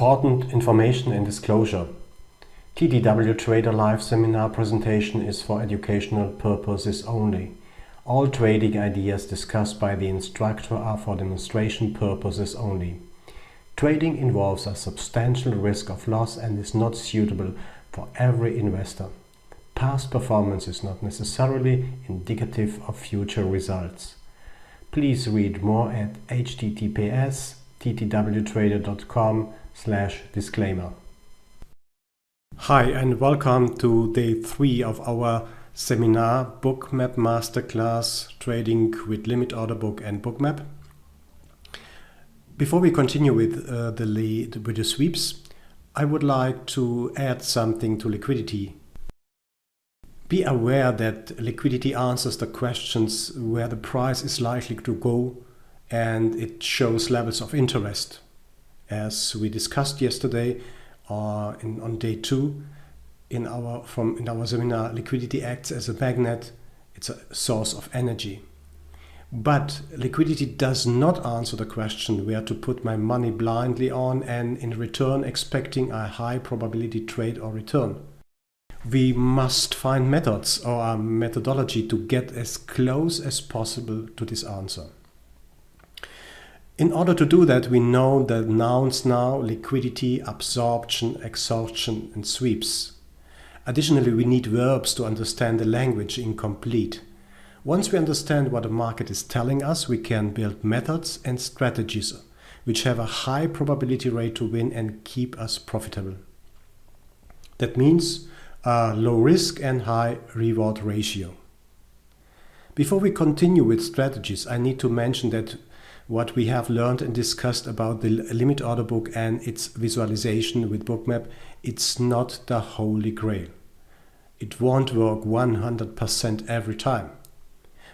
Important information and disclosure. TDW Trader Live seminar presentation is for educational purposes only. All trading ideas discussed by the instructor are for demonstration purposes only. Trading involves a substantial risk of loss and is not suitable for every investor. Past performance is not necessarily indicative of future results. Please read more at https://ttwtrader.com/disclaimer. Hi and welcome to day 3 of our seminar Bookmap Masterclass Trading with Limit Order Book and Bookmap. Before we continue with the sweeps, I would like to add something to liquidity. Be aware that liquidity answers the questions where the price is likely to go, and it shows levels of interest. As we discussed yesterday on day 2 in our seminar, liquidity acts as a magnet. It's a source of energy. But liquidity does not answer the question where to put my money blindly on and in return expecting a high probability trade or return. We must find methods or a methodology to get as close as possible to this answer. In order to do that, we know the nouns now: liquidity, absorption, exhaustion, and sweeps. Additionally, we need verbs to understand the language incomplete. Once we understand what the market is telling us, we can build methods and strategies which have a high probability rate to win and keep us profitable. That means a low risk and high reward ratio. Before we continue with strategies, I need to mention that what we have learned and discussed about the limit order book and its visualization with Bookmap, it's not the holy grail. It won't work 100% every time.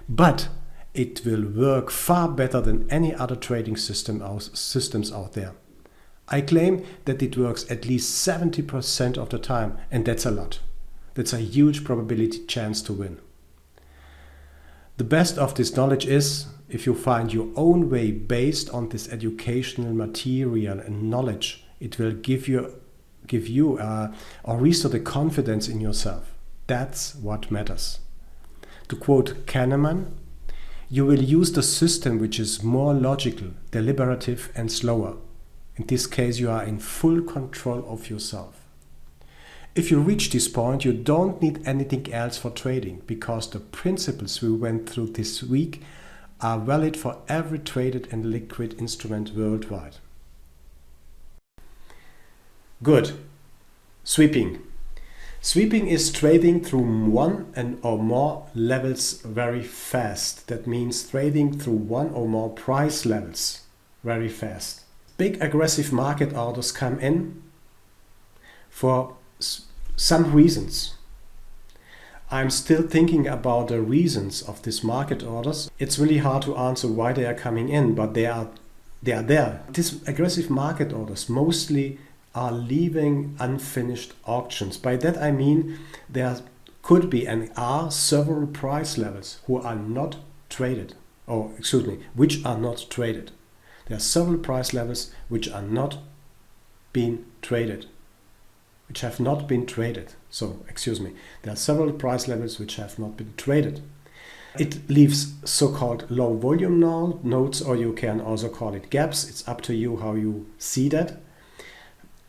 But it will work far better than any other trading systems out there. I claim that it works at least 70% of the time, and that's a lot. That's a huge probability chance to win. The best of this knowledge is if you find your own way based on this educational material and knowledge. It will give you or restore the confidence in yourself. That's what matters. To quote Kahneman, you will use the system which is more logical, deliberative, and slower. In this case, you are in full control of yourself. If you reach this point, you don't need anything else for trading, because the principles we went through this week are valid for every traded and liquid instrument worldwide. Good. Sweeping. Sweeping is trading through one or more levels very fast. That means trading through one or more price levels very fast. Big aggressive market orders come in for some reasons. I'm still thinking about the reasons of these market orders. It's really hard to answer why they are coming in, but they are there. These aggressive market orders mostly are leaving unfinished auctions. By that I mean there could be and are several price levels which are not traded. There are several price levels which are not being traded, which have not been traded. There are several price levels which have not been traded. It leaves so-called low volume nodes, or you can also call it gaps. It's up to you how you see that.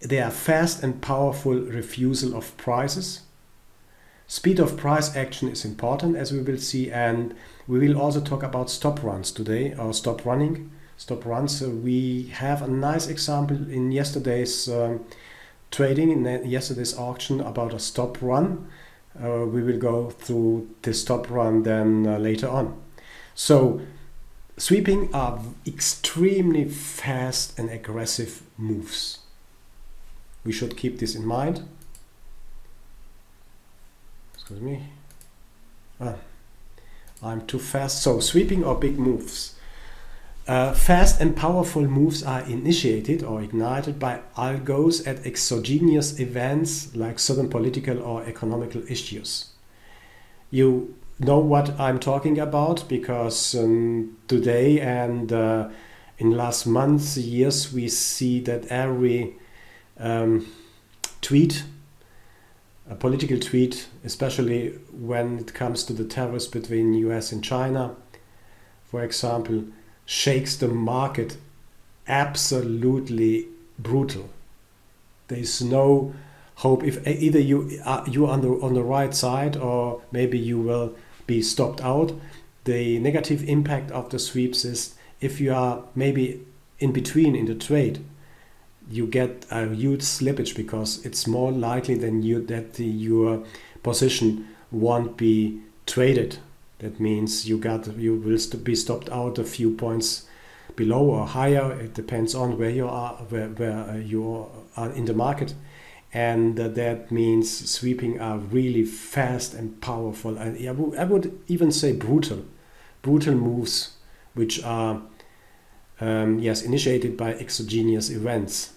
They are fast and powerful refusal of prices. Speed of price action is important, as we will see, and we will also talk about stop runs today, or stop running. Stop runs. We have a nice example in yesterday's trading, in yesterday's auction, about a stop run. We will go through the stop run then later on. So sweeping are extremely fast and aggressive moves. We should keep this in mind. Excuse me. I'm too fast. So sweeping or big moves. Fast and powerful moves are initiated or ignited by algos at exogenous events like certain political or economical issues. You know what I'm talking about, because today and in last months, years, we see that every tweet, a political tweet, especially when it comes to the tariffs between US and China, for example, shakes the market absolutely brutal. There's no hope. If either you are on the right side, or maybe you will be stopped out. The negative impact of the sweeps is if you are maybe in between in the trade, you get a huge slippage, because it's more likely than that your position won't be traded. That means you will be stopped out a few points below or higher. It depends on where you are, where you are in the market, and that means sweeping are really fast and powerful, and I would even say brutal moves, which are initiated by exogenous events.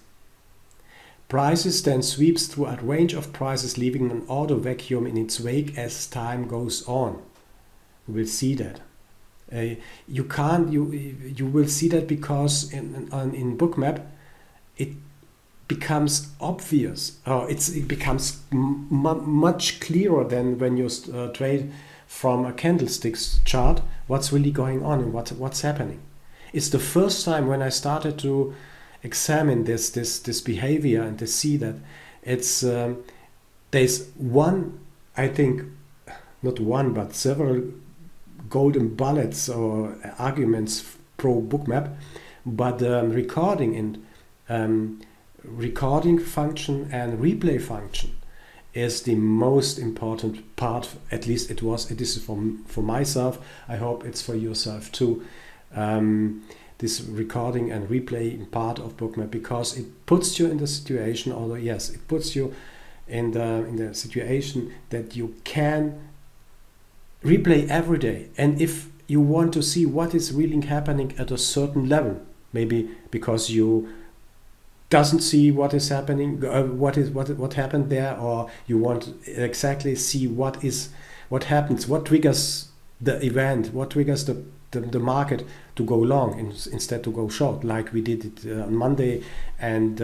Prices then sweeps through a range of prices, leaving an order vacuum in its wake as time goes on. We will see that. You will see that because in Bookmap it becomes obvious. It becomes much clearer than when you trade from a candlesticks chart what's really going on and what's happening. It's the first time when I started to examine this behavior and to see that it's there's one, I think, not one but several golden bullets or arguments pro Bookmap, but recording function and replay function is the most important part. At least it is for myself. I hope it's for yourself too. This recording and replay part of Bookmap, because it puts you in the situation, although yes, it puts you in the situation that you can replay every day. And if you want to see what is really happening at a certain level, maybe because you doesn't see what is happening, what happened there, or you want to exactly see what happens, what triggers the event, what triggers the market to go long instead to go short, like we did it on Monday and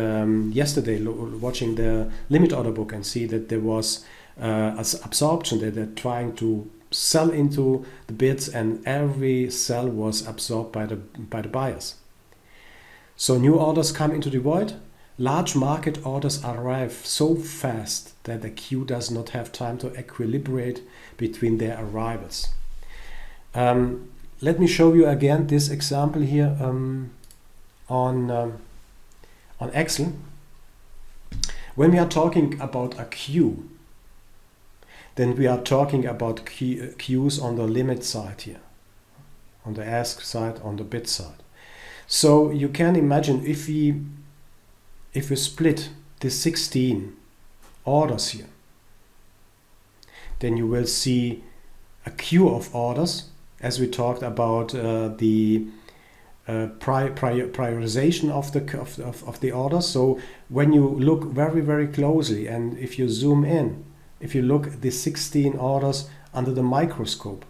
yesterday, watching the limit order book and see that there was absorption, that they're trying to sell into the bids, and every sell was absorbed by the buyers. So new orders come into the void. Large market orders arrive so fast that the queue does not have time to equilibrate between their arrivals. Let me show you again this example here on Excel. When we are talking about a queue, then we are talking about queues on the limit side here, on the ask side, on the bid side. So you can imagine if we split the 16 orders here, then you will see a queue of orders, as we talked about the prioritization of the orders. So when you look very, very closely, and if you zoom in, if you look at the 16 orders under the microscope,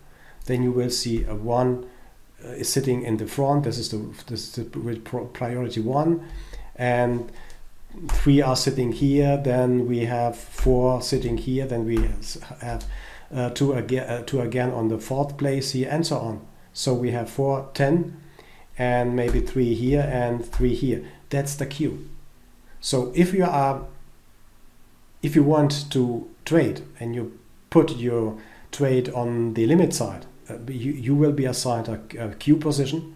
then you will see one is sitting in the front. This is the priority 1, and 3 are sitting here. Then we have 4 sitting here. Then we have 2 again on the 4th place here, and so on. So we have 4, 10, and maybe 3 here and 3 here. That's the queue. So if you want to trade and you put your trade on the limit side, you will be assigned a queue position,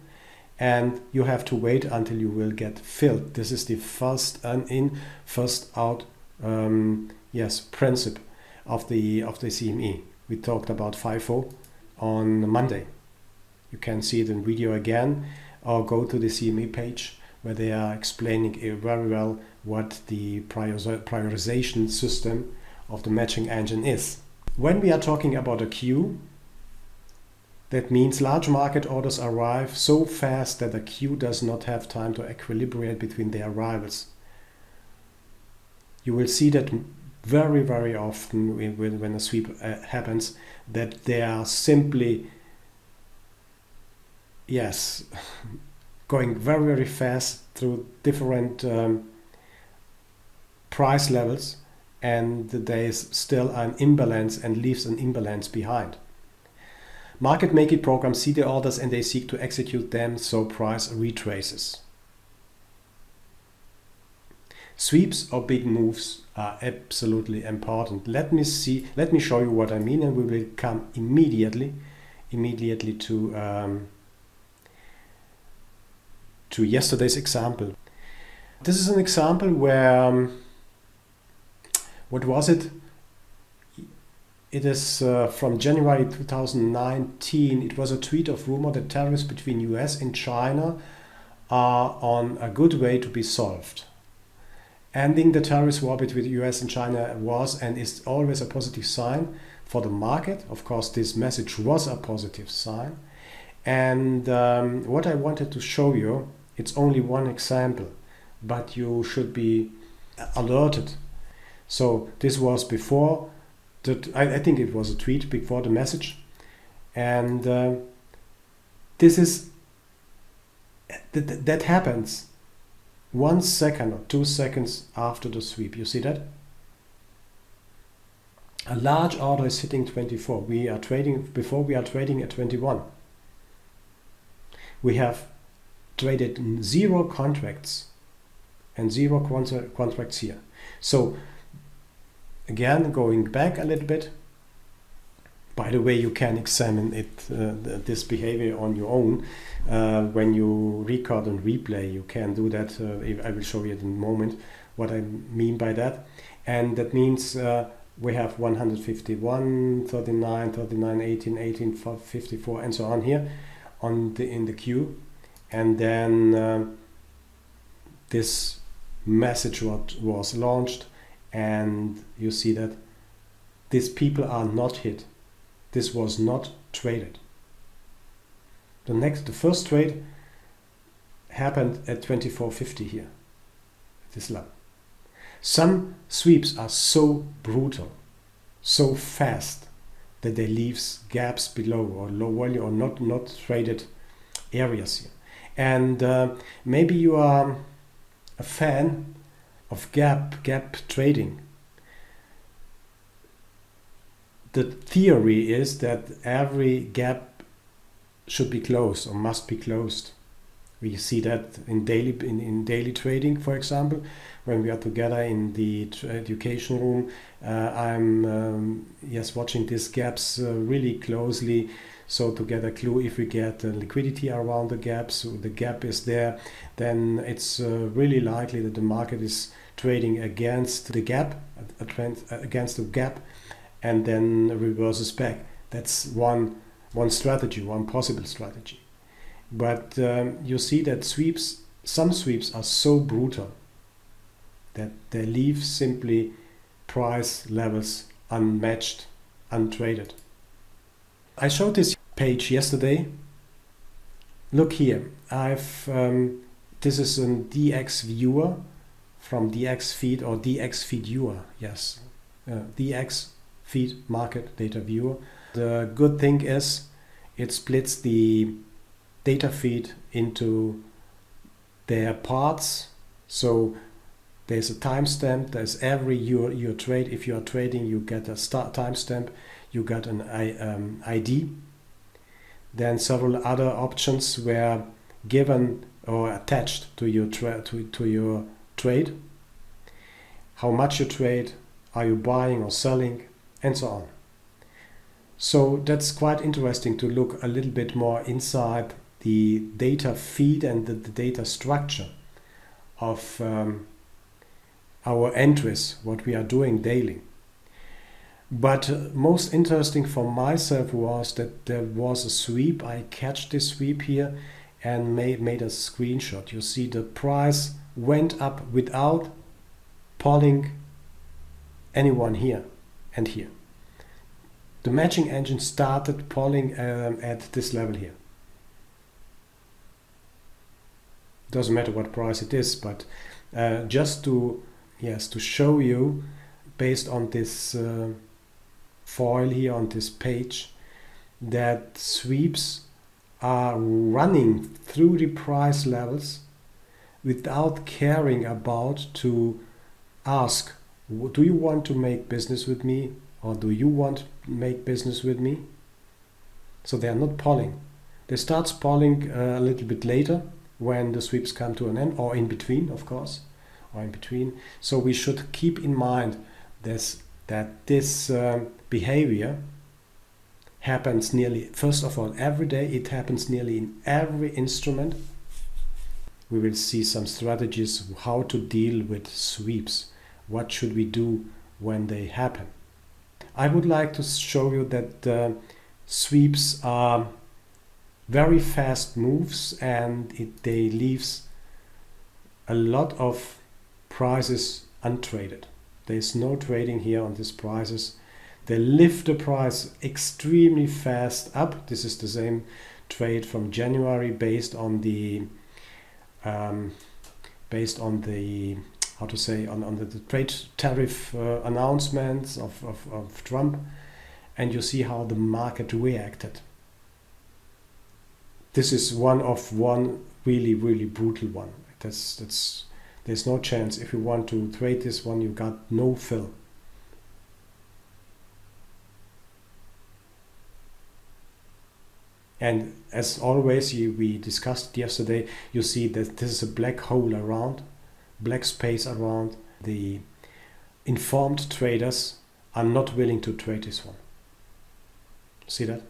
and you have to wait until you will get filled. This is the first in, first out principle of the CME. We talked about FIFO on Monday. You can see it in video again, or go to the CME page where they are explaining very well what the prioritization system of the matching engine is. When we are talking about a queue, that means large market orders arrive so fast that the queue does not have time to equilibrate between their arrivals. You will see that very, very often when a sweep happens, that they are simply, going very, very fast through different price levels, and there is still an imbalance and leaves an imbalance behind. Market making programs see the orders and they seek to execute them, so price retraces. Sweeps or big moves are absolutely important. Let me show you what I mean, and we will come immediately to yesterday's example. This is an example where what was it? It is from January 2019. It was a tweet of rumor that tariffs between US and China are on a good way to be solved. Ending the tariffs war between the US and China was and is always a positive sign for the market. Of course, this message was a positive sign. And what I wanted to show you, it's only one example, but you should be alerted. So this was before, I think it was a tweet before the message. And this is, that happens 1 second or 2 seconds after the sweep. You see that? A large order is hitting 24. We are trading at 21. We have traded 0 contracts and 0 contracts here. So again, going back a little bit, by the way, you can examine it, this behavior on your own when you record and replay. You can do that. I will show you in a moment what I mean by that. And that means we have 151, 39, 39, 18, 18, 54, and so on here in the queue. And then this message was launched, and you see that these people are not hit. This was not traded. The first trade happened at 24.50 here, at this level. Some sweeps are so brutal, so fast, that they leave gaps below or low value or not traded areas here. And maybe you are a fan of gap trading. The theory is that every gap should be closed or must be closed. We see that in daily trading, for example, when we are together in the education room. I'm watching these gaps really closely, so to get a clue if we get liquidity around the gaps, so the gap is there, then it's really likely that the market is trading against the gap, against the gap, and then reverses back. That's one strategy, one possible strategy. But you see that some sweeps are so brutal that they leave simply price levels unmatched, untraded. I showed this page yesterday. Look here, this is a DX viewer from DX feed or DX feed viewer. Yes, DX feed market data viewer. The good thing is it splits the data feed into their parts. So there's a timestamp. There's every your trade. If you are trading, you get a start timestamp. You got an ID. Then several other options were given or attached to your trade. How much you trade, are you buying or selling, and so on. So that's quite interesting to look a little bit more inside the data feed and the data structure of our entries, what we are doing daily. But most interesting for myself was that there was a sweep. I catch this sweep here and made a screenshot. You see the price went up without polling anyone here and here. The matching engine started polling at this level here. Doesn't matter what price it is, but just to show you, based on this foil here on this page, that sweeps are running through the price levels without caring about to ask, do you want to make business with me, or do you want to make business with me? So they are not polling. They start polling a little bit later when the sweeps come to an end, or in between, of course, or in between. So we should keep in mind that this behavior happens nearly, first of all, every day. It happens nearly in every instrument. We will see some strategies how to deal with sweeps. What should we do when they happen? I would like to show you that sweeps are very fast moves, and they leaves a lot of prices untraded. There is no trading here on these prices. They lift the price extremely fast up. This is the same trade from January based on the how to say, on the trade tariff announcements of Trump, and you see how the market reacted. This is one really brutal one. There's no chance. If you want to trade this one, you got no fill. And as always, we discussed yesterday, you see that this is a black hole around, black space around. The informed traders are not willing to trade this one. See that?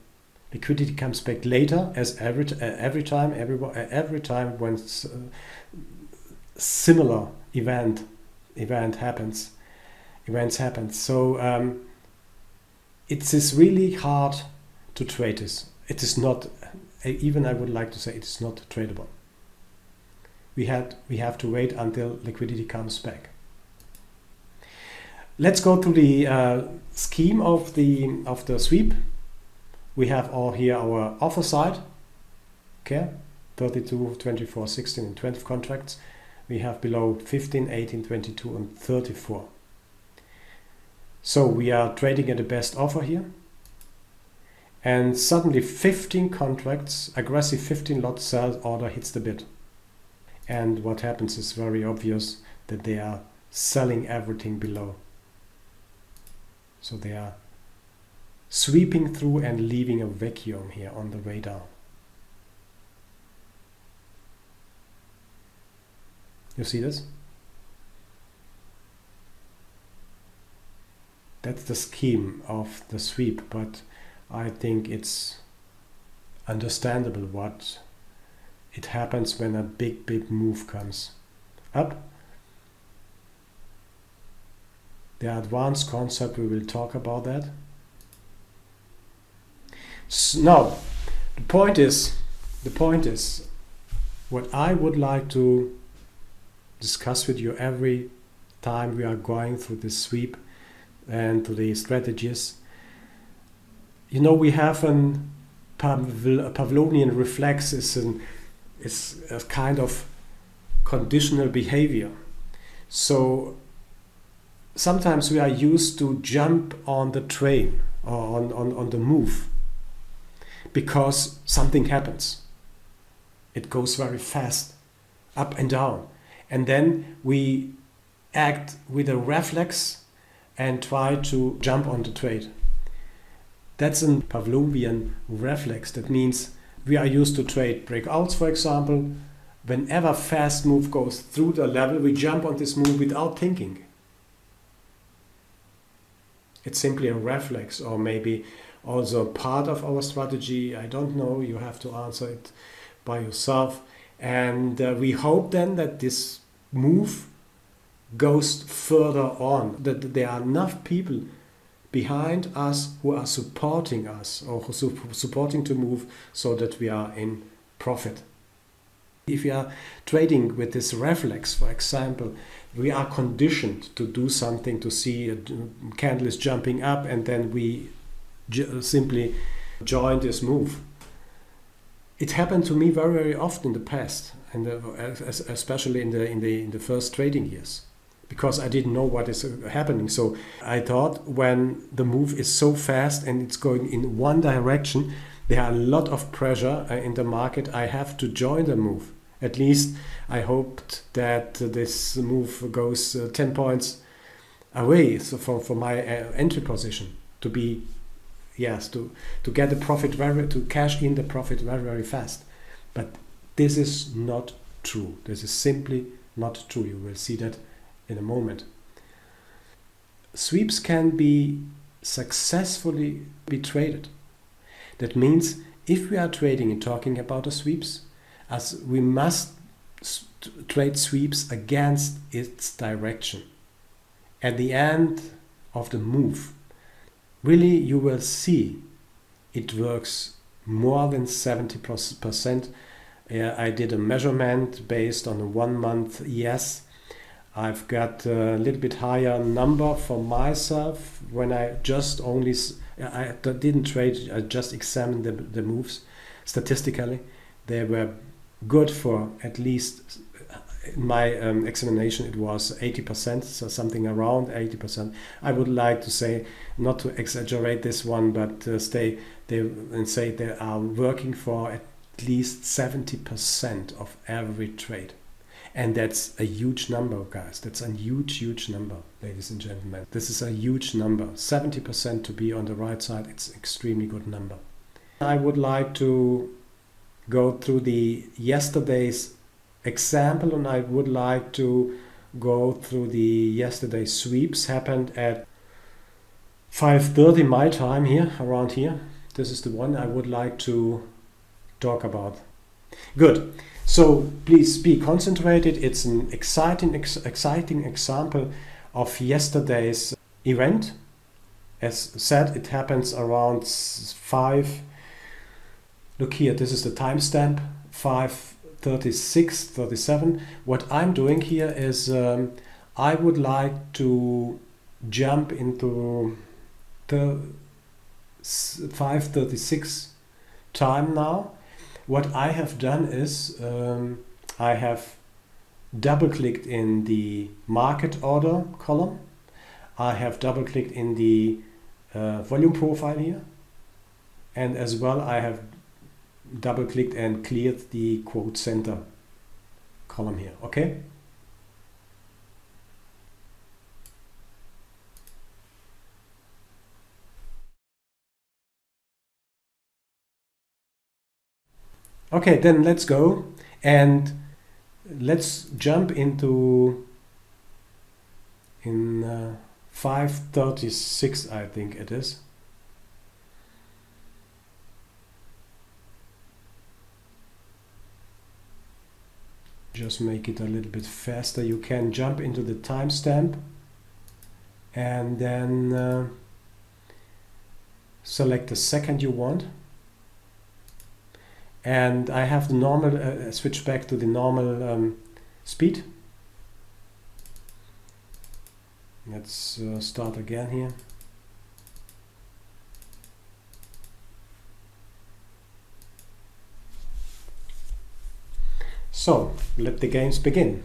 Liquidity comes back later, as every time when similar events happen. So it is really hard to trade this. It is not, even I would like to say, it is not tradable. We have to wait until liquidity comes back. Let's go to the scheme of the sweep. We have here our offer side. Okay, 32, 24, 16, and 20 contracts. We have below 15, 18, 22, and 34. So we are trading at the best offer here. And suddenly 15 contracts, aggressive 15 lot sell order hits the bid. And what happens is very obvious, that they are selling everything below. So they are sweeping through and leaving a vacuum here on the way down. You see this? That's the scheme of the sweep, but I think it's understandable what it happens when a big move comes up. The advanced concept, we will talk about that. So now, the point is, what I would like to discuss with you every time we are going through this sweep and to the strategies. You know, we have a Pavlovian reflex is a kind of conditional behavior. So sometimes we are used to jump on the train or on the move because something happens. It goes very fast, up and down. And then we act with a reflex and try to jump on the trade. That's a Pavlovian reflex. That means we are used to trade breakouts, for example. Whenever fast move goes through the level, we jump on this move without thinking. It's simply a reflex, or maybe also part of our strategy. I don't know. You have to answer it by yourself. And we hope then that this move goes further on, that there are enough people behind us who are supporting us, or who supporting to move, so that we are in profit. If we are trading with this reflex, for example, we are conditioned to do something, to see a candle is jumping up, and then we simply join this move. It happened to me very often in the past, and especially in the first trading years, because I didn't know what is happening. So I thought, when the move is so fast and it's going in one direction, there are a lot of pressure in the market. I have to join the move. At least I hoped that this move goes 10 points away, so for my entry position to be, yes, to get the profit to cash in the profit very fast. But this is not true. This is simply not true. You will see that in a moment. Sweeps can be successfully be traded. That means if we are trading and talking about the sweeps, as we must trade sweeps against its direction. At the end of the move, really you will see it works more than 70%. I did a measurement based on a 1 month ES. I've got a little bit higher number for myself when I just only, I didn't trade, I just examined the moves statistically. They were good for at least, in my examination it was 80%, so something around 80%. I would like to say, not to exaggerate this one, but say they are working for at least 70% of every trade. And that's a huge number, guys. That's a huge number, ladies and gentlemen. This is a huge number. 70% to be on the right side, it's an extremely good number. I would like to go through the yesterday's example, and I would like to go through the yesterday's sweeps. Happened at 5:30 my time here, around here. This is the one I would like to talk about. Good. So please be concentrated. It's an exciting example of yesterday's event. As said, it happens around 5. Look here, this is the timestamp, 5:36, 37. What I'm doing here is I would like to jump into the 5:36 time now. What I have done is I have double-clicked in the market order column. I have double-clicked in the volume profile here. And as well I have double-clicked and cleared the quote center column here. Okay? Okay, then let's go and let's jump into 5:36, I think it is. Just make it a little bit faster. You can jump into the timestamp and then select the second you want. And I have the normal, switch back to the normal speed. Let's start again here. So, let the games begin.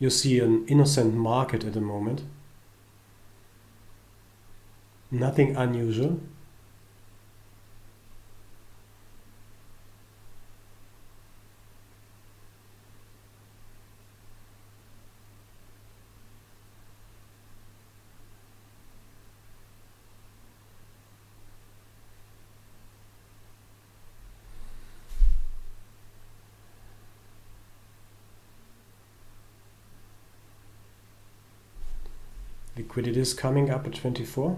You see an innocent market at the moment. Nothing unusual. Liquidity is coming up at 24.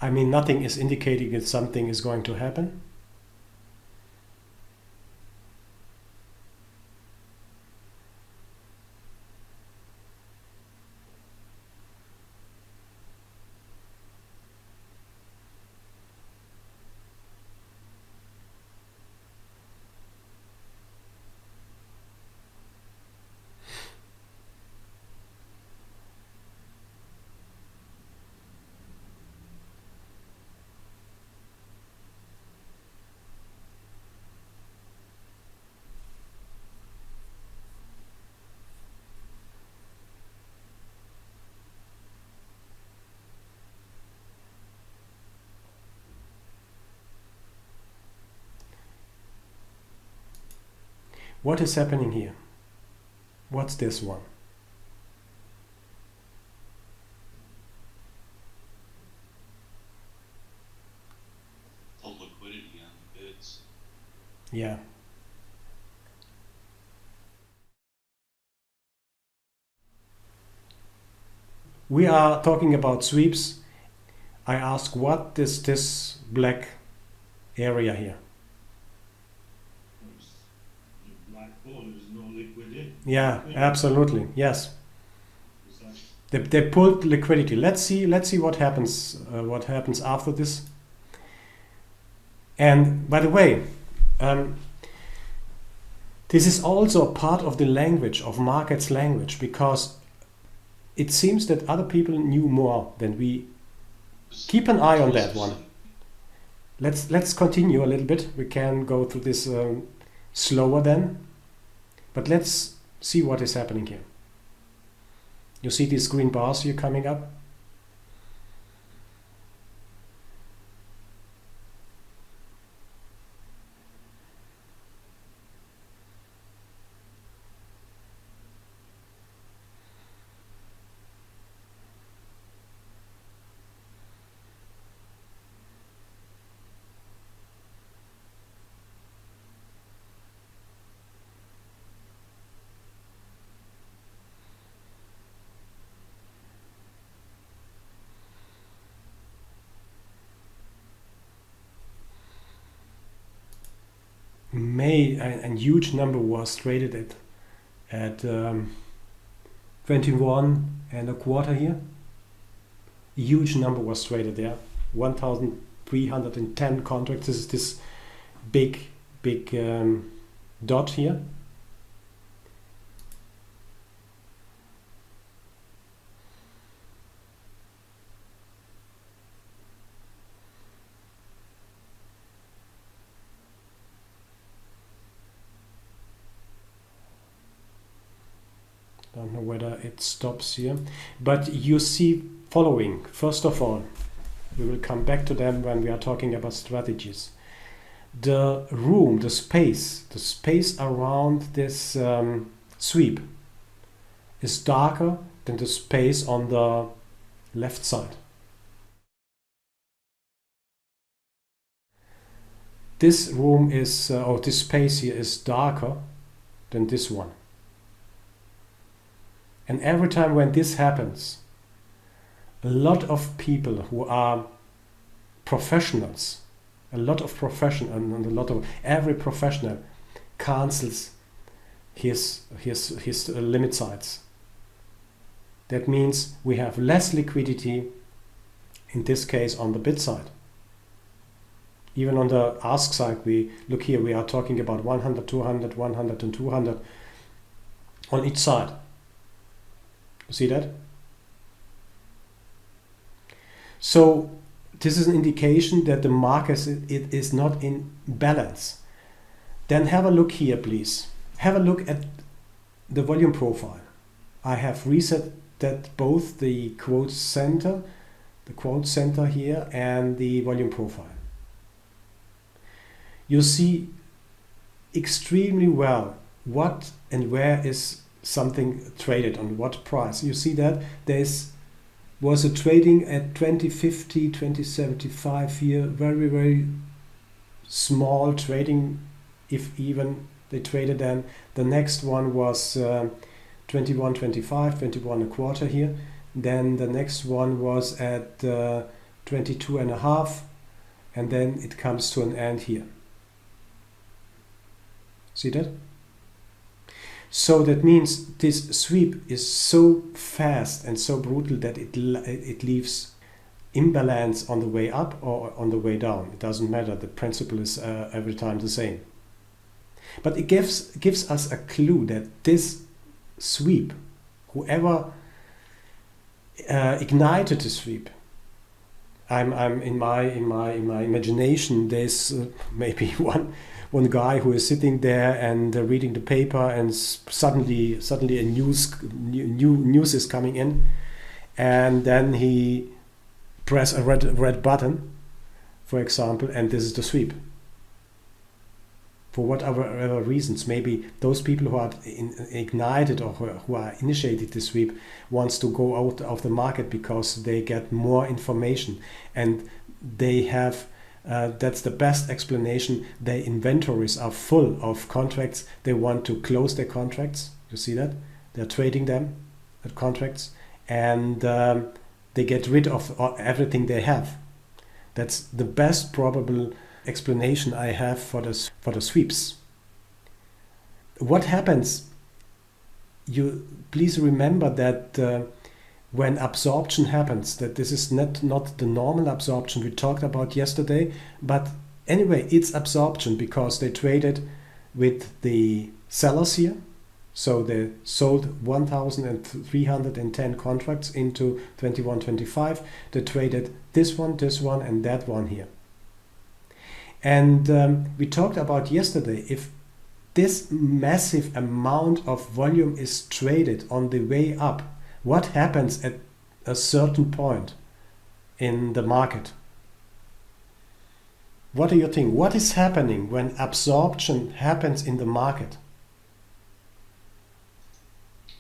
I mean, nothing is indicating that something is going to happen. What is happening here? What's this one? Full liquidity on the bids. Yeah. We are talking about sweeps. I ask, what is this black area here? The black ball is no liquidity. Yeah, absolutely. Yes. They pulled liquidity. Let's see what happens. What happens after this? And by the way, this is also a part of the language of markets language, because it seems that other people knew more than we. Keep an eye on that one. Let's continue a little bit. We can go through this slower then, but let's see what is happening here. You see these green bars here coming up? A huge number was traded at 21 and a quarter here. A huge number was traded there. 1,310 contracts. This is this big dot here. Don't know whether it stops here, but you see following. First of all, we will come back to them when we are talking about strategies. The room, the space around this sweep is darker than the space on the left side. This room is, or this space here is darker than this one. And every time when this happens, a lot of people who are professionals, every professional cancels his limit size. That means we have less liquidity, in this case on the bid side. Even on the ask side, we look here, we are talking about 100, 200, 100 and 200 on each side. You see that? So this is an indication that the market it is not in balance. Then have a look here, please. Have a look at the volume profile. I have reset that both the quote center here, and the volume profile. You see extremely well what and where is something traded on what price. You see that there was a trading at 2050, 2075 here, very small trading, if even they traded. Then the next one was 21.25, 21 and a quarter here. Then the next one was at 22 and a half, and then it comes to an end here. See that? So that means this sweep is so fast and so brutal that it leaves imbalance on the way up or on the way down. It doesn't matter. The principle is every time the same. But it gives us a clue that this sweep, whoever ignited the sweep, I'm in my imagination. There's maybe one guy who is sitting there and reading the paper, and suddenly a news is coming in, and then he press a red button, for example, and this is the sweep. for whatever reasons. Maybe those people who are ignited or who are initiated the sweep wants to go out of the market because they get more information and they have that's the best explanation. Their inventories are full of contracts. They want to close their contracts. You see that? They're trading them at contracts, and they get rid of everything they have. That's the best probable explanation I have for the sweeps. What happens? You please remember that when absorption happens, that this is not the normal absorption we talked about yesterday, but anyway, it's absorption because they traded with the sellers here. So they sold 1,310 contracts into 21.25. They traded this one, and that one here. And we talked about yesterday, if this massive amount of volume is traded on the way up, what happens at a certain point in the market? What do you think? What is happening when absorption happens in the market?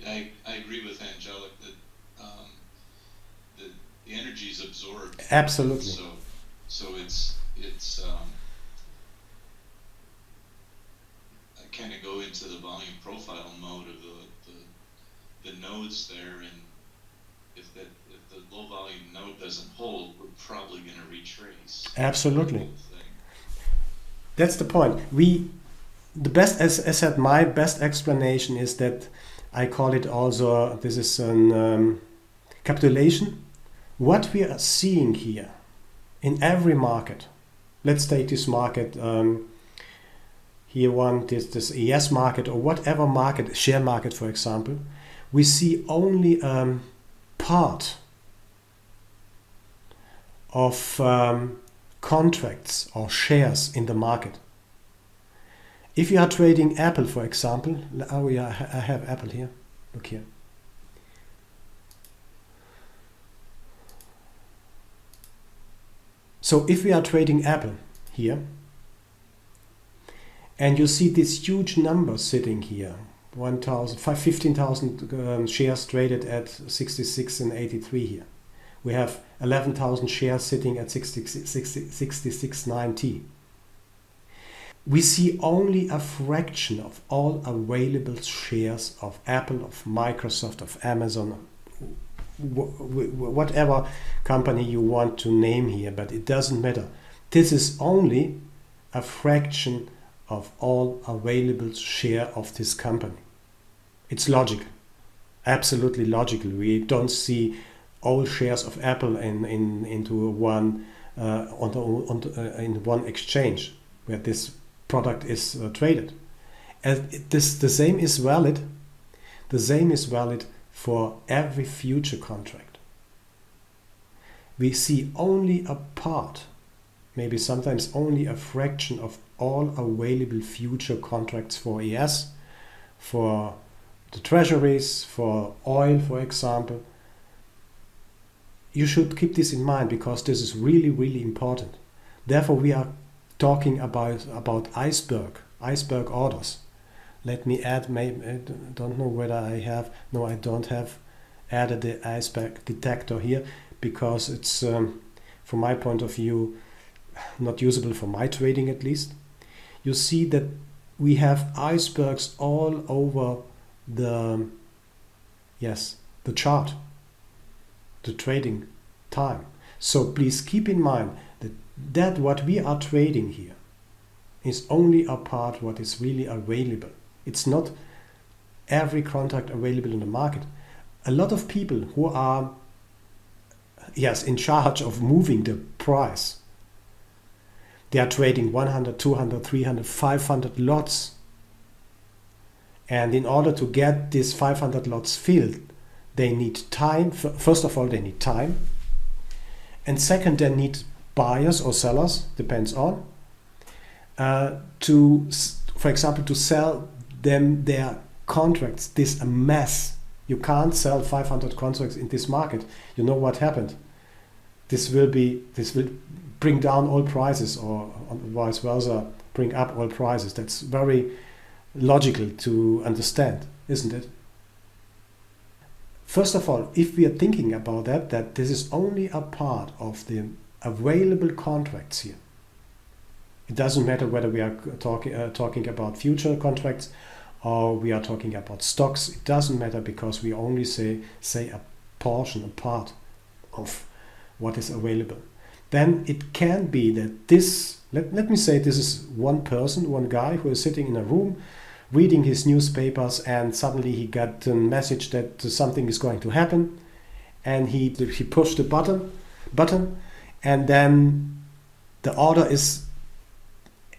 I agree with Angelic that the energy is absorbed. Absolutely. So it's I kind of go into the volume profile mode of the nodes there, and if the low volume node doesn't hold, we're probably going to retrace. Absolutely. That's the point. The best, as I said, my best explanation is that I call it also, this is an capitulation. What we are seeing here in every market, let's take this market, here this ES market or whatever market, share market for example, we see only part of contracts or shares in the market. If you are trading Apple, for example, I have Apple here, look here. So if we are trading Apple here, and you see this huge number sitting here, 15,000 shares traded at 66 and 83 here. We have 11,000 shares sitting at 66.90. We see only a fraction of all available shares of Apple, of Microsoft, of Amazon, whatever company you want to name here, but it doesn't matter. This is only a fraction of all available share of this company. It's logical, absolutely logical. We don't see all shares of Apple into one in one exchange where this product is traded. And the same is valid. The same is valid for every future contract. We see only a part, maybe sometimes only a fraction of all available future contracts for ES, for the treasuries, for oil, for example. You should keep this in mind because this is really, really important. Therefore, we are talking about iceberg orders. Let me add, maybe, I don't know whether I have, no, I don't have added the iceberg detector here because it's, from my point of view, not usable for my trading at least. You see that we have icebergs all over the chart, the trading time. So please keep in mind that what we are trading here is only a part what is really available. It's not every contract available in the market. A lot of people who are in charge of moving the price, they are trading 100, 200, 300, 500 lots. And in order to get these 500 lots filled, they need time. First of all, they need time. And second, they need buyers or sellers, depends on, for example, to sell them their contracts. This a mess. You can't sell 500 contracts in this market. You know what happened? This will bring down all prices, or vice versa, bring up all prices. That's very logical to understand, isn't it? First of all, if we are thinking about that this is only a part of the available contracts here. It doesn't matter whether we are talking about future contracts or we are talking about stocks. It doesn't matter, because we only say a portion, a part of what is available. Then it can be that this, let me say this is one person, one guy who is sitting in a room reading his newspapers, and suddenly he got a message that something is going to happen, and he pushed the button, and then the order is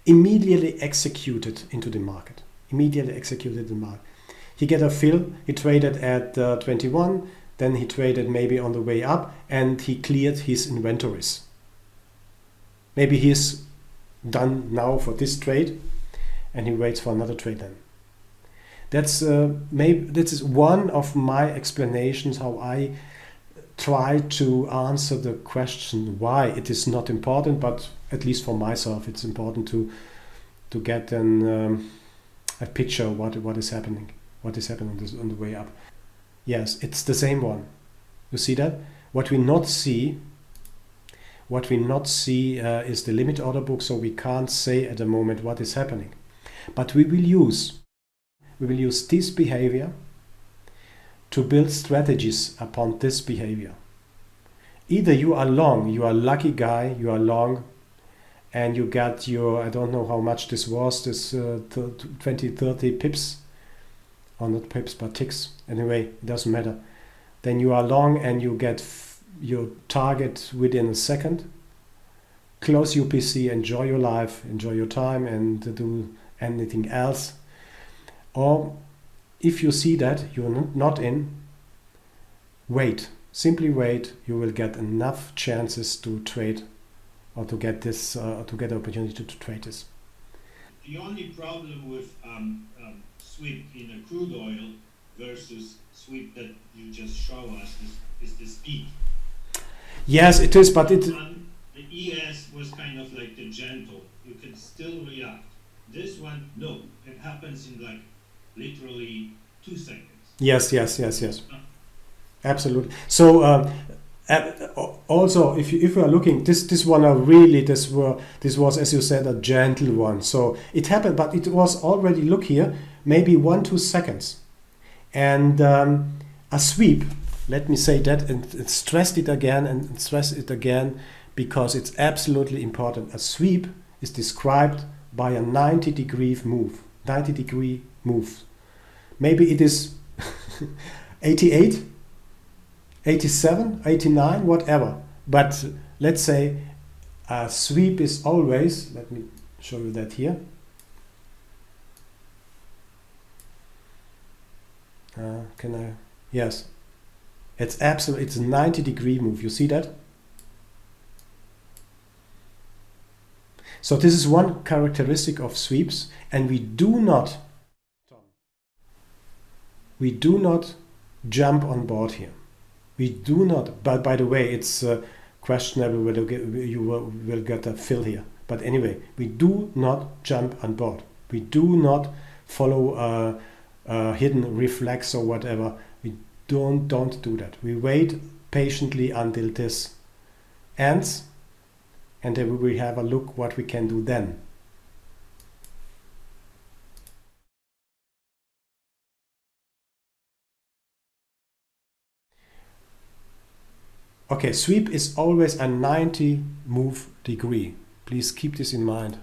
immediately executed into the market. He get a fill, he traded at 21, then he traded maybe on the way up, and he cleared his inventories. Maybe he's done now for this trade, and he waits for another trade then. That's maybe this is one of my explanations how I try to answer the question why it is not important, but at least for myself it's important to get a picture of what is happening on the way up. Yes, it's the same one. You see that? What we not see is the limit order book, so we can't say at the moment what is happening. But we will use this behavior to build strategies upon this behavior. Either you are long, you are a lucky guy, you are long, and you got your, I don't know how much this was, this 20, 30 pips, or not pips, but ticks. Anyway, it doesn't matter. Then you are long and you get your target within a second. Close your PC, enjoy your life, enjoy your time, and do anything else. Or if you see that you're not in, wait. Simply wait. You will get enough chances to trade, or to get this, to get the opportunity to trade this. The only problem with sweep in a crude oil versus sweep that you just show us is the speed. Yes, it is, but it. The ES was kind of like the gentle. You can still react. This one, no. It happens in like literally 2 seconds. Yes. Absolutely. So also, if you are looking, this one are really this was, as you said, a gentle one. So it happened, but it was already, look here, maybe 1-2 seconds, and a sweep. Let me say that and stress it again because it's absolutely important. A sweep is described by a 90-degree move. 90-degree move. Maybe it is 88, 87, 89, whatever. But let's say a sweep is always, let me show you that here. Can I? Yes. It's a 90-degree move. You see that? So this is one characteristic of sweeps, and we do not jump on board here. We do not. But by the way, it's questionable whether you will get a fill here. But anyway, we do not jump on board. We do not follow a hidden reflex or whatever. We don't do that. We wait patiently until this ends, and then we will have a look what we can do then. Okay, sweep is always a 90 move degree. Please keep this in mind.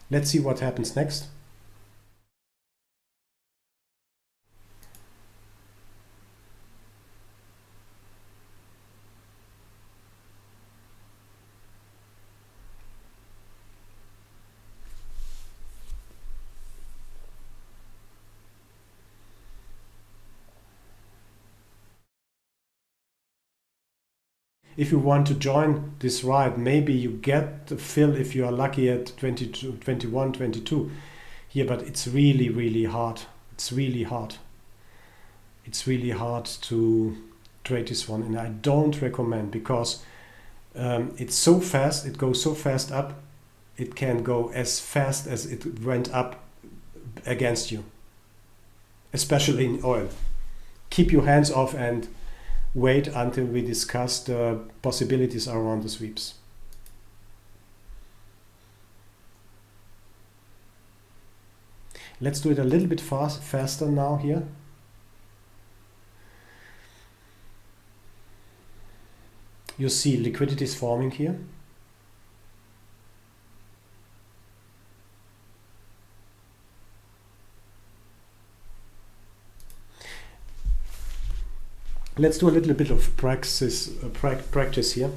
Let's see what happens next. If you want to join this ride, maybe you get the fill if you are lucky at 22, 21, 22 here, but it's really, really hard. It's really hard. It's really hard to trade this one, and I don't recommend because it's so fast, it goes so fast up, it can go as fast as it went up against you, especially in oil. Keep your hands off and wait until we discuss the possibilities around the sweeps. Let's do it a little bit faster now here. You see liquidity is forming here. Let's do a little bit of practice here.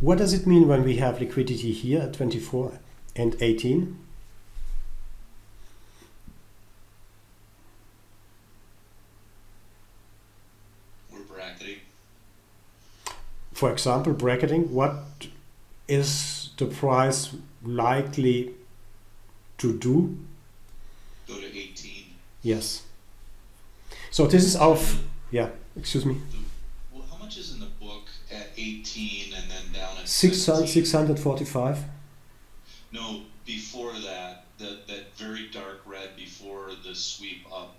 What does it mean when we have liquidity here at 24 and 18? We're bracketing. For example, bracketing, what is the price likely to do? Go to 18. Yes. So this is our, yeah, excuse me. Well, how much is in the book at 18 and then down at 645. No, before that, that very dark red before the sweep up.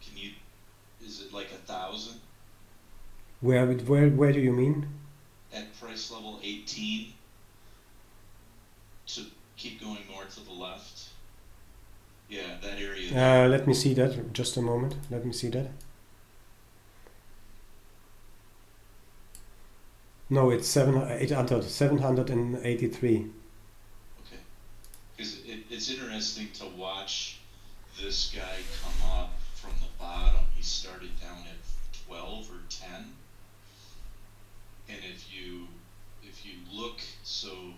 Can you, is it like 1,000? Where do you mean? At price level 18 to keep going north to the left. Yeah, that area there. Let me see that. Just a moment. Let me see that. No, it's 783. Okay. Because it's interesting to watch this guy come up from the bottom. He started down at 12 or 10. And if you look, so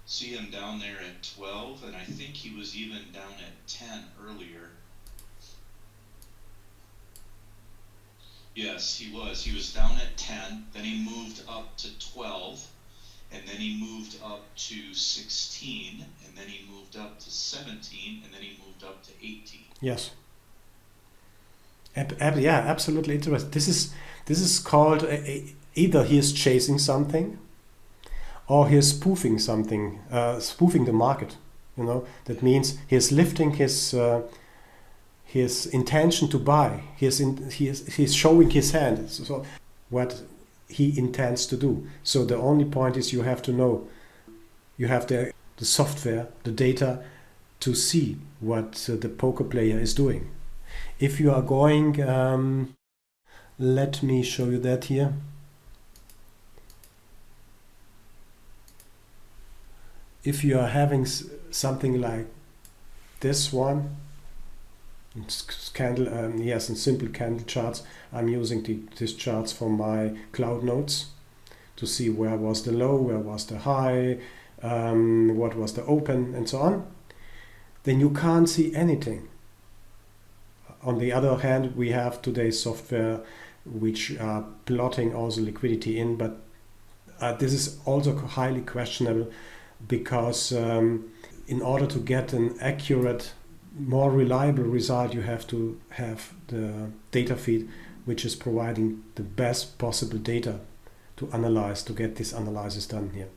see him down there at 12, and I think he was even down at 10 earlier. Yes, he was. He was down at 10, then he moved up to 12, and then he moved up to 16, and then he moved up to 17, and then he moved up to 18. Yes. Yeah, absolutely interesting. This is called either he is chasing something, or he is spoofing something, spoofing the market. You know, that means he is lifting his intention to buy. He is showing his hand. So what he intends to do. So the only point is you have to know. You have the software, the data, to see what the poker player is doing. If you are going, let me show you that here. If you are having something like this one, candle, yes, in simple candle charts, I'm using these charts for my cloud notes to see where was the low, where was the high, what was the open, and so on. Then you can't see anything. On the other hand, we have today's software which are plotting also liquidity in, but this is also highly questionable, because in order to get an accurate, more reliable result, you have to have the data feed which is providing the best possible data to analyze, to get this analysis done here,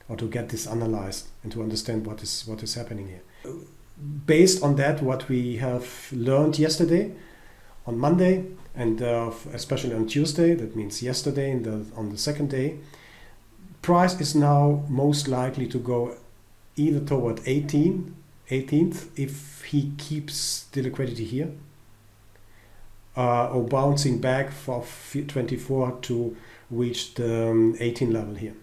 or to get this analyzed and to understand what is happening here. Based on that, what we have learned yesterday, on Monday, and especially on Tuesday, that means yesterday on the second day, price is now most likely to go either toward 18th if he keeps the liquidity here, or bouncing back for 24 to reach the 18 level here.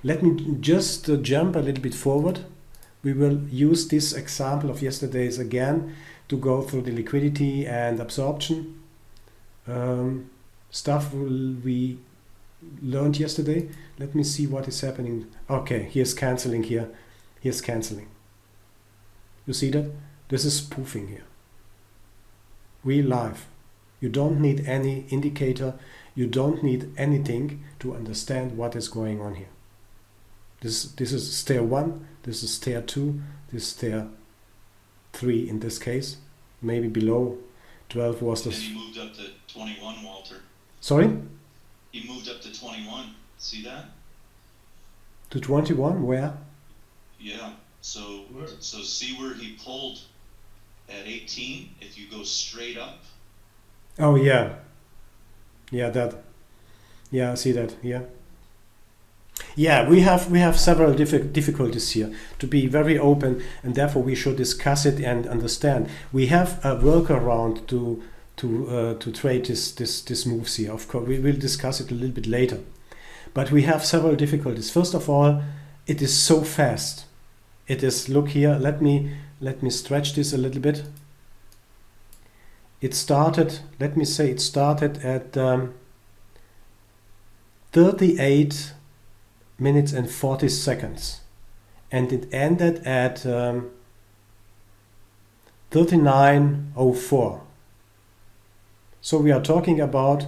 Let me just jump a little bit forward. We will use this example of yesterday's again to go through the liquidity and absorption stuff we learned yesterday. Let me see what is happening. Okay, here's canceling here. Here's canceling. You see that? This is spoofing here. Real life. You don't need any indicator. You don't need anything to understand what is going on here. This is stair 1, this is stair 2, this is stair 3 in this case. Maybe below 12 was this. And he moved up to 21, Walter. Sorry? He moved up to 21. See that? To 21, where? Yeah. So Where? so see where he pulled at 18. If you go straight up, Oh yeah, yeah that. Yeah, I see that. Yeah. Yeah, we have several difficulties here. To be very open, and therefore we should discuss it and understand. We have a workaround to trade this moves here. Of course, we will discuss it a little bit later. But we have several difficulties. First of all, it is so fast. It is, look here. Let me stretch this a little bit. It started. Let me say it started at 38 minutes and 40 seconds, and it ended at 39:04. So we are talking about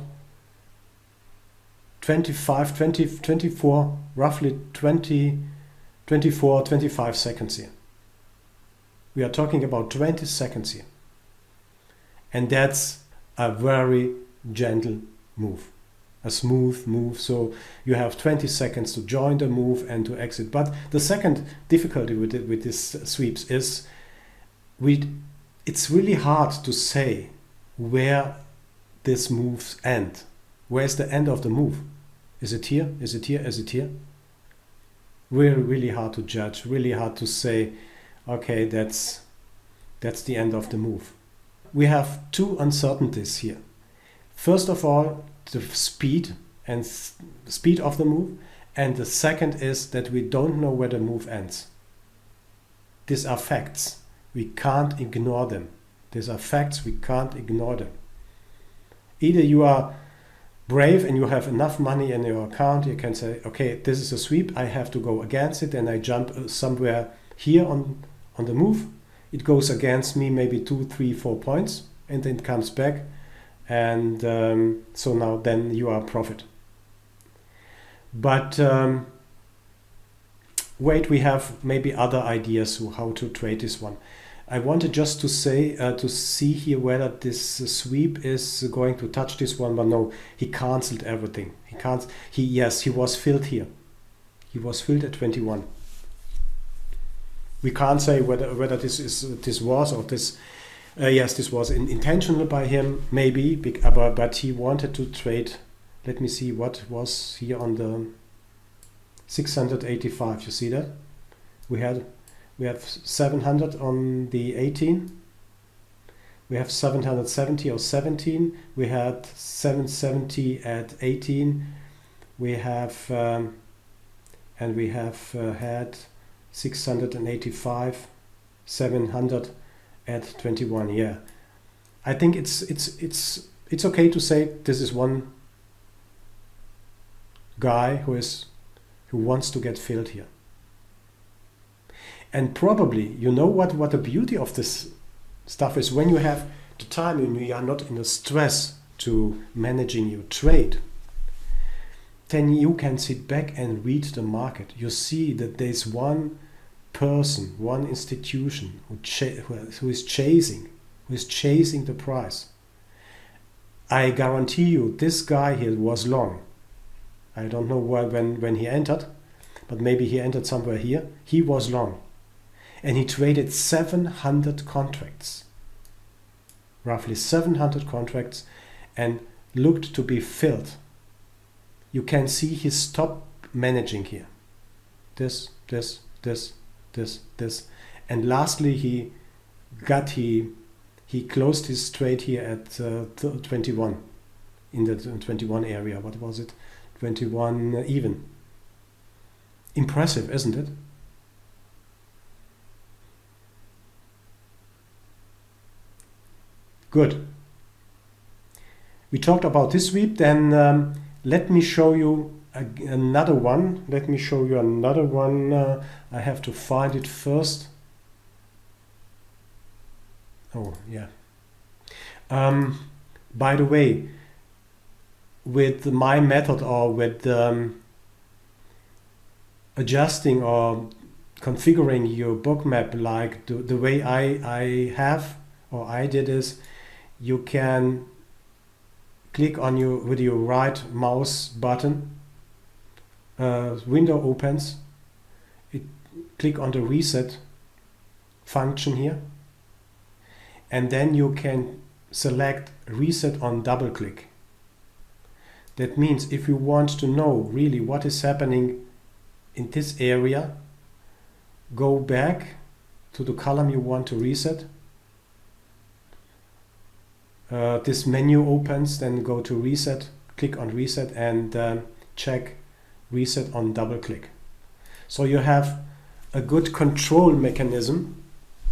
25, 20, 24, roughly 20, 24, 25 seconds here. We are talking about 20 seconds here. And that's a very gentle move. A smooth move. So you have 20 seconds to join the move and to exit. But the second difficulty with this sweeps is it's really hard to say where this moves end. Where's the end of the move? Is it here? Is it here? Is it here? Really, really hard to judge. Really hard to say, okay, that's the end of the move. We have two uncertainties here. First of all, the speed of the move, and the second is that we don't know where the move ends. These are facts. We can't ignore them. These are facts. We can't ignore them. Either you are brave and you have enough money in your account, you can say, okay, this is a sweep, I have to go against it, and I jump somewhere here on the move. It goes against me maybe 2, 3, 4 points, and then it comes back, and so now then you are profit. But wait, we have maybe other ideas how to trade this one. I wanted just to say, to see here whether this sweep is going to touch this one, but no, he cancelled everything. He was filled here. He was filled at 21. We can't say whether this was or this. Yes, this was intentional by him, maybe, but he wanted to trade. Let me see what was here on the 685. You see that? We have 700 on the 18. We have 770 or 17. We had 770 at 18. We have and we have had 685, 700 at 21. Yeah, I think it's okay to say this is one guy who wants to get filled here. And probably, you know what the beauty of this stuff is, when you have the time and you are not in a stress to managing your trade, then you can sit back and read the market. You see that there's one person, one institution who is chasing the price. I guarantee you this guy here was long. I don't know when he entered, but maybe he entered somewhere here. He was long. And he traded 700 contracts, roughly 700 contracts, and looked to be filled. You can see his stop managing here. This, and lastly he closed his trade here at 21, in the 21 area. What was it? 21 even. Impressive, isn't it? Good. We talked about this sweep. Then let me show you another one. I have to find it first. Oh, yeah. By the way, with my method, or with adjusting or configuring your book map, like the way I have or I did is, you can click on with your right mouse button, window opens, click on the reset function here, and then you can select reset on double click. That means if you want to know really what is happening in this area, go back to the column you want to reset. This menu opens, then go to reset, click on reset, and check reset on double click. So you have a good control mechanism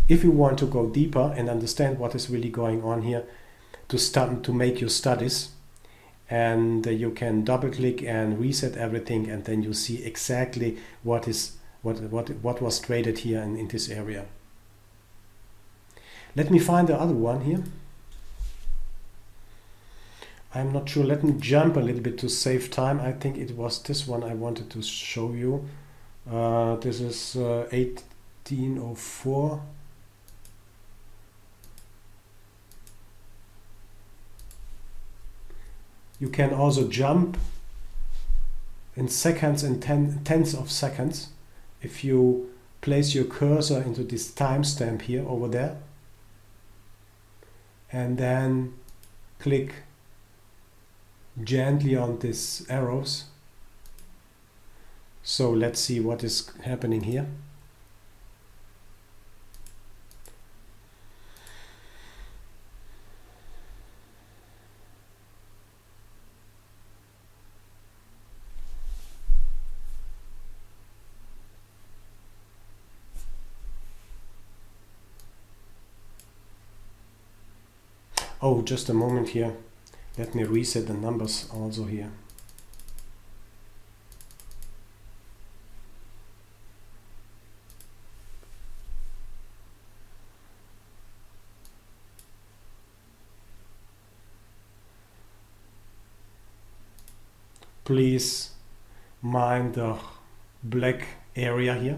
if you want to go deeper and understand what is really going on here to start to make your studies. And you can double click and reset everything, and then you see exactly what was traded here in this area. Let me find the other one here. I'm not sure. Let me jump a little bit to save time. I think it was this one I wanted to show you. This is 1804. You can also jump in seconds and tenths of seconds if you place your cursor into this timestamp here over there, and then click gently on these arrows. So let's see what is happening here. Oh, just a moment here. Let me reset the numbers also here. Please mind the black area here.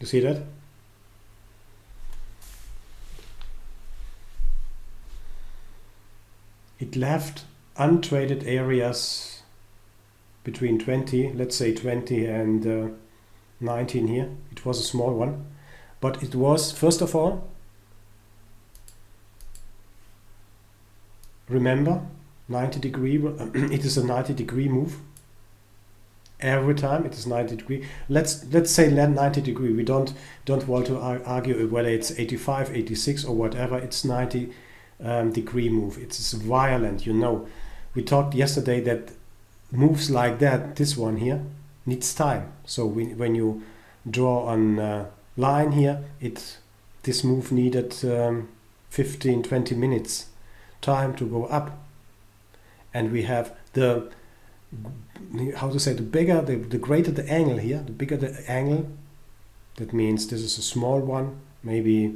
You see that? It left untraded areas between 20, let's say 20 and 19 here. It was a small one, but it was, first of all, remember 90 degree, it is a 90-degree move. Every time it is 90 degree. Let's say 90 degree. We don't want to argue whether it's 85, 86 or whatever. It's 90 degree move. It's violent, you know. We talked yesterday that moves like that, this one here, needs time. So when you draw on a line here, this move needed 15-20 minutes time to go up. And we have the, how to say, the bigger, the greater the angle here, the bigger the angle. That means this is a small one, maybe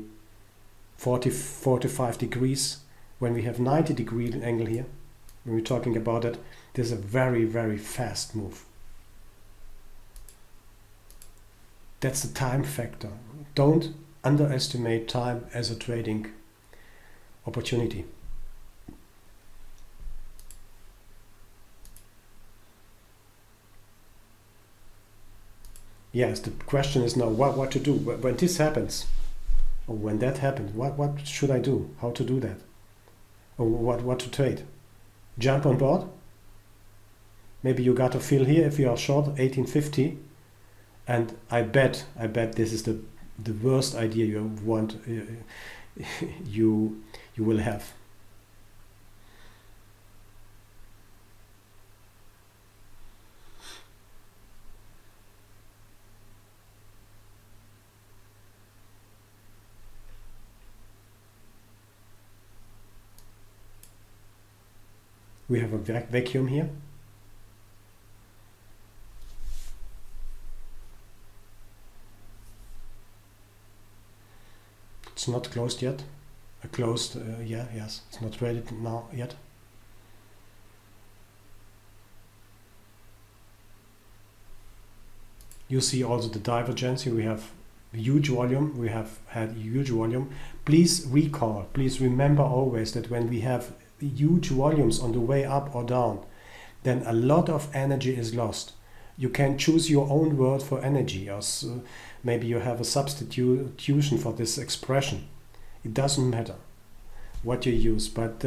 45 degrees. When we have 90 degree angle here, when we're talking about it, this is a very, very fast move. That's the time factor. Don't underestimate time as a trading opportunity. Yes, the question is now what to do when this happens, or when that happens. What should I do? How to do that? Or what to trade? Jump on board? Maybe you got a feel here if you are short 1850, and I bet this is the worst idea you want you will have. We have a vacuum here. It's not closed yet. Closed, yes. It's not traded now yet. You see also the divergence here. We have huge volume. We have had huge volume. Please recall, please remember always that when we have huge volumes on the way up or down, then a lot of energy is lost. You can choose your own word for energy, or maybe you have a substitution for this expression. It doesn't matter what you use, but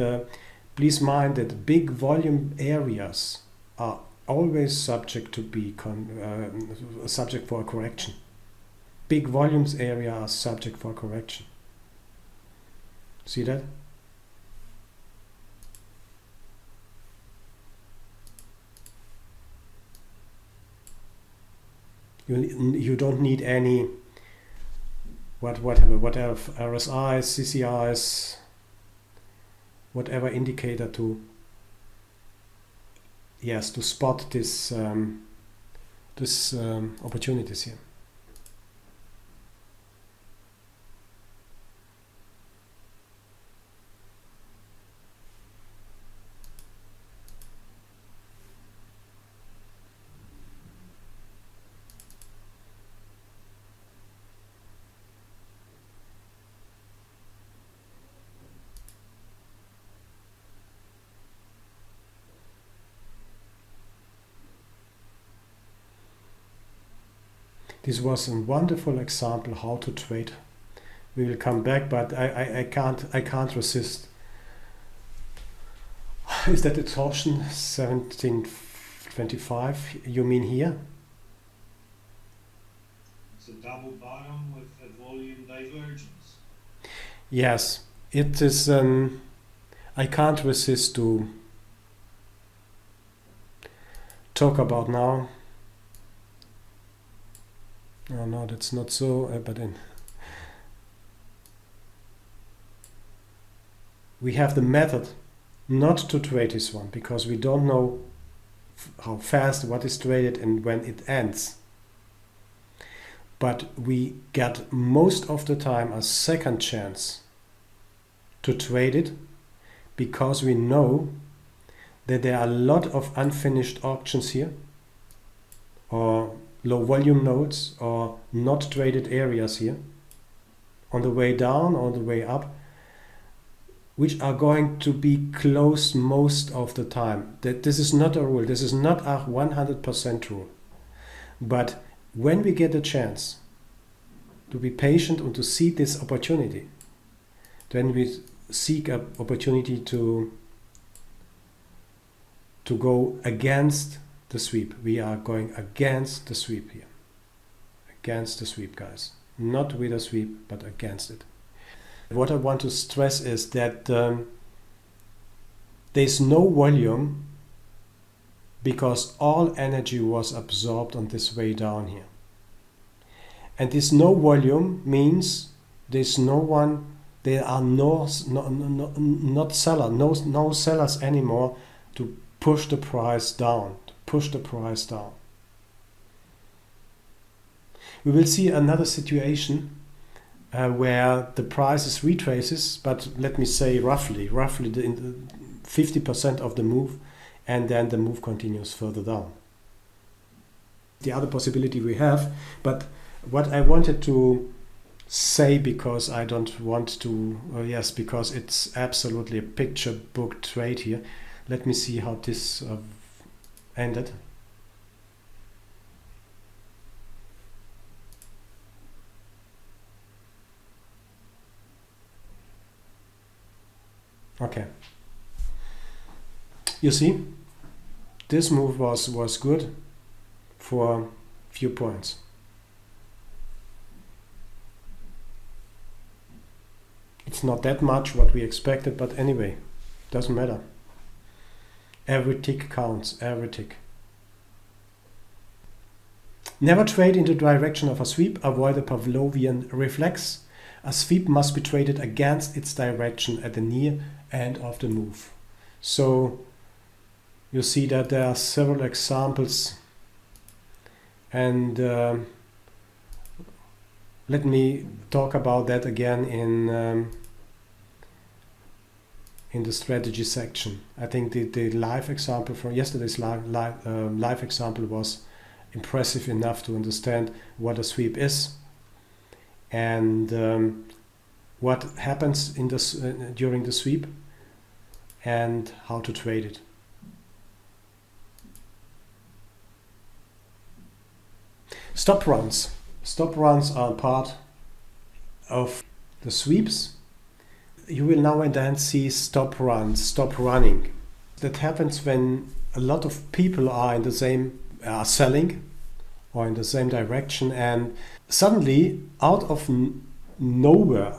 please mind that big volume areas are always subject to be subject for a correction. Big volumes area are subject for correction. See that? You don't need any whatever RSIs, CCIs, whatever indicator to spot this opportunities here. This was a wonderful example how to trade. We will come back, but I can't resist. Is that the torsion 1725? You mean here? It's a double bottom with a volume divergence. Yes, it is. I can't resist to talk about now. Oh, no, that's not so. But then we have the method not to trade this one because we don't know how fast what is traded and when it ends. But we get most of the time a second chance to trade it because we know that there are a lot of unfinished auctions here, or low volume nodes, or not traded areas here on the way down or the way up, which are going to be closed most of the time. That this is not a rule. This is not a 100% rule. But when we get a chance to be patient and to see this opportunity, then we seek an opportunity to go against the sweep. We are going against the sweep here. Against the sweep, guys. Not with a sweep, but against it. What I want to stress is that there's no volume because all energy was absorbed on this way down here. And this no volume means there's no one, there are no sellers anymore to push the price down. We will see another situation where the price retraces, but let me say roughly the 50% of the move, and then the move continues further down. The other possibility we have, but what I wanted to say, because I don't want to, because it's absolutely a picture book trade here. Let me see how this ended. Okay. You see, this move was good for a few points. It's not that much what we expected, but anyway, doesn't matter. Every tick counts, every tick. Never trade in the direction of a sweep. Avoid a Pavlovian reflex. A sweep must be traded against its direction at the near end of the move. So you see that there are several examples, and let me talk about that again in the strategy section. I think the live example from yesterday's live example was impressive enough to understand what a sweep is and what happens in this during the sweep and how to trade it. Stop runs. Stop runs are part of the sweeps. You will now and then see stop runs, stop running. That happens when a lot of people are in the same selling or in the same direction, and suddenly out of nowhere,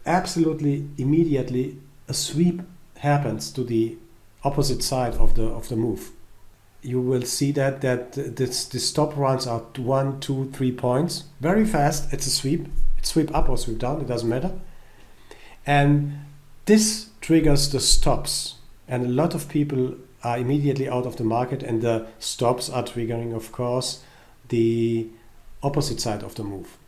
absolutely immediately, a sweep happens to the opposite side of the move. You will see that the stop runs are 1, 2, 3 points. Very fast. It's a sweep. It's sweep up or sweep down. It doesn't matter. And this triggers the stops. And a lot of people are immediately out of the market, and the stops are triggering, of course, the opposite side of the move.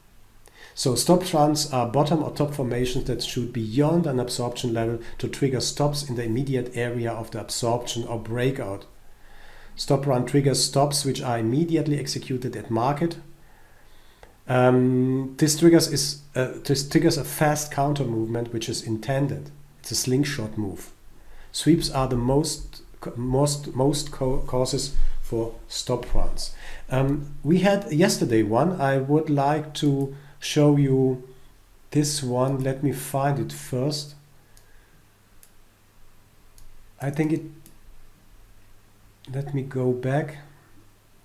So stop runs are bottom or top formations that shoot beyond an absorption level to trigger stops in the immediate area of the absorption or breakout. Stop run triggers stops which are immediately executed at market. This triggers a fast counter movement which is intended. It's a slingshot move. Sweeps are the most causes for stop runs. We had yesterday one. I would like to show you this one. Let me find it first. I think it. Let me go back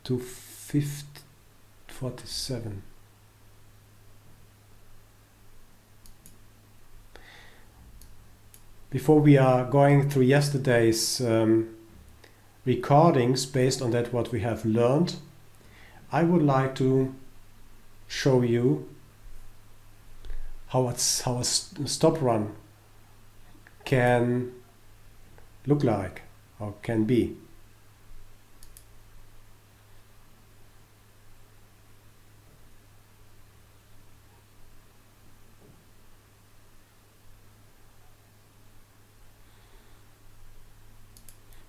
to 47. Before we are going through yesterday's recordings based on that what we have learned, I would like to show you how a stop run can look like or can be.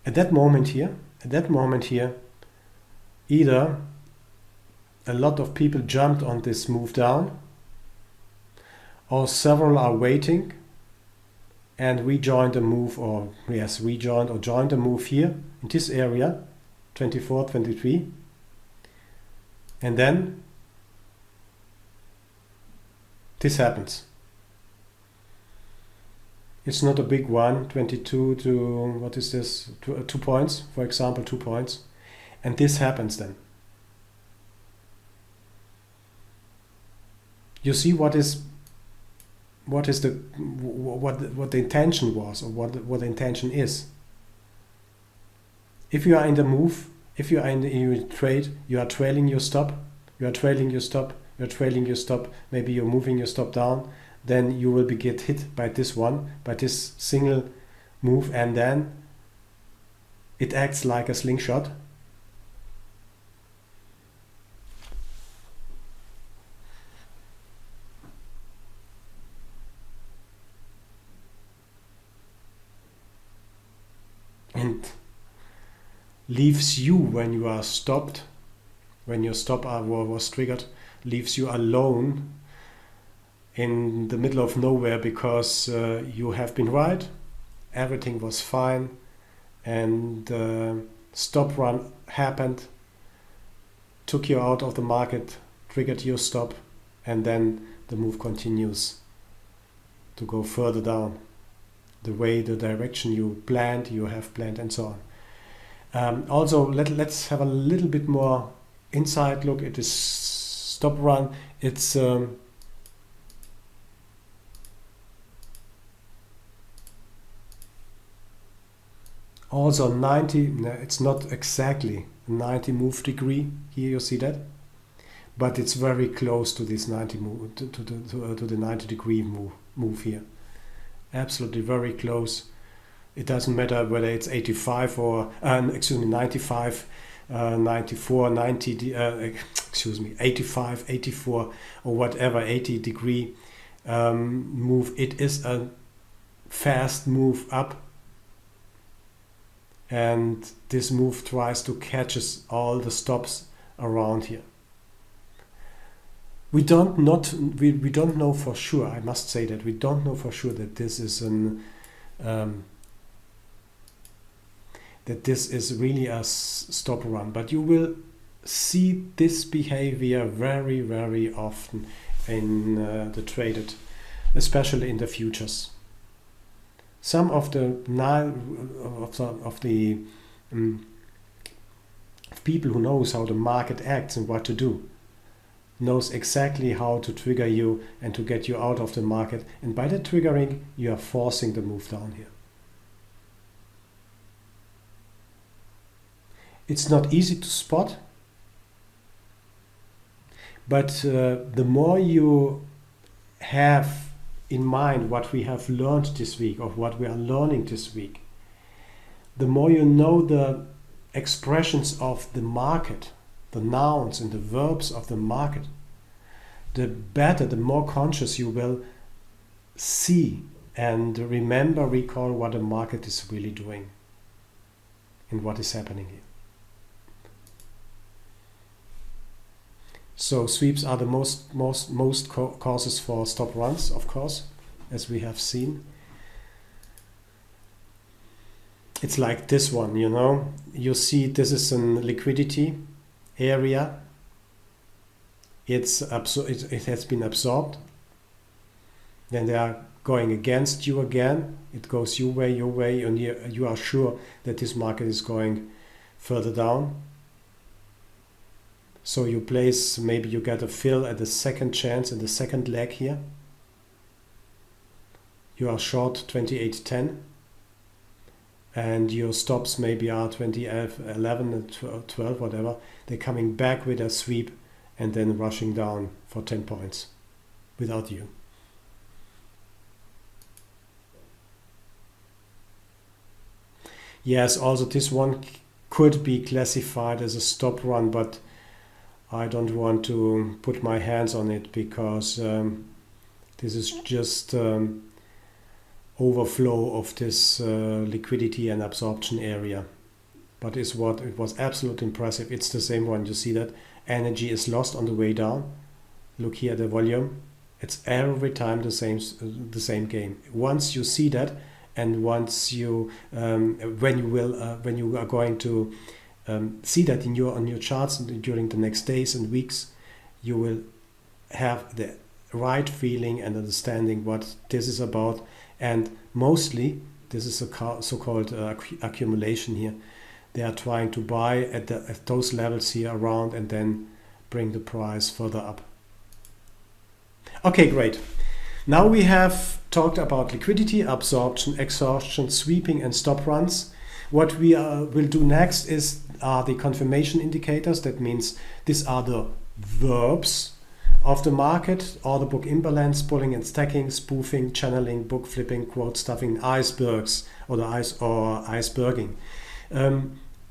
At that moment here, either a lot of people jumped on this move down, or several are waiting and rejoined the move, or yes, rejoined or joined the move here in this area, 24, 23, and then this happens. It's not a big one, 22 to, what is this, 2 points, for example, 2 points. And this happens then. You see what the intention was, or what the intention is. If you are in the move, if you are in the trade, you are trailing your stop, you are trailing your stop, you are trailing your stop, maybe you're moving your stop down, then you will get hit by this one, by this single move, and then it acts like a slingshot. And leaves you, when you are stopped, when your stop was triggered, leaves you alone in the middle of nowhere, because you have been right, everything was fine, and stop run happened, took you out of the market, triggered your stop, and then the move continues to go further down the direction you have planned, and so on. Also, let's have a little bit more inside look at this stop run. It's also 90, no, it's not exactly 90 move degree here, you see that, but it's very close to this 90 move, to the 90 degree move here. Absolutely very close It doesn't matter whether it's 85 or 95, 94, 90, 85, 84 or whatever, 80-degree move. It is a fast move up, and this move tries to catch all the stops around here. We don't know for sure. I must say that we don't know for sure that this is really a stop run, but you will see this behavior very, very often in the traded, especially in the futures. Some of the people who knows how the market acts and what to do knows exactly how to trigger you and to get you out of the market, and by that triggering you are forcing the move down here. It's not easy to spot, but the more you have in mind what we have learned this week or what we are learning this week, the more you know the expressions of the market, the nouns and the verbs of the market, the better, the more conscious you will see and recall what the market is really doing and what is happening here. So sweeps are the most causes for stop runs, of course, as we have seen. It's like this one, you know. You see this is a liquidity area. It has been absorbed. Then they are going against you again. It goes your way, and you are sure that this market is going further down. So you place, maybe you get a fill at the second chance in the second leg here. You are short 28.10 and your stops maybe are 20.11 and 12, whatever. They're coming back with a sweep and then rushing down for 10 points without you. Yes, also this one could be classified as a stop run, but I don't want to put my hands on it because this is just overflow of this liquidity and absorption area. But it was absolutely impressive. It's the same one. You see that energy is lost on the way down. Look here at the volume. It's every time the same game. Once you see that, and once you when you are going to see that on your charts during the next days and weeks, you will have the right feeling and understanding what this is about. And mostly this is a so-called accumulation here. They are trying to buy at those levels here around and then bring the price further up. Okay, great. Now we have talked about liquidity, absorption, exhaustion, sweeping and stop runs. What we will do next are the confirmation indicators. That means these are the verbs of the market: order book imbalance, pulling and stacking, spoofing, channeling, book flipping, quote stuffing, icebergs or iceberging.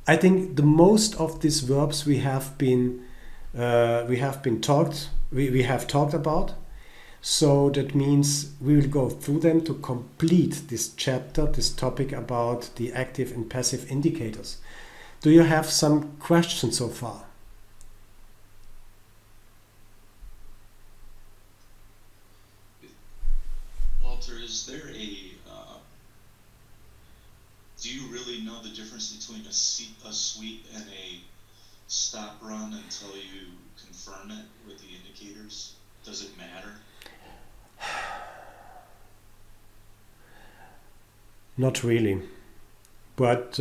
I think the most of these verbs we have talked about. So that means we will go through them to complete this chapter, this topic about the active and passive indicators. Do you have some questions so far? Walter, is there do you really know the difference between a sweep and a stop run until you confirm it with the indicators? Does it matter? Not really, but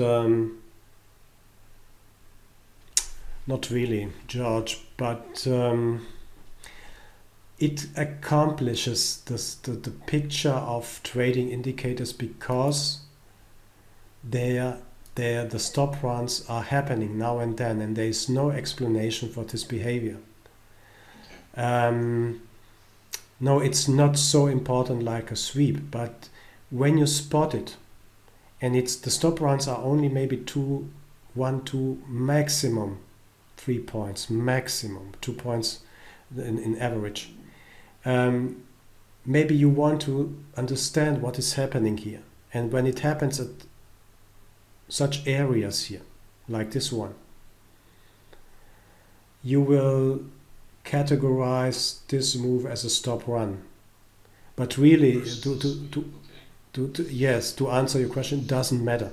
not really, George, but it accomplishes the picture of trading indicators because the stop runs are happening now and then, and there is no explanation for this behavior. No, it's not so important like a sweep, but when you spot it and it's the stop runs are only maybe 2, 1, 2, maximum 3 points, maximum 2 points in average. Maybe you want to understand what is happening here, and when it happens at such areas here, like this one, you will categorize this move as a stop run. But really, to answer your question, doesn't matter.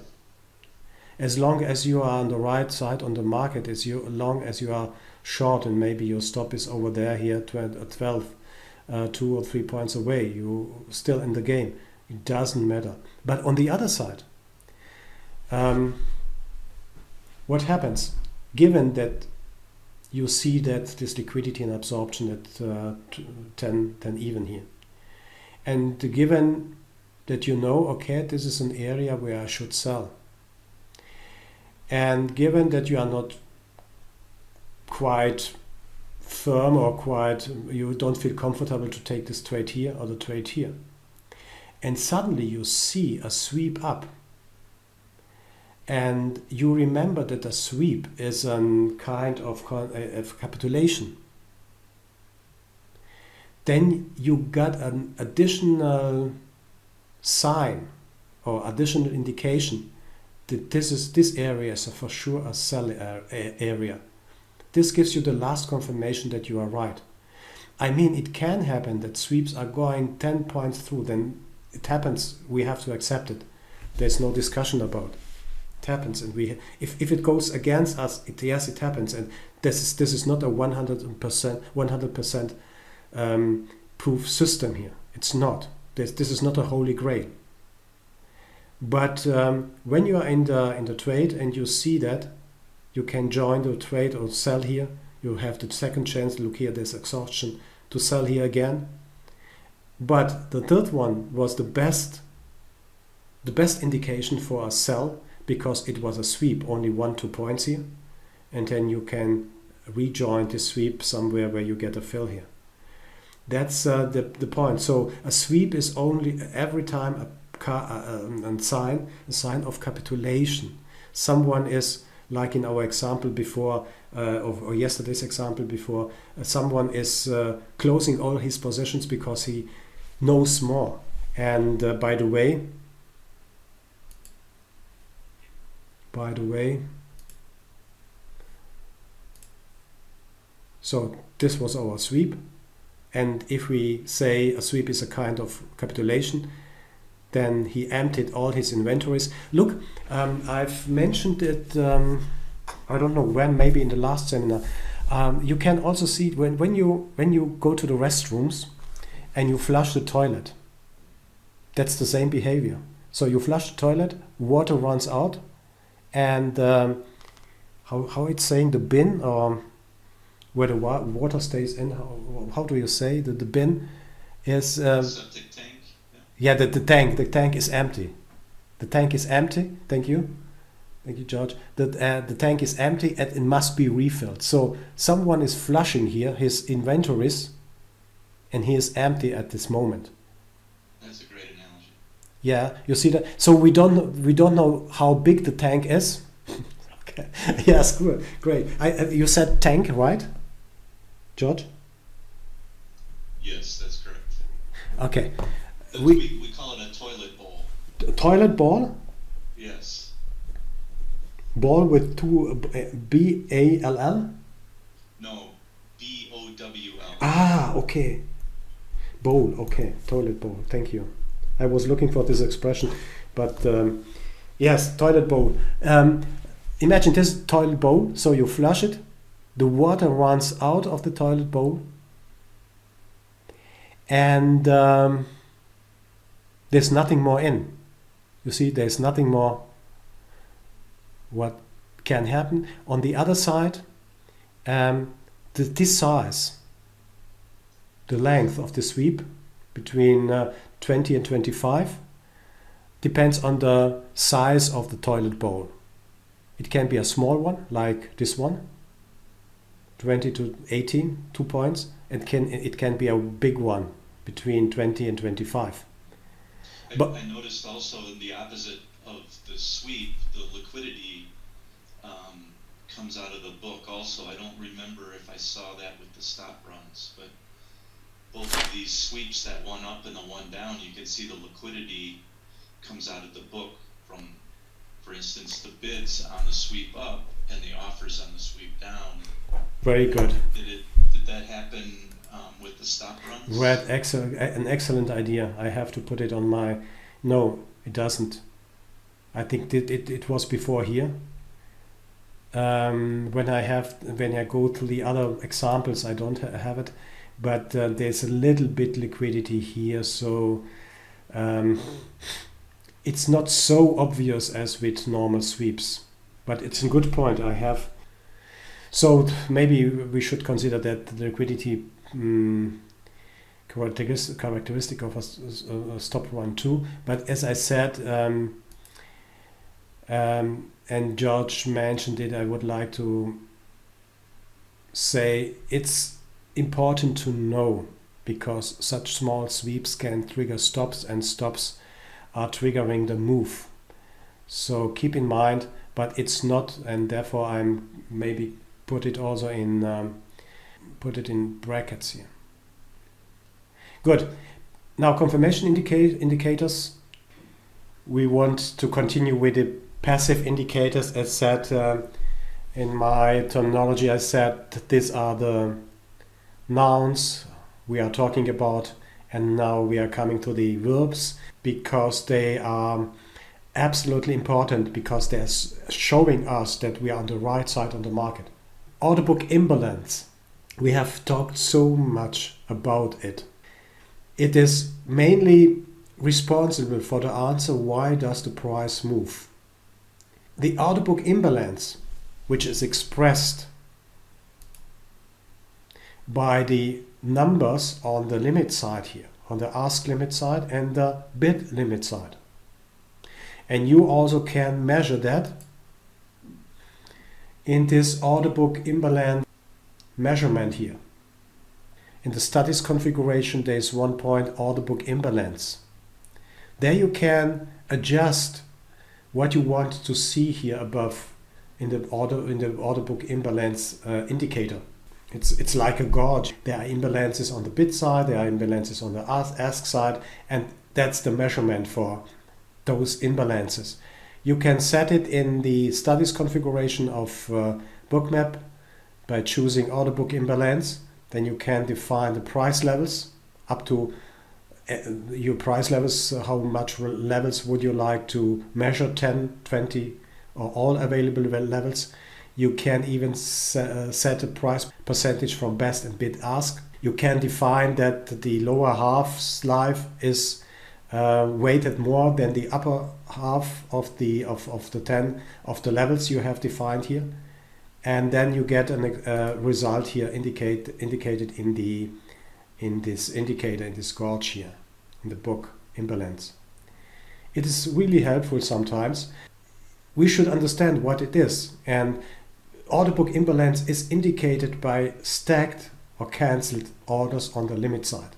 As long as you are on the right side on the market, as long as you are short and maybe your stop is over there here, 12, 2 or 3 points away, you're still in the game. It doesn't matter. But on the other side, what happens? Given that you see that this liquidity and absorption at 10 even here, and given that you know, okay, this is an area where I should sell, and given that you are not quite firm or you don't feel comfortable to take this trade here or the trade here, and suddenly you see a sweep up, and you remember that a sweep is a kind of capitulation, then you got an additional sign or additional indication that this area is for sure a sell area. This gives you the last confirmation that you are right. I mean, it can happen that sweeps are going 10 points through, then it happens, we have to accept it. There's no discussion about it. It happens, and if it goes against us, yes, it happens, and this is not a 100% proof system here. It's not. This is not a holy grail. But when you are in the trade and you see that, you can join the trade or sell here. You have the second chance. Look here, there's exhaustion to sell here again. But the third one was the best indication for a sell, because it was a sweep, only 1-2 points here, and then you can rejoin the sweep somewhere where you get a fill here. That's the point. So a sweep is only every time a sign of capitulation. Someone is, like in our example before, or yesterday's example before, someone is closing all his positions because he knows more. And by the way, so this was our sweep, and if we say a sweep is a kind of capitulation, then he emptied all his inventories. Look, I've mentioned it, I don't know when, maybe in the last seminar. You can also see when you go to the restrooms and you flush the toilet, that's the same behavior. So you flush the toilet, water runs out, and how it's saying, the bin, or where the water stays in, how do you say, the bin is septic tank. Yeah, the tank is empty. The tank is empty. Thank you, George. The tank is empty and it must be refilled. So someone is flushing here his inventories, and he is empty at this moment. That's a great analogy. Yeah, you see that. So we don't know how big the tank is. Okay. Yes, good, great. You said tank, right, George? Yes, that's correct. Okay. We call it a toilet bowl. A toilet ball? Yes. Ball with two B-A-L-L? No, B-O-W-L. Ah, okay. Bowl, okay. Toilet bowl, thank you. I was looking for this expression, but yes, toilet bowl. Imagine this toilet bowl, so you flush it, the water runs out of the toilet bowl, and there's nothing more in. You see, there's nothing more. What can happen? On the other side, this size, the length of the sweep between 20 and 25, depends on the size of the toilet bowl. It can be a small one, like this one, 20 to 18, 2 points. It can be a big one, between 20 and 25. I noticed also in the opposite of the sweep, the liquidity comes out of the book also. I don't remember if I saw that with the stop runs, but both of these sweeps, that one up and the one down, you can see the liquidity comes out of the book from, for instance, the bids on the sweep up and the offers on the sweep down. Very good. Did that happen with the stop runs? Right, an excellent idea. I have to put it on my... No, it doesn't. I think it was before here. When I go to the other examples, I don't have it, but there's a little bit liquidity here, so it's not so obvious as with normal sweeps. But it's a good point. So maybe we should consider that the liquidity characteristic of a stop run too. But as I said, and George mentioned it, I would like to say it's important to know, because such small sweeps can trigger stops, and stops are triggering the move. So keep in mind, but it's not, and therefore I'm maybe put it also in brackets here. Good. Now confirmation indicators. We want to continue with the passive indicators. As said in my terminology, I said that these are the nouns we are talking about, and now we are coming to the verbs, because they are absolutely important, because they're showing us that we are on the right side on the market. Order book imbalance. We have talked so much about it. It is mainly responsible for the answer, why does the price move? The order book imbalance, which is expressed by the numbers on the limit side here, on the ask limit side and the bid limit side. And you also can measure that in this order book imbalance measurement here. In the studies configuration, there is one point, order book imbalance. There you can adjust what you want to see here above in the order book imbalance indicator. It's like a gauge. There are imbalances on the bid side, there are imbalances on the ask side, and that's the measurement for those imbalances. You can set it in the studies configuration of Bookmap by choosing order book imbalance. Then you can define the price levels up to your price levels. How much levels would you like to measure? 10, 20, or all available levels. You can even set a price percentage from best and bid ask. You can define that the lower half's life is weighted more than the upper half of the 10 of the levels you have defined here, and then you get a result here indicated in this indicator, in this gauge here in the book imbalance. It is really helpful sometimes. We should understand what it is, and order book imbalance is indicated by stacked or cancelled orders on the limit side.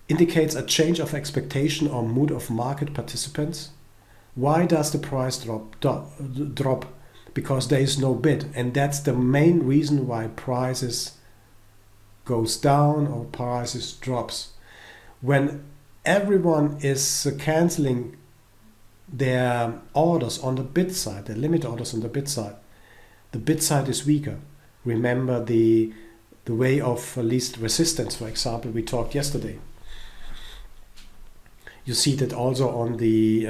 Indicates a change of expectation or mood of market participants. Why does the price drop? Because there is no bid, and that's the main reason why prices goes down or prices drops. When everyone is cancelling their orders on the bid side, the limit orders on the bid side is weaker. Remember the way of least resistance, for example, we talked yesterday. You see that also on the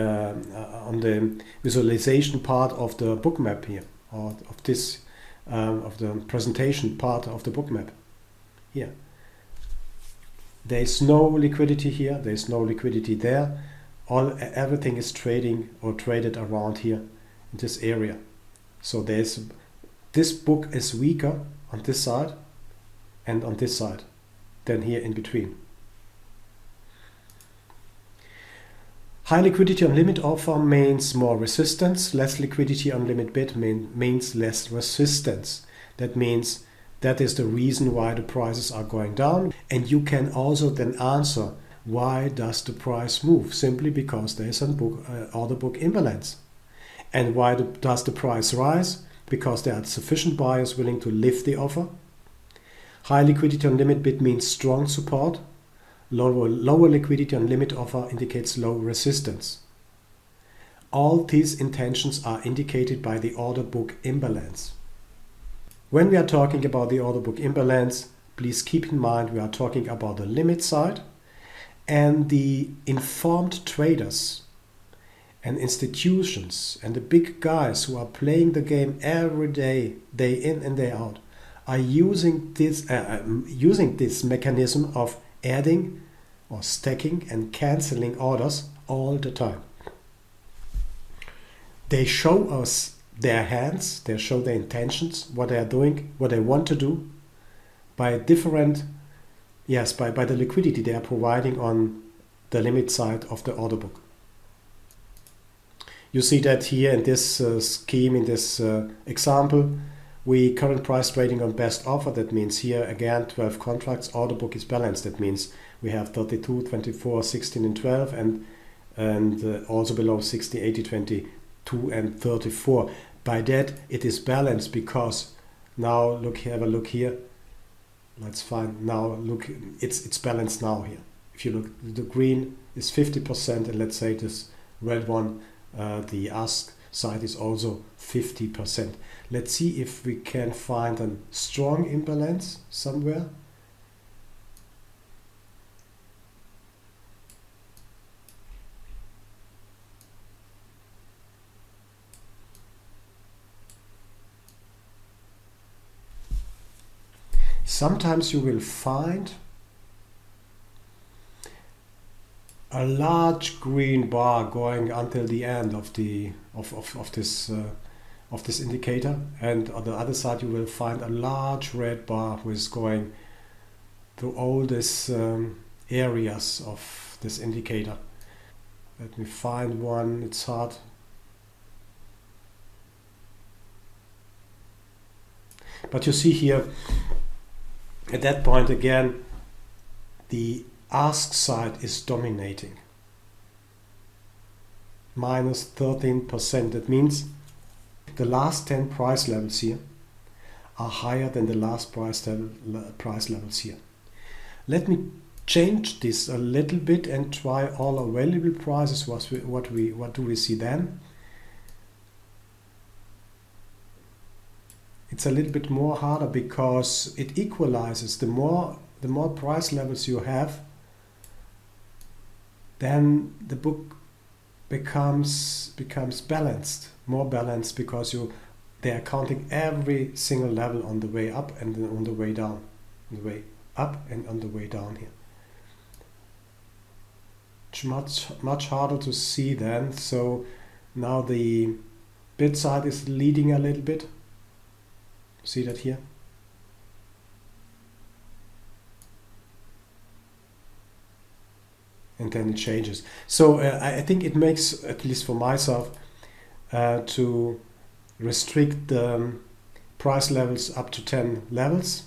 visualization part of the bookmap here, or of this of the presentation part of the bookmap here. There is no liquidity here. There is no liquidity there. Everything is trading or traded around here in this area. So this book is weaker on this side and on this side than here in between. High liquidity on limit offer means more resistance. Less liquidity on limit bid means less resistance. That means that is the reason why the prices are going down. And you can also then answer Why does the price move? Simply because there is an order book imbalance. And why does the price rise? Because there are sufficient buyers willing to lift the offer. High liquidity on limit bid means strong support. Lower liquidity on limit offer indicates low resistance. All these intentions are indicated by the order book imbalance. When we are talking about the order book imbalance, please keep in mind we are talking about the limit side, and the informed traders and institutions and the big guys who are playing the game every day, day in and day out, are using this mechanism of adding or stacking and cancelling orders all the time. They show us their hands, they show their intentions, what they are doing, what they want to do by different, by the liquidity they are providing on the limit side of the order book. You see that here in this scheme, in this example, we current price trading on best offer. That means here again 12 contracts, order book is balanced. That means we have 32, 24, 16 and 12 and also below 60, 80, 22 and 34. By that it is balanced because now look here, have a look here. Let's find now, look, it's balanced now here. If you look, the green is 50% and let's say this red one, the ask side is also 50%. Let's see if we can find a strong imbalance somewhere. Sometimes you will find a large green bar going until the end of this indicator, and on the other side you will find a large red bar which is going through all these areas of this indicator. Let me find one. It's hard. But you see here, at that point again, the ask side is dominating. Minus 13%. That means the last 10 price levels here are higher than the last price levels here. Let me change this a little bit and try all available prices. What do we see then? It's a little bit more harder because it equalizes. The more price levels you have, then the book becomes balanced, more balanced, because they are counting every single level on the way up and on the way down, on the way up and on the way down here. It's much harder to see then. So now the bid side is leading a little bit. See that here? And then it changes. So I think it makes, at least for myself, to restrict the price levels up to 10 levels.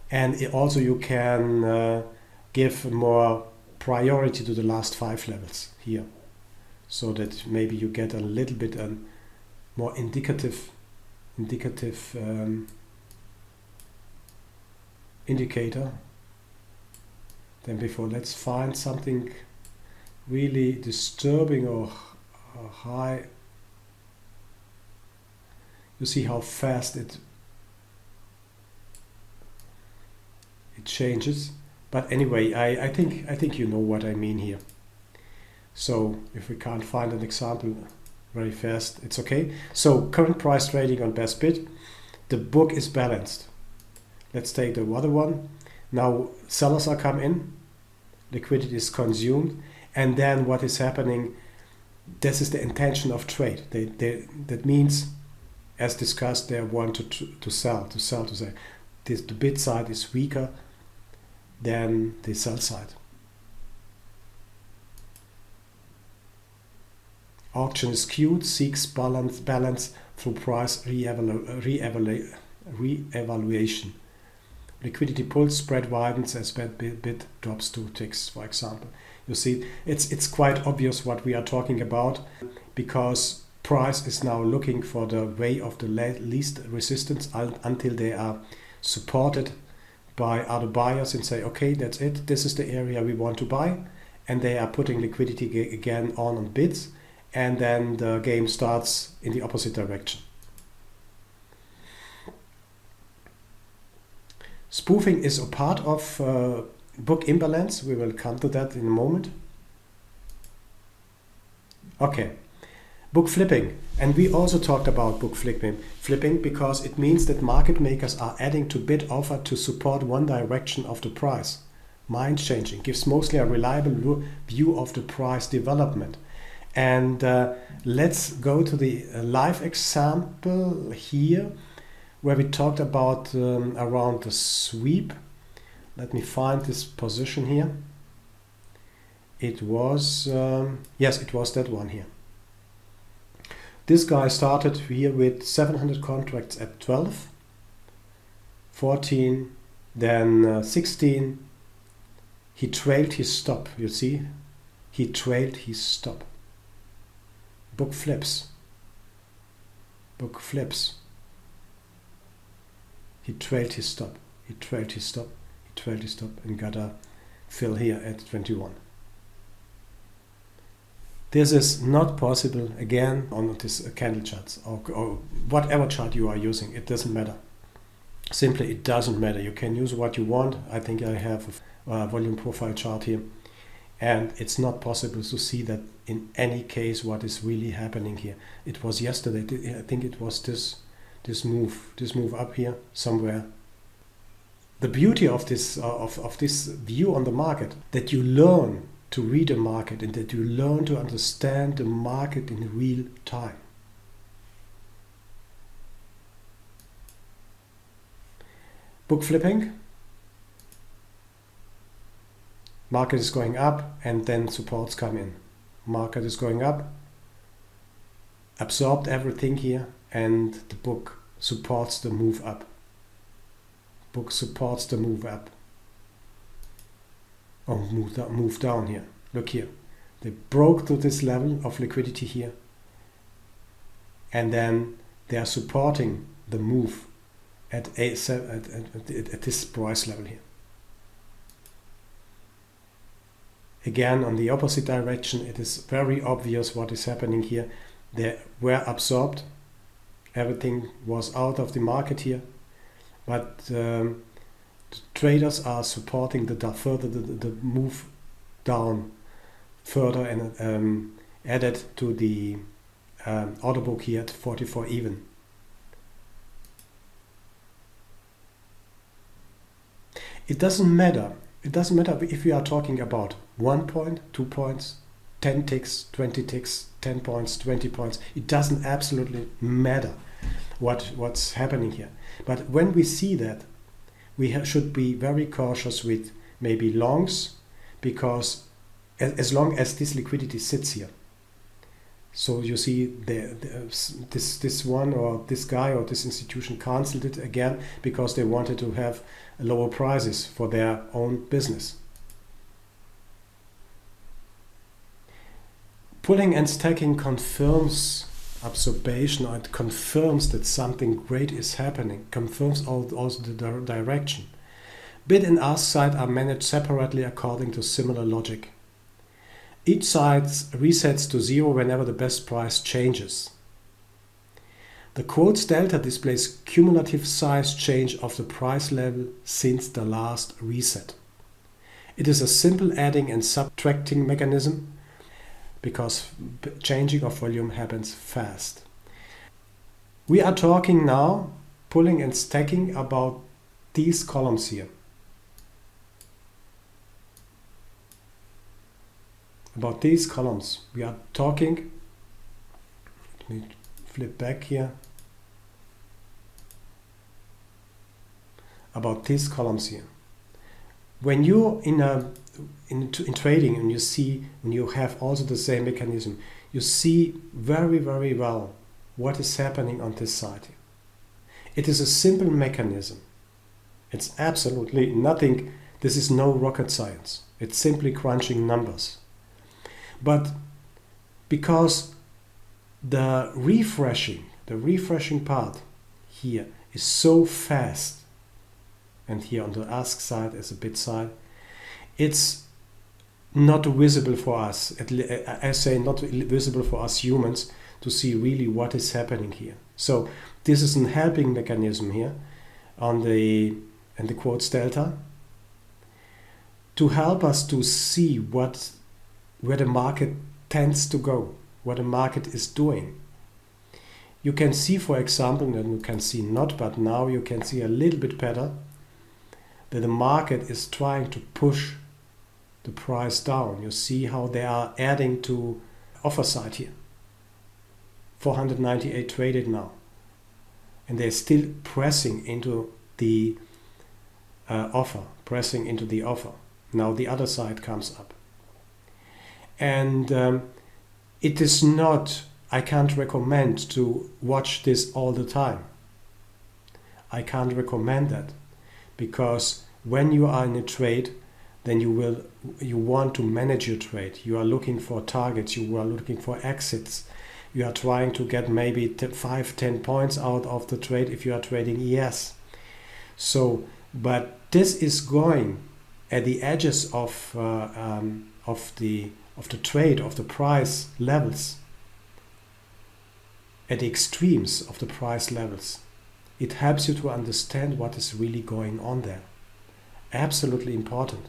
And also you can give more priority to the last 5 levels here, so that maybe you get a little bit more indicative indicator than before. Let's find something really disturbing or high. You see how fast it changes. But anyway, I think you know what I mean here. So if we can't find an example very fast, it's okay. So current price trading on best bid, the book is balanced. Let's take the other one. Now sellers are come in, liquidity is consumed, and then what is happening, this is the intention of trade. That means, as discussed, they want to sell. The bid side is weaker than the sell side. Auction is skewed, seeks balance through price re-evaluation. Liquidity pulls, spread widens as bid drops 2 ticks, for example. You see, it's quite obvious what we are talking about, because price is now looking for the way of the least resistance until they are supported by other buyers and say, okay, that's it, this is the area we want to buy, and they are putting liquidity again on bids, and then the game starts in the opposite direction. Spoofing is a part of book imbalance. We will come to that in a moment. Okay, book flipping. And we also talked about book flipping because it means that market makers are adding to bid offer to support one direction of the price. Mind changing gives mostly a reliable view of the price development. And let's go to the live example here, where we talked about around the sweep. Let me find this position here. It was, yes, it was that one here. This guy started here with 700 contracts at 12, 14, then 16. He trailed his stop, you see? He trailed his stop. Book flips. Book flips. He trailed his stop. He trailed his stop. He trailed his stop and got a fill here at 21. This is not possible again on this candle charts or whatever chart you are using. It doesn't matter. Simply, it doesn't matter. You can use what you want. I think I have a volume profile chart here. And it's not possible to see that in any case what is really happening here. It was yesterday. I think it was this move up here somewhere. The beauty of this of this view on the market, that you learn to read a market and that you learn to understand the market in real time. Book flipping. Market is going up and then supports come in. Market is going up, absorbed everything here, and the book supports the move up. Book supports the move up. Oh, move down here. Look here. They broke to this level of liquidity here. And then they are supporting the move at this price level here. Again, on the opposite direction, it is very obvious what is happening here. They were absorbed. Everything was out of the market here. But the traders are supporting the move down further and added to the order book here at 44 even. It doesn't matter. It doesn't matter if we are talking about 1 point, 2 points, 10 ticks, 20 ticks, 10 points, 20 points. It doesn't absolutely matter what's happening here. But when we see that, we should be very cautious with maybe longs, because as long as this liquidity sits here. So you see this one or this guy or this institution cancelled it again because they wanted to have lower prices for their own business. Pulling and stacking confirms observation, or it confirms that something great is happening, confirms also the direction. Bid and ask side are managed separately according to similar logic. Each side resets to 0 whenever the best price changes. The quotes delta displays cumulative size change of the price level since the last reset. It is a simple adding and subtracting mechanism because changing of volume happens fast. We are talking now, pulling and stacking, about these columns here. About these columns. We are talking, let me flip back here, about these columns here. When you're in trading and you see, when you have also the same mechanism, you see very, very well what is happening on this side. It is a simple mechanism. It's absolutely nothing. This is no rocket science. It's simply crunching numbers. But because the refreshing part here is so fast, and here on the ask side is a bid side, it's not visible for us. I say not visible for us humans to see really what is happening here. So this is a helping mechanism here on the quotes delta to help us to see where the market tends to go, what the market is doing. You can see, for example, and you can see not, but now you can see a little bit better that the market is trying to push the price down. You see how they are adding to offer side here. 498 traded now. And they're still pressing into the offer, pressing into the offer. Now the other side comes up. And it is not, I can't recommend to watch this all the time. I can't recommend that, because when you are in a trade, then you want to manage your trade. You are looking for targets, you are looking for exits. You are trying to get maybe 5-10 points out of the trade if you are trading ES. So, but this is going at the edges of the trade, of the price levels, at the extremes of the price levels. It helps you to understand what is really going on there. Absolutely important.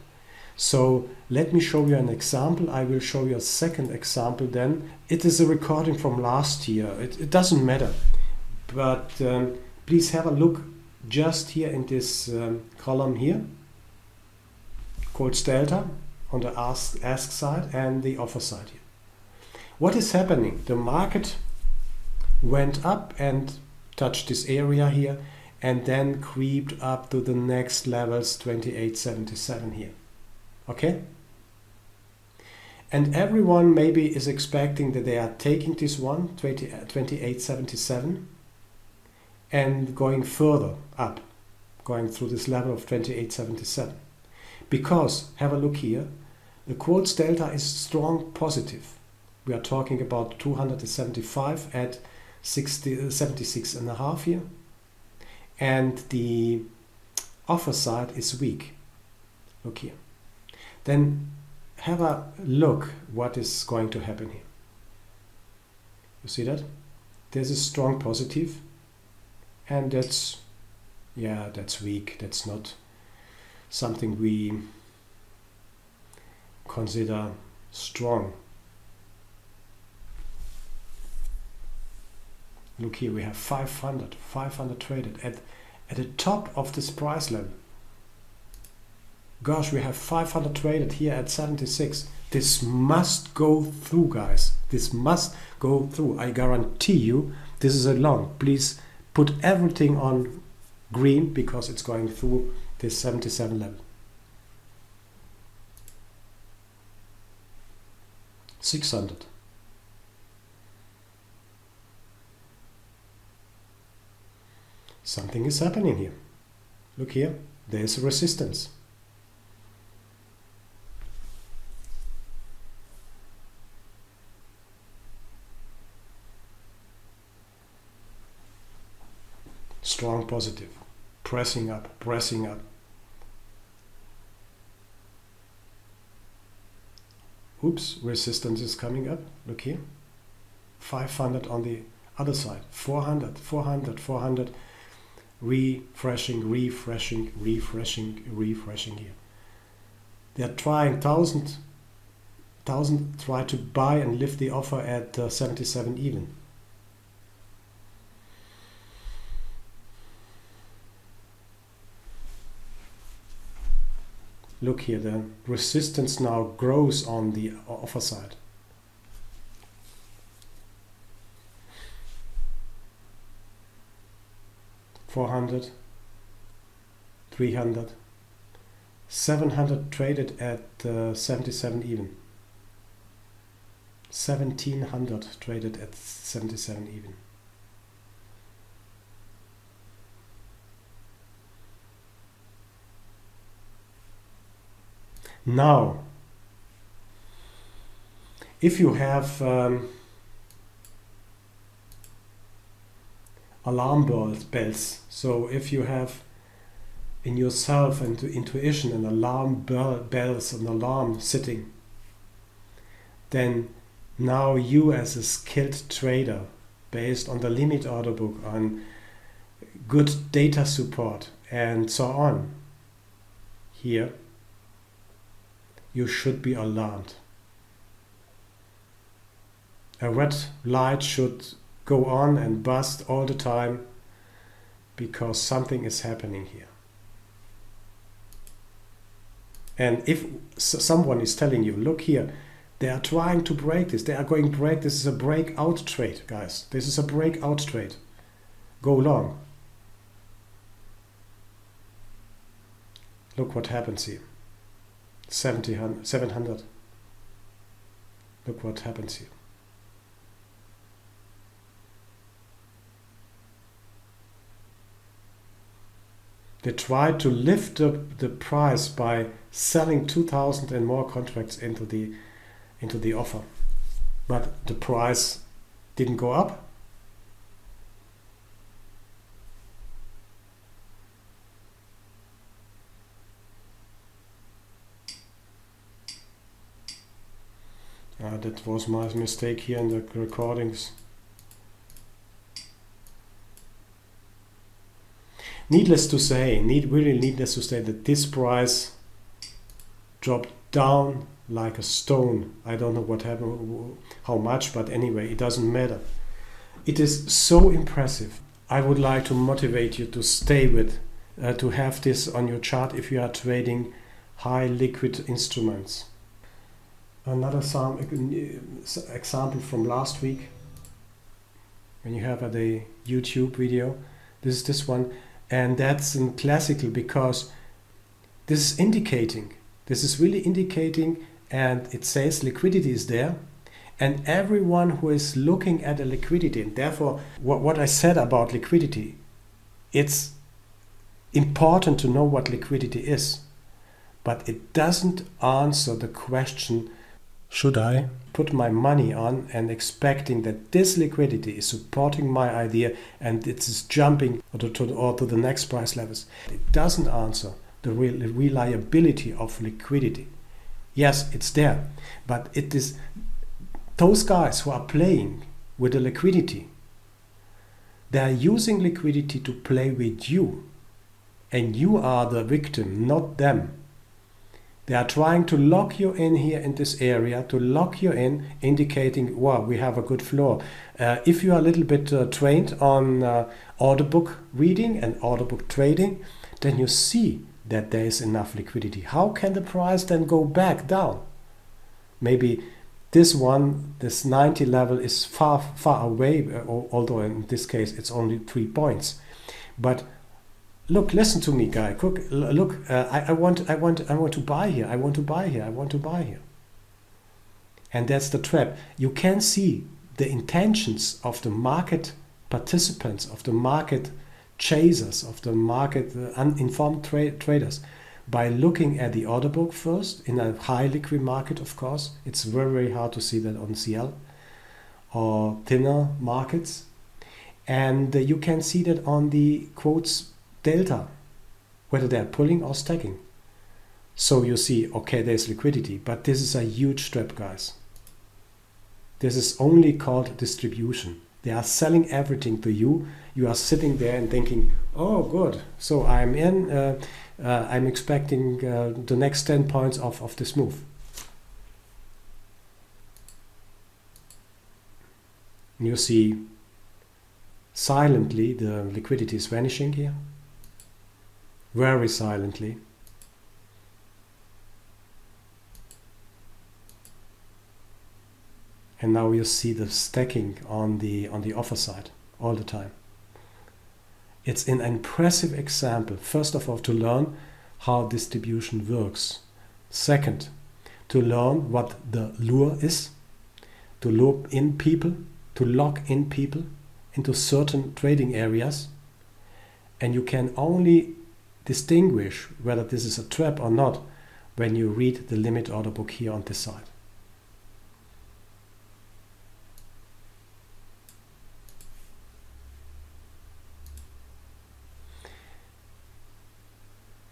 So let me show you an example. I will show you a second example then. It is a recording from last year. It doesn't matter. But please have a look just here in this column here. Quotes delta on the ask side and the offer side here. What is happening? The market went up and touched this area here and then creeped up to the next levels, 28.77 here. Okay? And everyone maybe is expecting that they are taking this one, 28.77, and going further up, going through this level of 28.77. Because, have a look here, the quotes delta is strong positive. We are talking about 275 at 76.5 here. And the offer side is weak. Look here. Then have a look what is going to happen here. You see that? There's a strong positive, and that's weak. That's not something we consider strong. Look here, we have 500 traded at the top of this price level. Gosh, we have 500 traded here at 76. This must go through, guys. This must go through. I guarantee you this is a long. Please put everything on green because it's going through this 77 level. 600. Something is happening here. Look here, there's a resistance. Strong positive, pressing up, pressing up. Oops, resistance is coming up. Look here. 500 on the other side. 400, 400, 400. Refreshing, refreshing, refreshing, refreshing here. They are trying 1,000 try to buy and lift the offer at 77 even. Look here, the resistance now grows on the offer side. $400, $300, $700 traded at 77 even. $1,700 traded at 77 even. Now, if you have alarm bells, so if you have in yourself and intuition an alarm bells, an alarm sitting, then now you as a skilled trader, based on the limit order book, on good data support and so on, here you should be alarmed. A red light should go on and bust all the time because something is happening here. And if someone is telling you, look here, they are trying to break this, they are going to break, this is a breakout trade, guys. This is a breakout trade. Go long. Look what happens here. 700. Look what happens here. They tried to lift up the price by selling 2,000 and more contracts into the offer, but the price didn't go up. That was my mistake here in the recordings. Needless to say, needless to say that this price dropped down like a stone. I don't know what happened, how much, but anyway, it doesn't matter. It is so impressive. I would like to motivate you to stay with, to have this on your chart if you are trading high liquid instruments. Another example from last week, when you have the YouTube video, this is this one. And that's classical because this is indicating, this is really indicating, and it says liquidity is there. And everyone who is looking at the liquidity, and therefore what I said about liquidity, it's important to know what liquidity is. But it doesn't answer the question, should I put my money on and expecting that this liquidity is supporting my idea and it is jumping or to the next price levels. It doesn't answer the reliability of liquidity. Yes, it's there, but it is those guys who are playing with the liquidity. They are using liquidity to play with you, and you are the victim, not them. They are trying to lock you in here in this area, to lock you in, indicating, wow, we have a good floor. If you are a little bit trained on order book reading and order book trading, then you see that there is enough liquidity. How can the price then go back down? Maybe this 90 level is far away, although in this case it's only 3 points. But look, listen to me, guy. Look, I want to buy here. I want to buy here. I want to buy here. And that's the trap. You can see the intentions of the market participants, of the market chasers, of the market uninformed traders by looking at the order book first. In a high liquid market, of course, it's very, very hard to see that on CL or thinner markets. And you can see that on the quotes delta, whether they're pulling or stacking. So you see, okay, there's liquidity, but this is a huge trap, guys. This is only called distribution. They are selling everything to you. You are sitting there and thinking, oh, good, so I'm in, I'm expecting the next 10 points of this move. And you see silently the liquidity is vanishing here. Very silently. And now you see the stacking on the offer side all the time. It's an impressive example, first of all, to learn how distribution works. Second, to learn what the lure is, to lock in people into certain trading areas. And you can only distinguish whether this is a trap or not when you read the limit order book here on this side.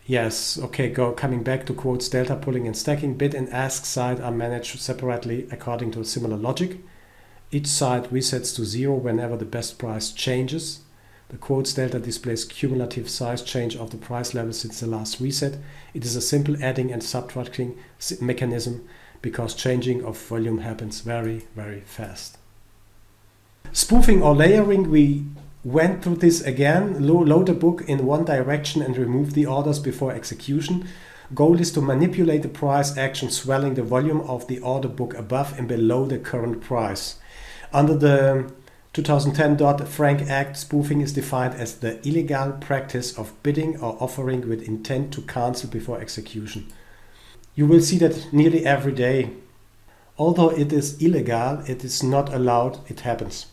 Yes, okay, coming back to quotes, delta pulling and stacking, bid and ask side are managed separately according to a similar logic. Each side resets to 0 whenever the best price changes. The quotes delta displays cumulative size change of the price level since the last reset. It is a simple adding and subtracting mechanism because changing of volume happens very, very fast. Spoofing or layering, we went through this again. Load the book in one direction and remove the orders before execution. Goal is to manipulate the price action, swelling the volume of the order book above and below the current price. Under the 2010 Dodd-Frank Act, spoofing is defined as the illegal practice of bidding or offering with intent to cancel before execution. You will see that nearly every day. Although it is illegal, it is not allowed, it happens.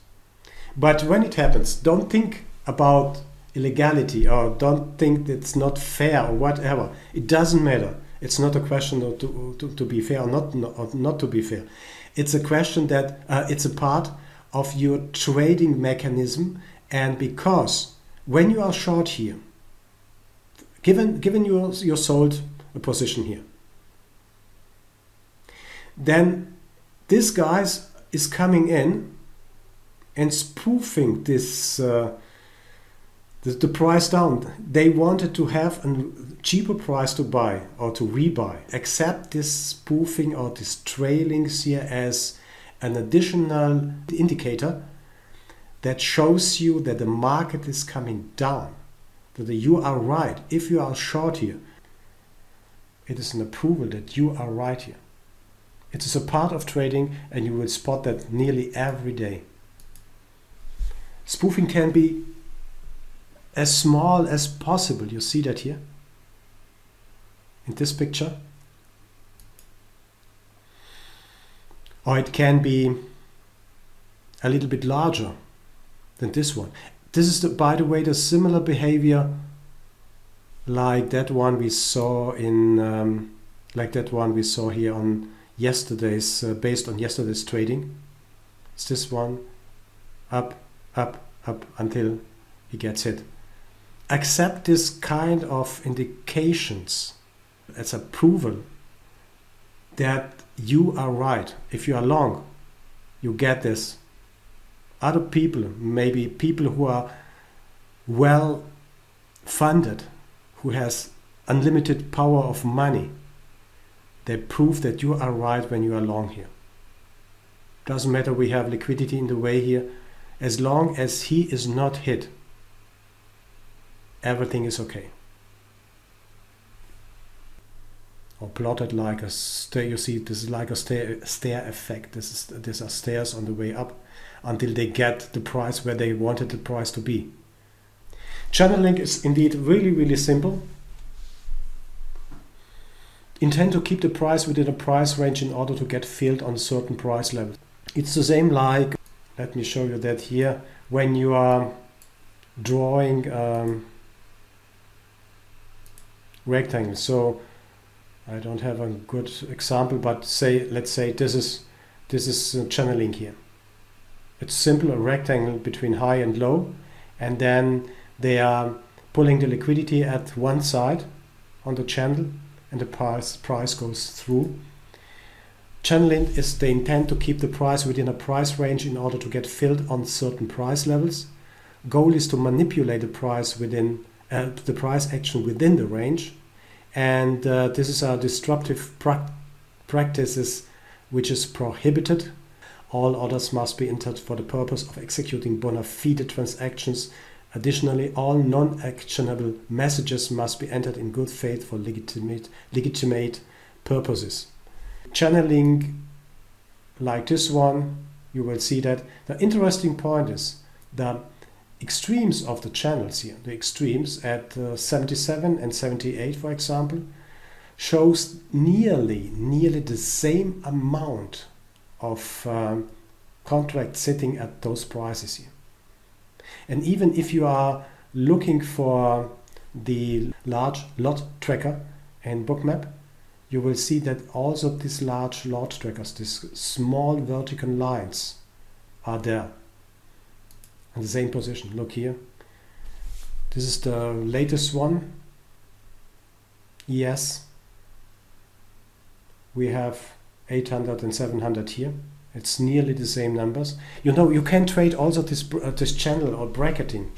But when it happens, don't think about illegality or don't think it's not fair or whatever. It doesn't matter. It's not a question of to be fair or not to be fair. It's a question that it's a part of your trading mechanism, and because when you are short here, given you're sold a position here, then this guy is coming in and spoofing this the price down. They wanted to have a cheaper price to buy or to rebuy. Accept this spoofing or this trailings here as an additional indicator that shows you that the market is coming down, that you are right. If you are short here, it is an approval that you are right here. It is a part of trading, and you will spot that nearly every day. Spoofing can be as small as possible. You see that here in this picture. Or it can be a little bit larger than this one. This is, by the way, the similar behavior like that one we saw in here on yesterday's, based on yesterday's trading. It's this one, up, up, up until he gets hit. Accept this kind of indications as approval that you are right. If you are long, you get this. Other people, maybe people who are well funded, who has unlimited power of money, they prove that you are right when you are long here. Doesn't matter, we have liquidity in the way here. As long as he is not hit, everything is okay. Or plotted like a stair. You see, this is like a stair effect. These are stairs on the way up until they get the price where they wanted the price to be. Channeling is indeed really, really simple. Intend to keep the price within a price range in order to get filled on certain price levels. It's the same like, let me show you that here, when you are drawing rectangles. So I don't have a good example, but let's say this is channeling here. It's simple, a rectangle between high and low, and then they are pulling the liquidity at one side on the channel, and the price goes through. Channeling is the intent to keep the price within a price range in order to get filled on certain price levels. Goal is to manipulate the price within the price action within the range. And this is a disruptive practices which is prohibited. All orders must be entered for the purpose of executing bona fide transactions. Additionally, all non-actionable messages must be entered in good faith for legitimate purposes. Channeling like this one, you will see that the interesting point is the extremes of the channels here. The extremes at 77 and 78, for example, shows nearly the same amount of contracts sitting at those prices here. And even if you are looking for the large lot tracker and bookmap, you will see that also these large Lord trackers, these small vertical lines are there in the same position. Look here. This is the latest one. Yes. We have 800 and 700 here. It's nearly the same numbers. You know, you can trade also this channel or bracketing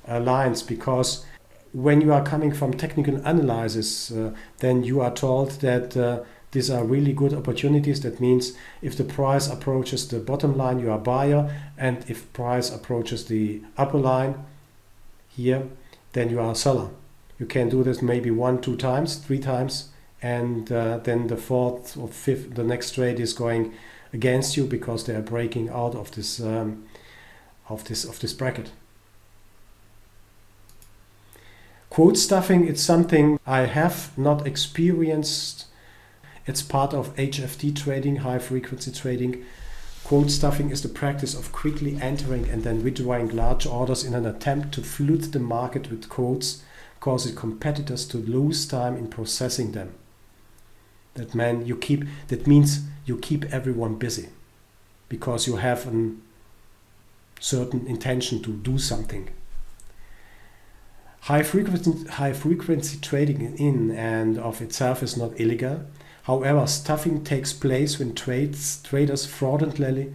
lines, because when you are coming from technical analysis, then you are told that these are really good opportunities. That means if the price approaches the bottom line, you are a buyer, and if price approaches the upper line here, then you are a seller. You can do this maybe 1, 2 times, 3 times, and then the fourth or fifth, the next trade is going against you because they are breaking out of this bracket. Quote stuffing, it's something I have not experienced. It's part of HFT trading, high frequency trading. Quote stuffing is the practice of quickly entering and then withdrawing large orders in an attempt to flood the market with quotes, causing competitors to lose time in processing them. That means you keep everyone busy because you have a certain intention to do something. High frequency trading in and of itself is not illegal. However, stuffing takes place when traders fraudulently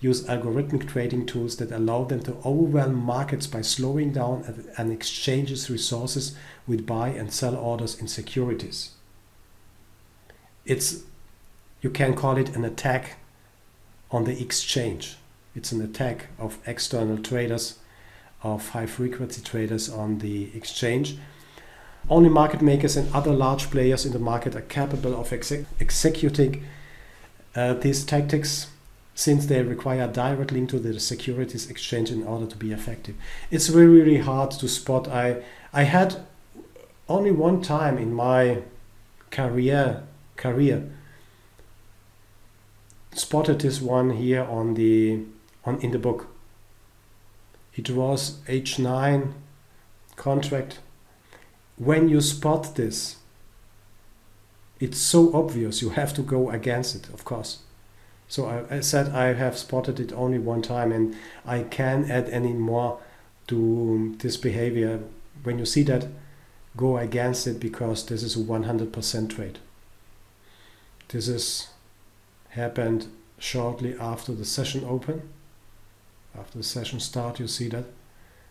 use algorithmic trading tools that allow them to overwhelm markets by slowing down an exchange's resources with buy and sell orders in securities. You can call it an attack on the exchange. It's an attack of external traders, of high frequency traders on the exchange. Only market makers and other large players in the market are capable of executing these tactics, since they require a direct link to the securities exchange in order to be effective. It's really, really hard to spot. I had only one time in my career spotted this one here in the book. It was H9 contract. When you spot this, it's so obvious, you have to go against it, of course. So I said I have spotted it only one time, and I can't add any more to this behavior. When you see that, go against it, because this is a 100% trade. This is happened shortly after the session open. After the session start, you see that.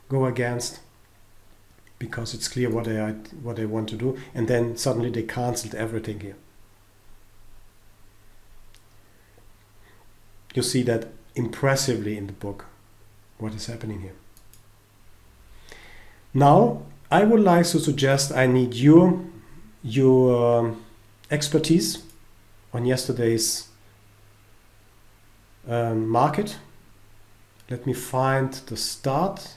Go against, because it's clear what they want to do, and then suddenly they cancelled everything here. You see that impressively in the book, what is happening here. Now, I would like to suggest I need your expertise on yesterday's market. Let me find the start.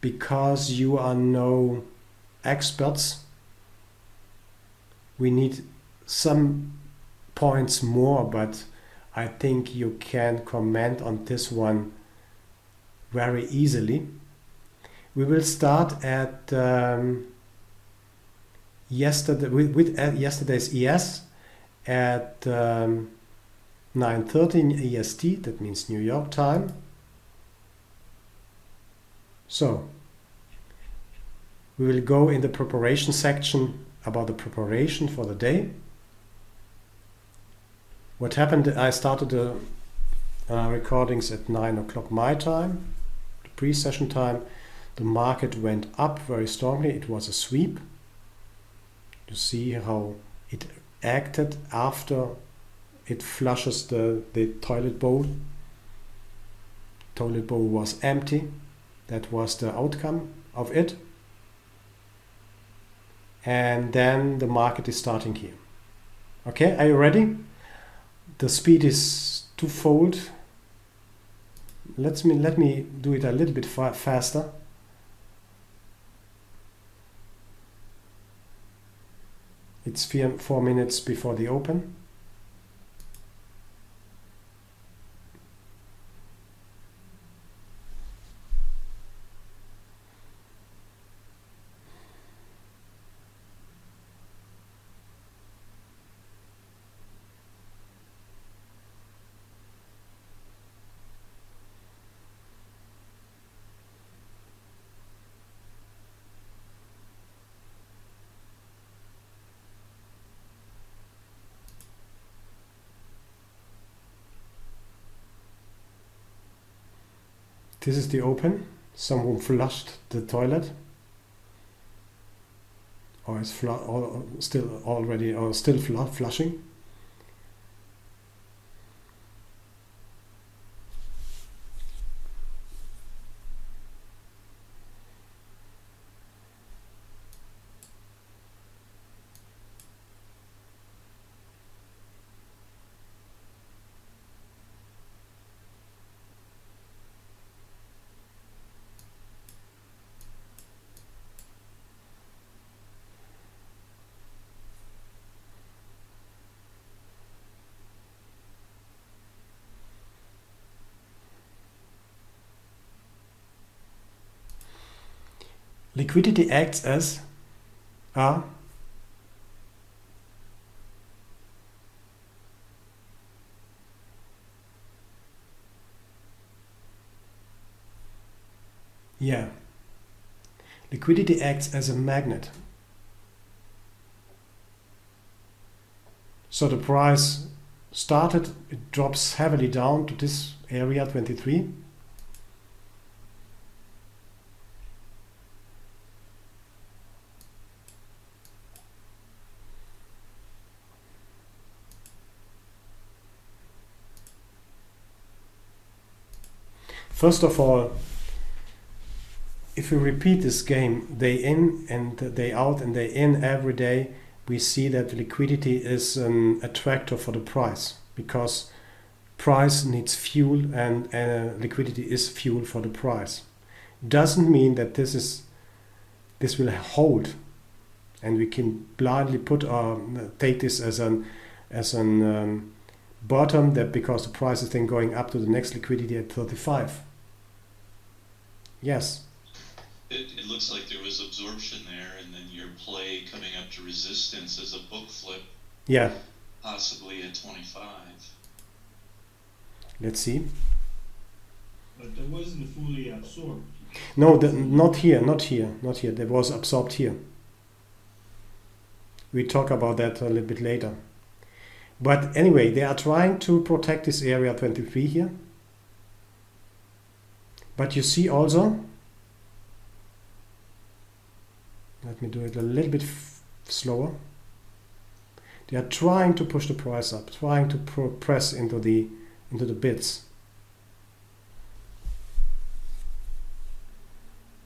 Because you are no experts, we need some points more, but I think you can comment on this one very easily. We will start at yesterday's ES at 9:13 EST, that means New York time. So, we will go in the preparation section about the preparation for the day. What happened, I started the recordings at 9 o'clock my time, the pre-session time. The market went up very strongly. It was a sweep. You see how it acted after it flushes the toilet bowl. Toilet bowl was empty. That was the outcome of it. And then the market is starting here. Okay, are you ready? The speed is twofold. Let me do it a little bit faster. It's 4 minutes before the open. This is the open. Someone flushed the toilet, or is still flushing. Liquidity acts as a liquidity acts as a magnet. So the price started, it drops heavily down to this area 23. First of all, if we repeat this game day in and day out and day in every day, we see that liquidity is an attractor for the price, because price needs fuel and liquidity is fuel for the price. Doesn't mean that this will hold and we can blindly take this as an bottom, that because the price is then going up to the next liquidity at 35. Yes. It looks like there was absorption there, and then your play coming up to resistance as a book flip. Yeah. Possibly at 25. Let's see. But it wasn't fully absorbed. No, not here. That was absorbed here. We talk about that a little bit later. But anyway, they are trying to protect this area 23 here. But you see also, let me do it a little bit slower. They are trying to push the price up, trying to press into the bids.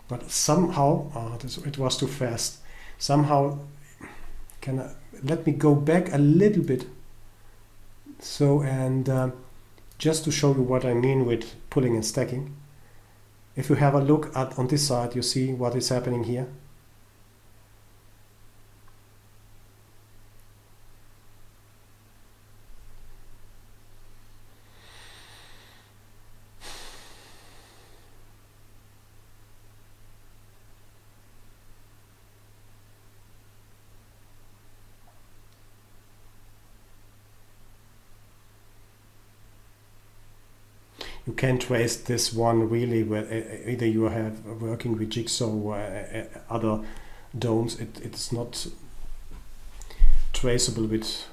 But somehow, it was too fast. Somehow, let me go back a little bit. So, and just to show you what I mean with pulling and stacking. If you have a look on this side, you see what is happening here. You can trace this one really where either you have working with jigsaw or other domes. It's not traceable with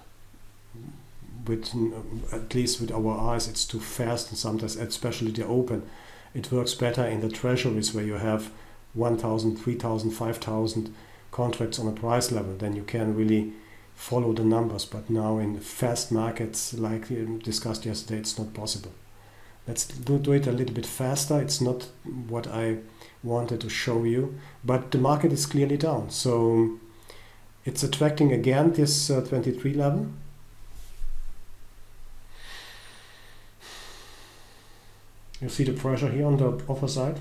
at least with our eyes. It's too fast, and sometimes, especially the open, it works better in the treasuries where you have 1,000, 3,000, 5,000 contracts on a price level. Then you can really follow the numbers. But now in fast markets, like we discussed yesterday, it's not possible. Let's do it a little bit faster. It's not what I wanted to show you, but the market is clearly down. So it's attracting again this 23 level. You see the pressure here on the offer side.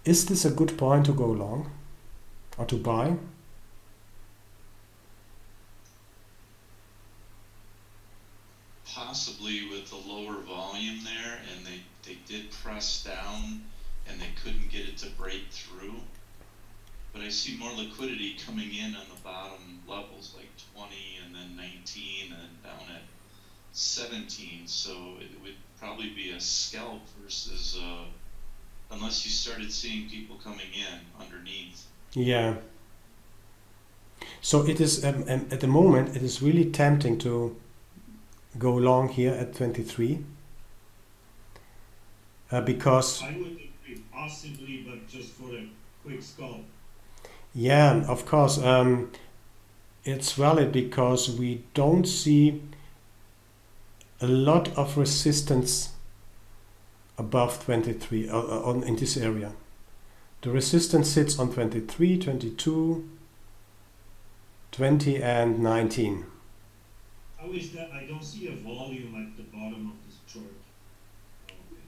Is this a good point to go long or to buy? Possibly with the lower volume there, and they did press down and they couldn't get it to break through. But I see more liquidity coming in on the bottom levels, like 20 and then 19 and then down at 17. So it would probably be a scalp versus, unless you started seeing people coming in underneath. Yeah. So it is at the moment it is really tempting to go long here at 23 because I would agree, possibly, but just for a quick scalp. yeah, of course, it's valid because we don't see a lot of resistance above 23 in this area. The resistance sits on 23, 22, 20 and 19. How is that? I don't see a volume at the bottom of this chart. Okay.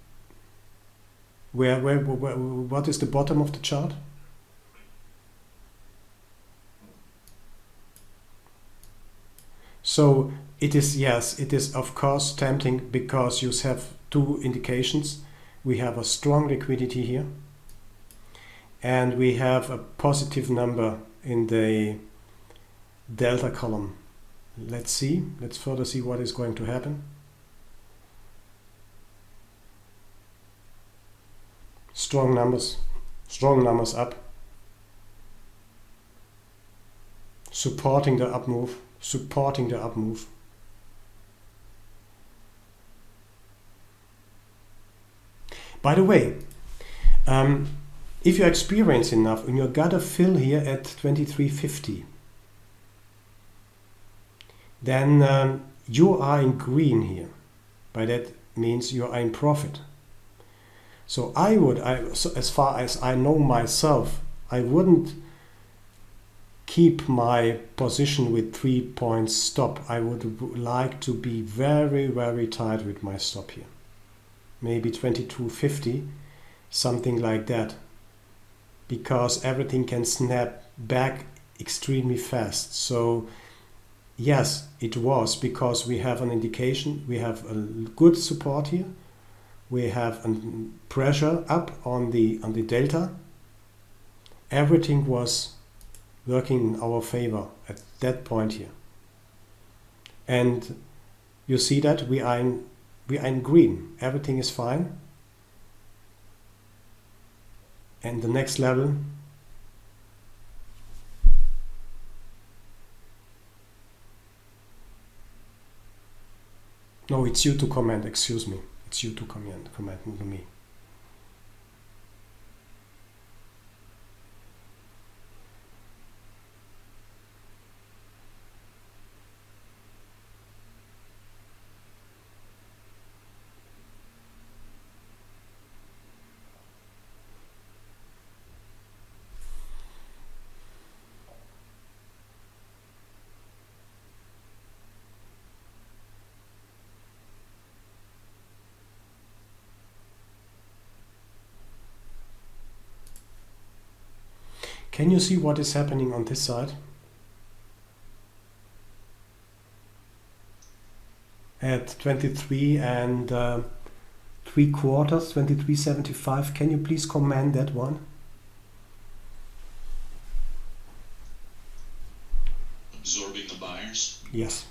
Where what is the bottom of the chart? So it is, yes, it is of course tempting because you have two indications. We have a strong liquidity here and we have a positive number in the delta column. Let's see, let's further see what is going to happen. Strong numbers up, supporting the up move. By the way, if you experience enough and you got a fill here at 23.50, then you are in green here. By that means you are in profit. So so as far as I know myself, I wouldn't keep my position with 3 points stop. I would like to be very, very tight with my stop here. Maybe 22.50, something like that. Because everything can snap back extremely fast. So yes, it was because we have an indication, we have a good support here. We have a pressure up on the delta. Everything was working in our favor at that point here. And you see that we are in green. Everything is fine. And the next level, no, it's you to comment, excuse me. It's you to comment to me. Can you see what is happening on this side? At 23 and 3/4, 23.75. Can you please comment that one? Absorbing the buyers. Yes.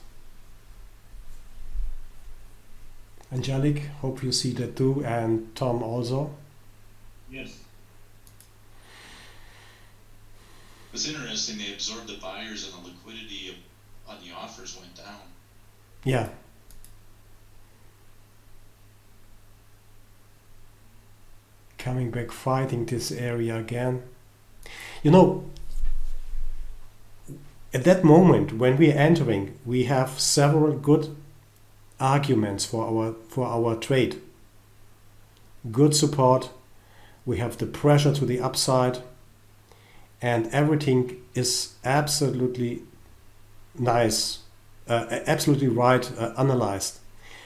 Angelic, hope you see that too, and Tom also. Yes. It's interesting, they absorbed the buyers and the liquidity on the offers went down. Yeah. Coming back, fighting this area again. You know, at that moment when we are entering, we have several good arguments for our trade. Good support. We have the pressure to the upside. And everything is absolutely nice, absolutely right, analyzed.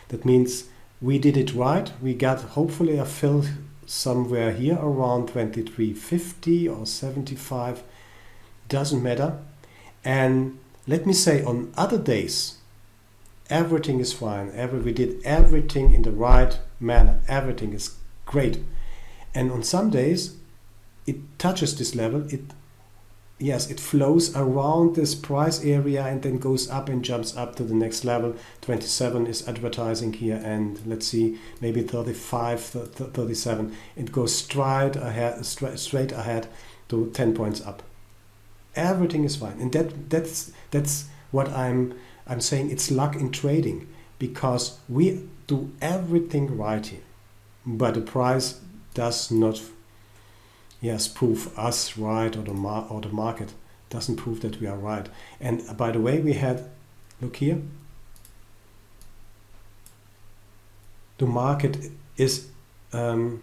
That means we did it right. We got hopefully a fill somewhere here around 23.50 or 75, doesn't matter. And let me say, on other days, everything is fine. We did everything in the right manner. Everything is great. And on some days, it touches this level. It flows around this price area and then goes up and jumps up to the next level. 27 is advertising here, and let's see, maybe 35, 37. It goes straight ahead to 10 points up. Everything is fine, and that's what I'm saying. It's luck in trading, because we do everything right here, but the price does not prove us right, or the market doesn't prove that we are right. And by the way, we had, look here, the market is the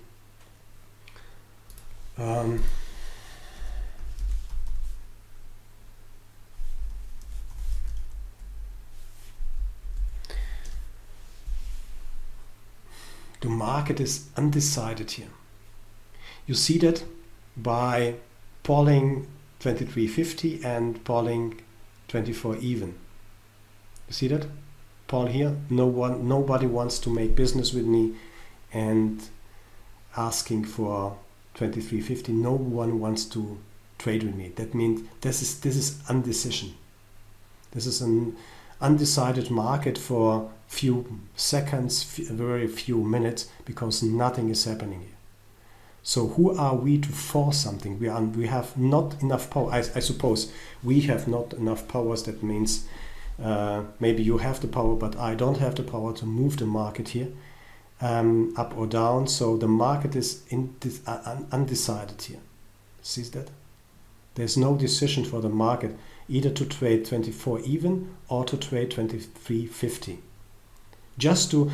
market is undecided here. You see that by polling 23.50 and polling 24 even. You see that? Paul here, nobody wants to make business with me, and asking for 23.50. No one wants to trade with me. That means this is undecision. This is an undecided market for few seconds, very few minutes, because nothing is happening here. So who are we to force something? We have not enough power. I suppose we have not enough powers. That means maybe you have the power, but I don't have the power to move the market here up or down. So the market is undecided here. See that? There's no decision for the market, either to trade 24 even or to trade 23.50. Just to,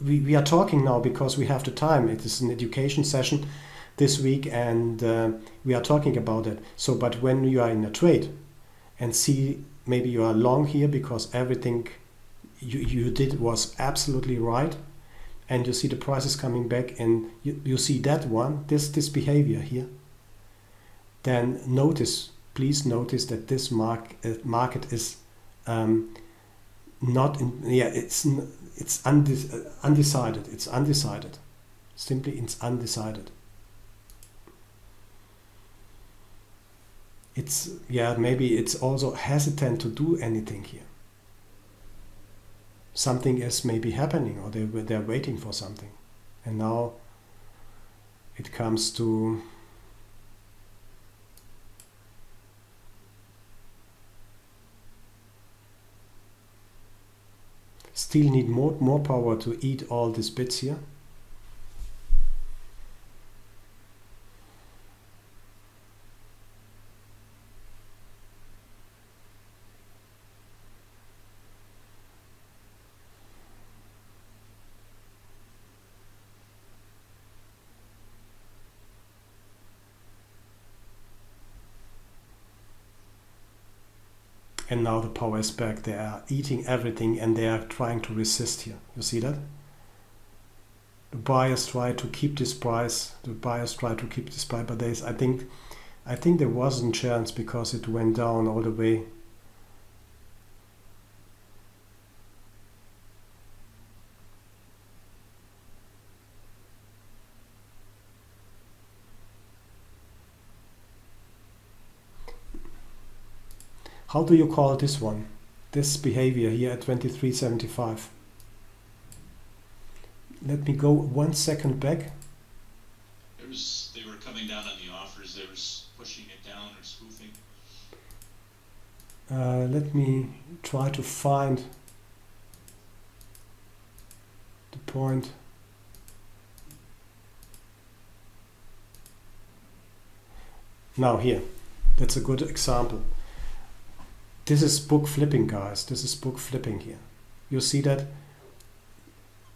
we are talking now because we have the time. It is an education session this week, and we are talking about it. So, but when you are in a trade and see, maybe you are long here because everything you did was absolutely right, and you see the prices coming back, and you see that one, this behavior here, then please notice that this market is not in, it's undecided. It's undecided. Simply, it's undecided. It's maybe it's also hesitant to do anything here. Something is maybe happening, or they're waiting for something, and now it comes to still need more power to eat all these bits here. And now the power is back. They are eating everything, and they are trying to resist here. You see that? The buyers try to keep this price. But there's, I think there wasn't chance, because it went down all the way. How do you call this one? This behavior here at 23.75. Let me go 1 second back. They were coming down on the offers. They were pushing it down or spoofing. Let me try to find the point. Now here, that's a good example. This is book flipping, guys. This is book flipping here. You see that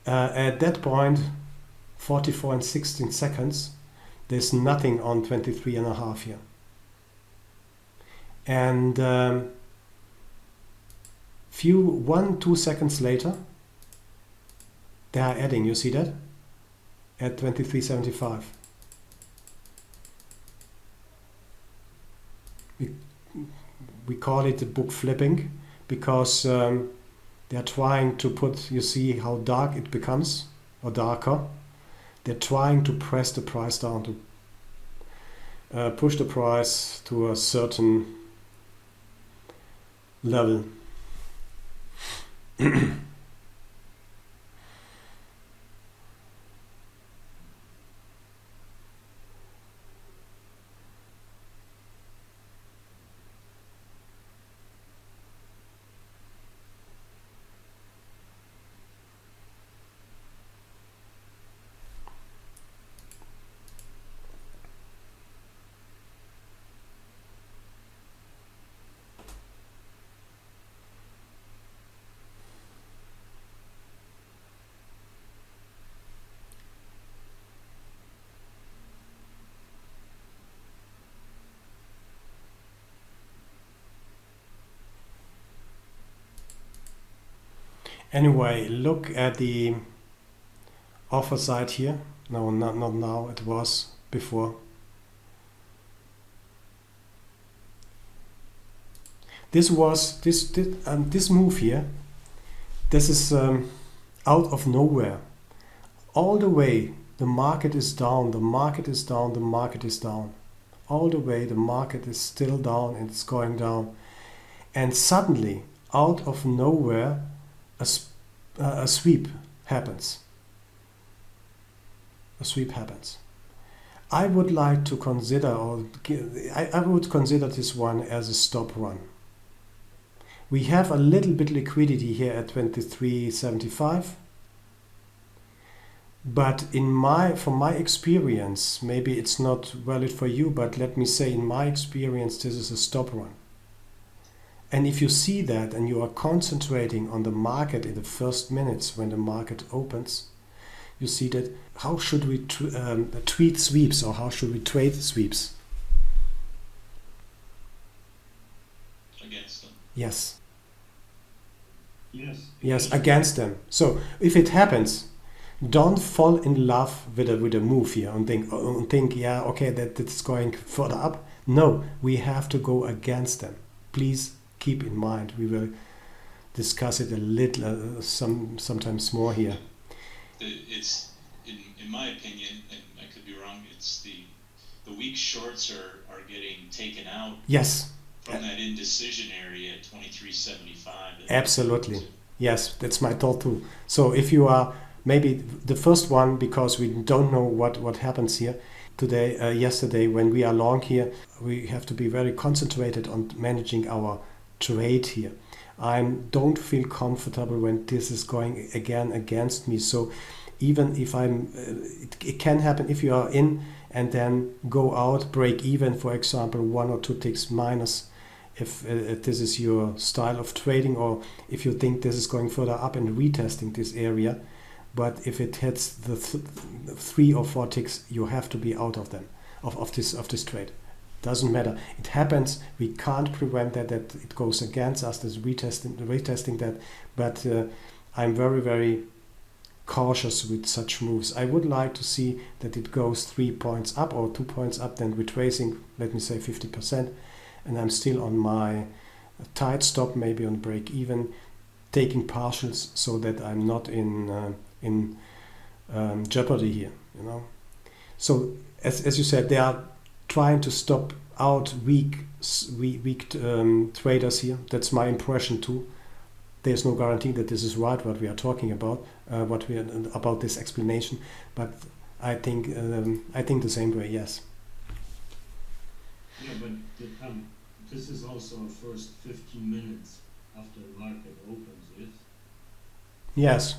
at that point, 44 and 16 seconds, there's nothing on 23.5 here. And 1-2 seconds later, they are adding. You see that? at 23.75. We call it the book flipping because they are trying to put, you see how dark it becomes, or darker. They're trying to press the price down, to push the price to a certain level. Anyway, look at the offer side here. No, not now, it was before. This move here, this is out of nowhere. All the way the market is down, the market is down, the market is down. All the way the market is still down and it's going down. And suddenly, out of nowhere, a sweep happens. A sweep happens. I would like to consider, I would consider this one as a stop run. We have a little bit liquidity here at 23.75, but from my experience, maybe it's not valid for you, but let me say in my experience this is a stop run. And if you see that and you are concentrating on the market in the first minutes when the market opens, you see that how should we treat sweeps, or how should we trade sweeps? Against them. Yes. Yes. Yes, against them. So if it happens, don't fall in love with a move here and think, yeah, okay, that's going further up. No, we have to go against them. Please keep in mind. We will discuss it a little, sometimes more here. It's in my opinion, and I could be wrong. It's the weak shorts are getting taken out. Yes. From that indecision area at 23.75. Absolutely. Yes, that's my thought too. So if you are maybe the first one, because we don't know what happens here today, yesterday when we are long here, we have to be very concentrated on managing our trade here. I don't feel comfortable when this is going again against me. So even if it can happen if you are in and then go out, break even, for example, 1 or 2 ticks minus, if this is your style of trading, or if you think this is going further up and retesting this area. But if it hits the 3 or 4 ticks, you have to be out of them, of this trade. Doesn't matter. It happens. We can't prevent that it goes against us. This retesting that. But I'm very, very cautious with such moves. I would like to see that it goes 3 points up or 2 points up, then retracing, let me say 50%, and I'm still on my tight stop, maybe on break even, taking partials so that I'm not in jeopardy here. So as you said, they are trying to stop out weak traders here. That's my impression too. There's no guarantee that this is right what we are talking about, about this explanation, but I think the same way. Yes. Yeah, but this is also our first 15 minutes after the market opens, yes? Yes.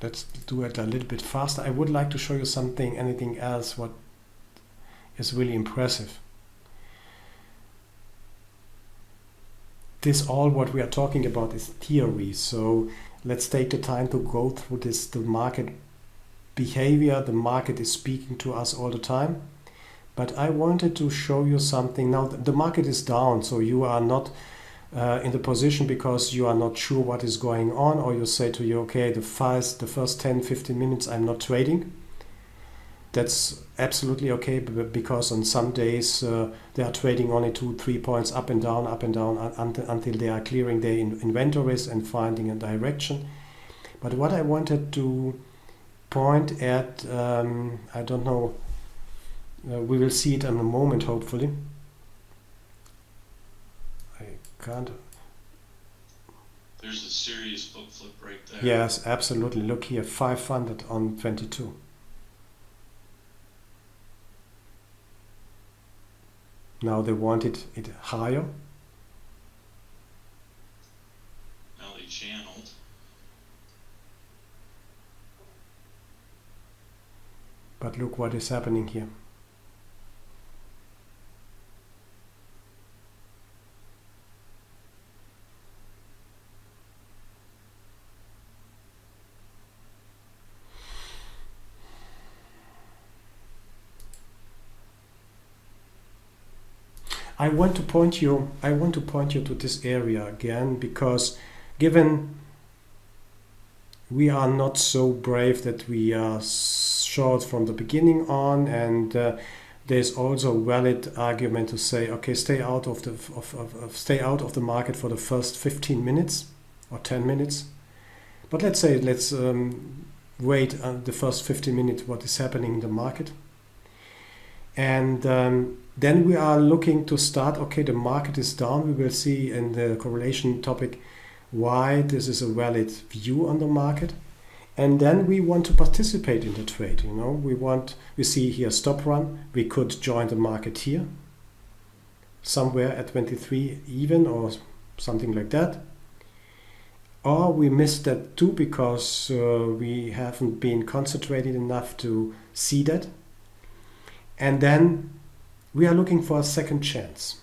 Let's do it a little bit faster. I would like to show you anything else what is really impressive. This all what we are talking about is theory. So let's take the time to go through the market behavior. The market is speaking to us all the time. But I wanted to show you something. Now the market is down, so you are not in the position because you are not sure what is going on, or you say to you, okay, the first 10-15 minutes I'm not trading. That's absolutely okay, because on some days they are trading only 2-3 points up and down until they are clearing their inventories and finding a direction. But what I wanted to point at, I don't know, we will see it in a moment, hopefully. I can't. There's a serious book flip right there. Yes, absolutely. Look here, 500 on 22. Now they wanted it higher. Now they channeled. But look what is happening here. I want to point you to this area again, because given we are not so brave that we are short from the beginning on, and there's also a valid argument to say, okay, stay out of the market for the first 15 minutes or 10 minutes. But let's wait the first 15 minutes what is happening in the market. And then we are looking to start, okay, the market is down. We will see in the correlation topic why this is a valid view on the market. And then we want to participate in the trade. We see here stop run. We could join the market here, somewhere at 23 even or something like that. Or we missed that too because we haven't been concentrated enough to see that. And then we are looking for a second chance.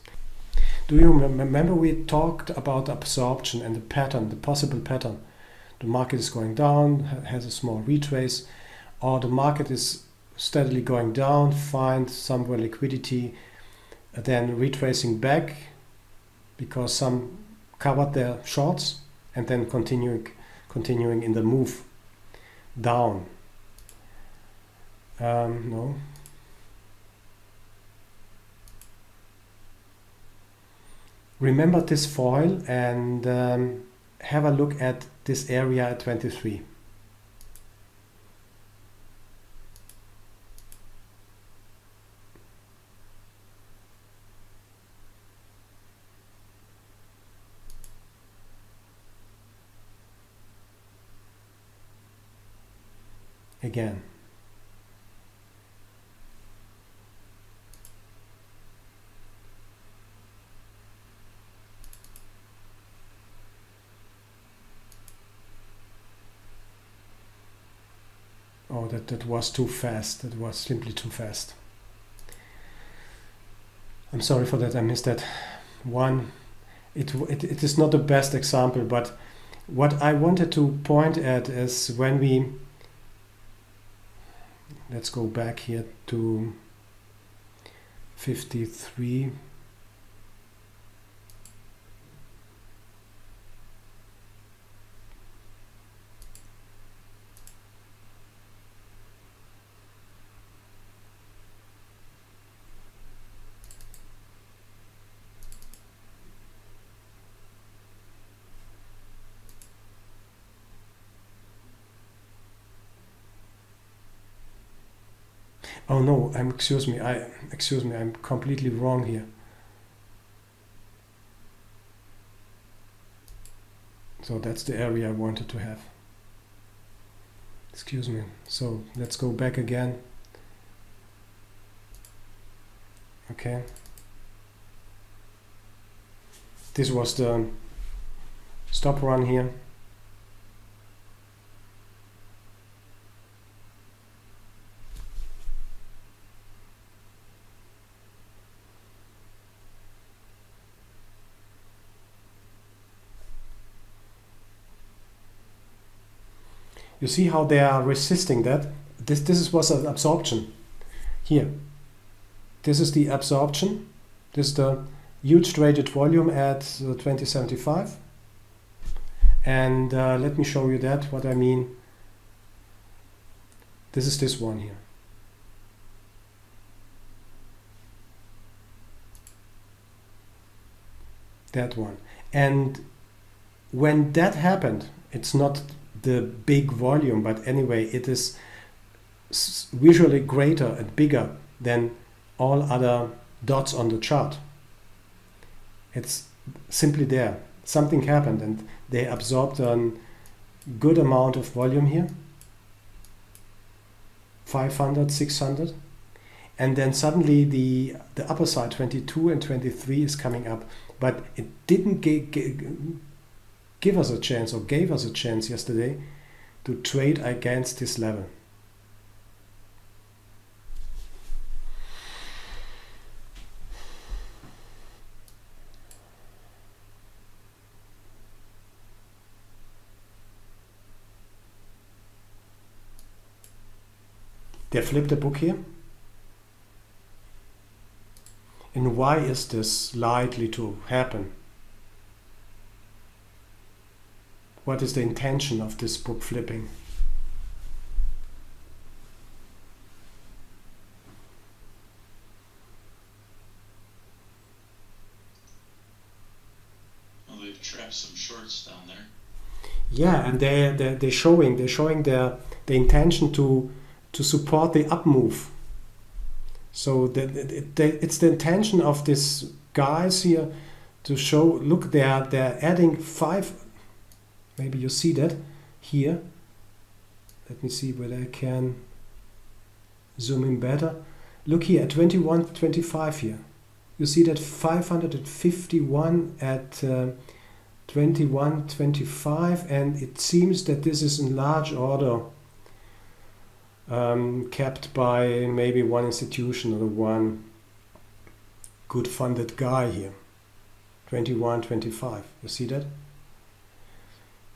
Do you remember we talked about absorption and the pattern, the possible pattern? The market is going down, has a small retrace, or the market is steadily going down, find somewhere liquidity, then retracing back because some covered their shorts, and then continuing in the move down. No. Remember this foil and have a look at this area at 23. Again. Oh, that was too fast. That was simply too fast. I'm sorry for that. I missed that one. It is not the best example, but what I wanted to point at is when we... Let's go back here to 53. Oh no, excuse me, I'm completely wrong here. So that's the area I wanted to have. Excuse me. So let's go back again. Okay. This was the stop run here. You see how they are resisting that? This was an absorption. Here. This is the absorption. This is the huge traded volume at 2075. And let me show you that, what I mean. This is this one here. That one. And when that happened, it's not the big volume, but anyway, it is visually greater and bigger than all other dots on the chart. It's simply there. Something happened and they absorbed a good amount of volume here. 500, 600. And then suddenly the upper side, 22 and 23, is coming up. But it didn't give us a chance, or gave us a chance yesterday, to trade against this level. They flipped the book here. And why is this likely to happen? What is the intention of this book flipping? Well, they've trapped some shorts down there. Yeah, and they're showing the intention to support the up move. So it's the intention of these guys here to show, look, they're adding 5, maybe you see that here. Let me see whether I can zoom in better. Look here at 21.25 here. You see that 551 at 21.25, and it seems that this is in large order kept by maybe one institution or one good funded guy here. 21.25. You see that?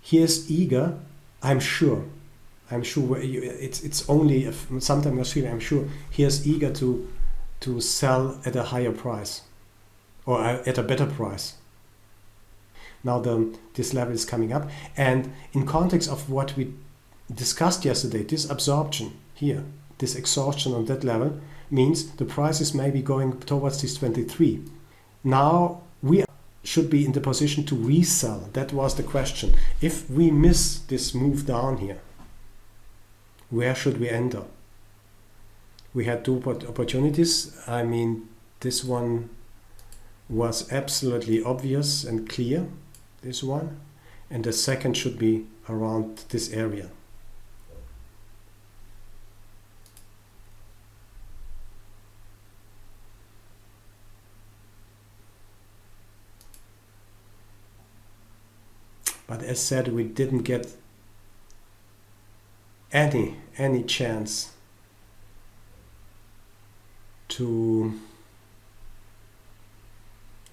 Here's eager. I'm sure. It's only sometimes Australia. I'm sure here's eager to sell at a higher price or at a better price. Now this level is coming up, and in context of what we discussed yesterday, this absorption here, this exhaustion on that level, means the price is maybe going towards this 23. Now we should be in the position to resell. That was the question. If we miss this move down here, where should we enter? We had two opportunities. I mean, this one was absolutely obvious and clear, this one, and the second should be around this area. But as said, we didn't get any chance to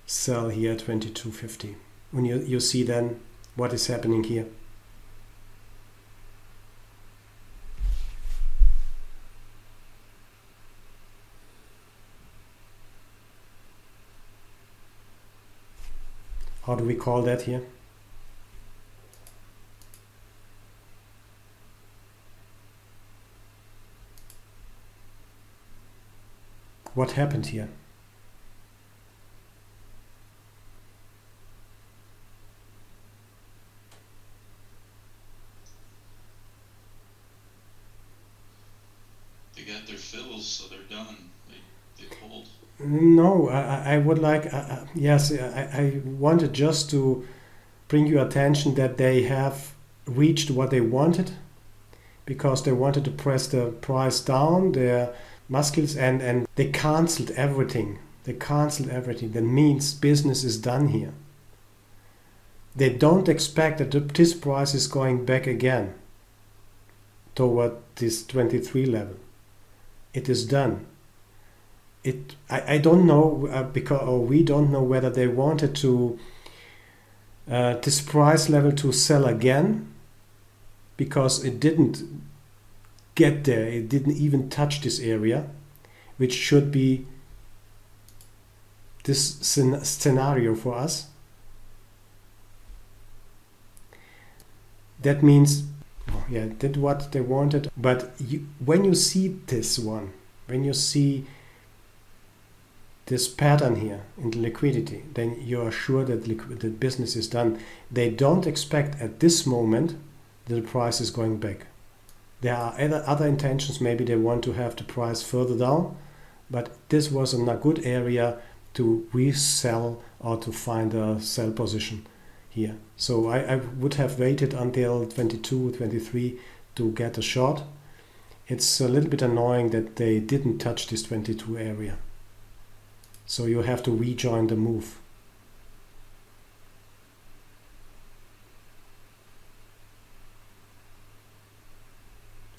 sell here at 22.50. When you see then what is happening here. How do we call that here? What happened here? They got their fills, so they're done. They pulled. No, I would like, yes, I wanted just to bring your attention that they have reached what they wanted, because they wanted to press the price down, their muscles, and they cancelled everything. That means business is done here. They don't expect that this price is going back again toward this 23 level. It is done. I don't know, because we don't know whether they wanted to this price level to sell again, because it didn't get there. It didn't even touch this area, which should be this scenario for us. That means, yeah, did what they wanted. But when you see this one, when you see this pattern here in the liquidity, then you are sure that the business is done. They don't expect at this moment that the price is going back. There are other intentions. Maybe they want to have the price further down, but this was a good area to resell or to find a sell position here. So I would have waited until 22, 23 to get a short. It's a little bit annoying that they didn't touch this 22 area. So you have to rejoin the move.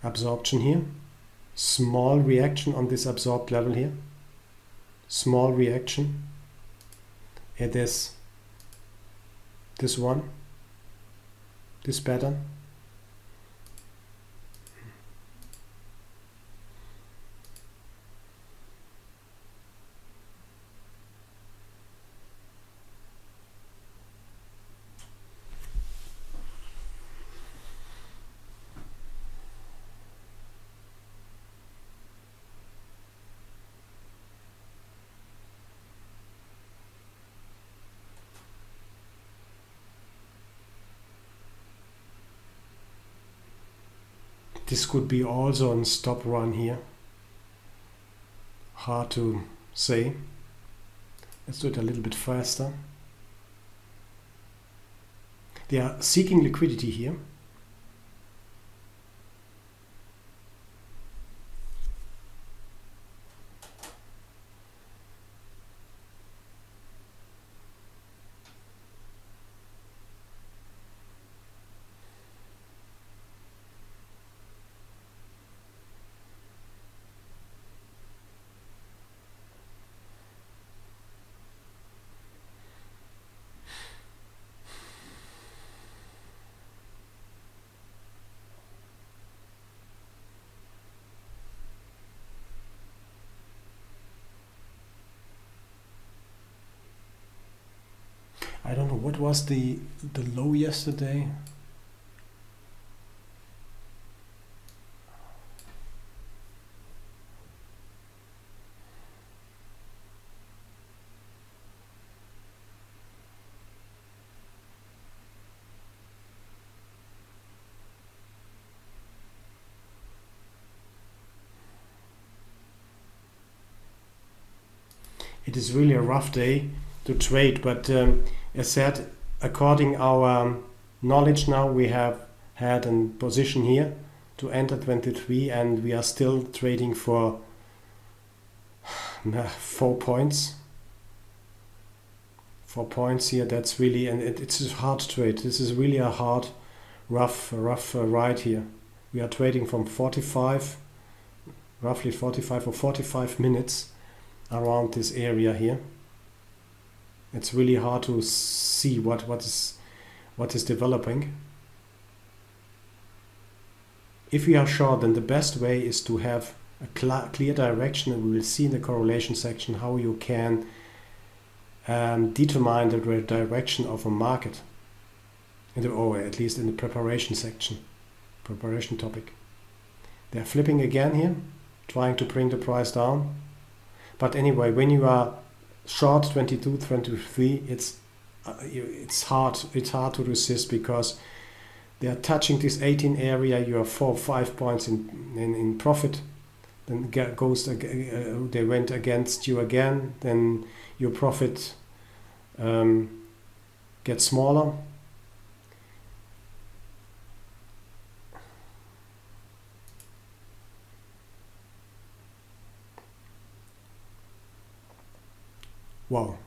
Absorption here. Small reaction on this absorbed level here. Small reaction. It is this one, this pattern. This could be also a stop run here. Hard to say. Let's do it a little bit faster. They are seeking liquidity here. I don't know, what was the low yesterday? It is really a rough day to trade, but as said, according our knowledge now, we have had a position here to enter 23, and we are still trading for 4 points. 4 points here. That's really, and it's a hard trade. This is really a hard, rough ride here. We are trading from 45, roughly 45 or 45 minutes around this area here. It's really hard to see what is developing. If we are short, then the best way is to have a clear direction, and we will see in the correlation section how you can determine the direction of a market, or at least in the preparation section, preparation topic. They're flipping again here, trying to bring the price down. But anyway, when you are short 22, 23, it's hard to resist, because they are touching this 18 area. You are 4 or 5 points in profit. Then they went against you again. Then your profit gets smaller. Wow.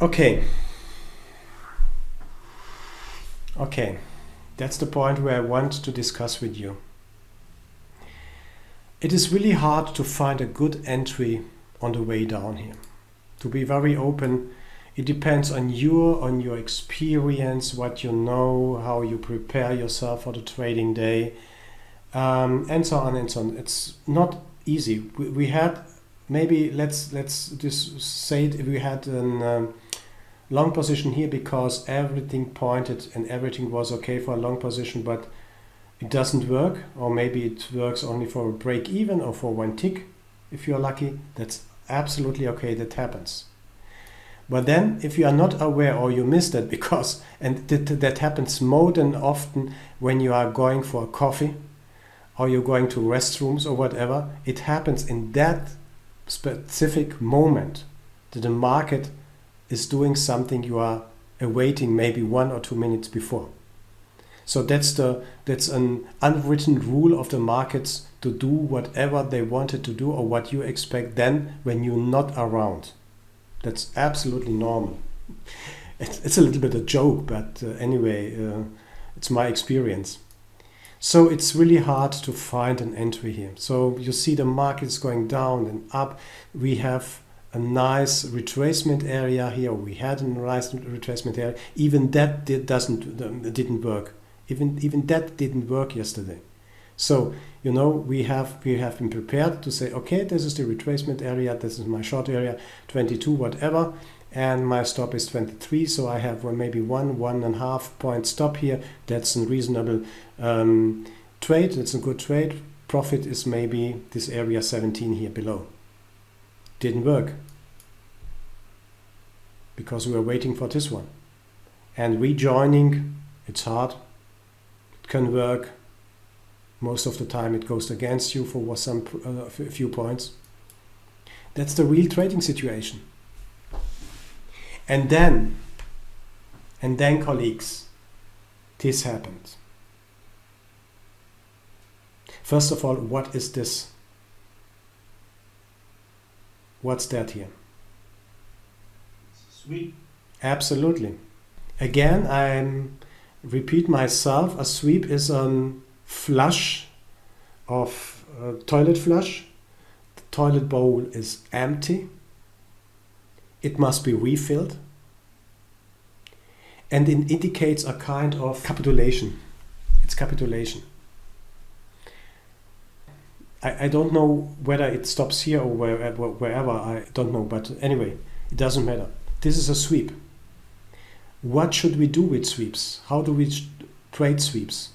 Okay. That's the point where I want to discuss with you. It is really hard to find a good entry on the way down here. To be very open, it depends on your experience, what you know, how you prepare yourself for the trading day, and so on and so on. It's not easy. We had, maybe let's just say it, we had a long position here because everything pointed and everything was okay for a long position, but it doesn't work, or maybe it works only for a break even or for one tick if you're lucky. That's absolutely okay, that happens. But then if you are not aware or you miss that, because, and that happens more than often when you are going for a coffee or you're going to restrooms or whatever, it happens in that specific moment that the market is doing something you are awaiting maybe 1 or 2 minutes before. So that's an unwritten rule of the markets, to do whatever they wanted to do or what you expect then when you're not around. That's absolutely normal. It's a little bit a joke, but anyway, it's my experience. So it's really hard to find an entry here. So you see the market's going down and up. We have a nice retracement area here. We had a nice retracement area. Even that didn't work. Even that didn't work yesterday. So we have been prepared to say, okay, this is the retracement area, this is my short area, 22, whatever, and my stop is 23. So I have maybe 1.5 point stop here. That's a reasonable trade. That's a good trade. Profit is maybe this area 17 here below. Didn't work because we were waiting for this one. And rejoining, it's hard. It can work. Most of the time it goes against you for some few points. That's the real trading situation. And then colleagues, this happened. First of all, what is this? What's that here? Sweep. Absolutely. Again, I repeat myself, a sweep is a flush of toilet flush. The toilet bowl is empty. It must be refilled. And it indicates a kind of capitulation. It's capitulation. I don't know whether it stops here or wherever, I don't know, but anyway, it doesn't matter. This is a sweep. What should we do with sweeps? How do we trade sweeps?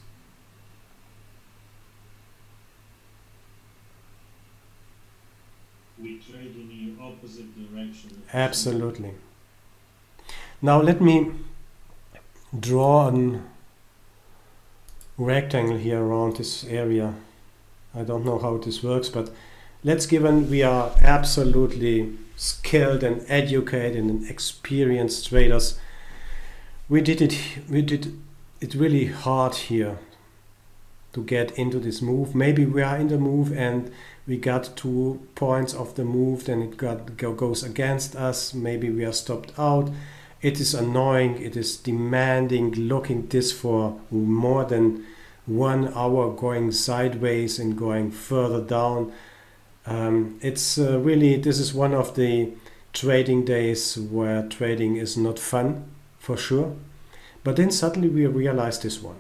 We trade in the opposite direction. Absolutely. Now let me draw a rectangle here around this area. I don't know how this works, but given we are absolutely skilled and educated and experienced traders, we did it really hard here to get into this move. Maybe we are in the move and we got 2 points of the move, then it goes against us. Maybe we are stopped out. It is annoying. It is demanding. Looking this for more than 1 hour, going sideways and going further down. It's really, this is one of the trading days where trading is not fun, for sure. But then suddenly we realize this one,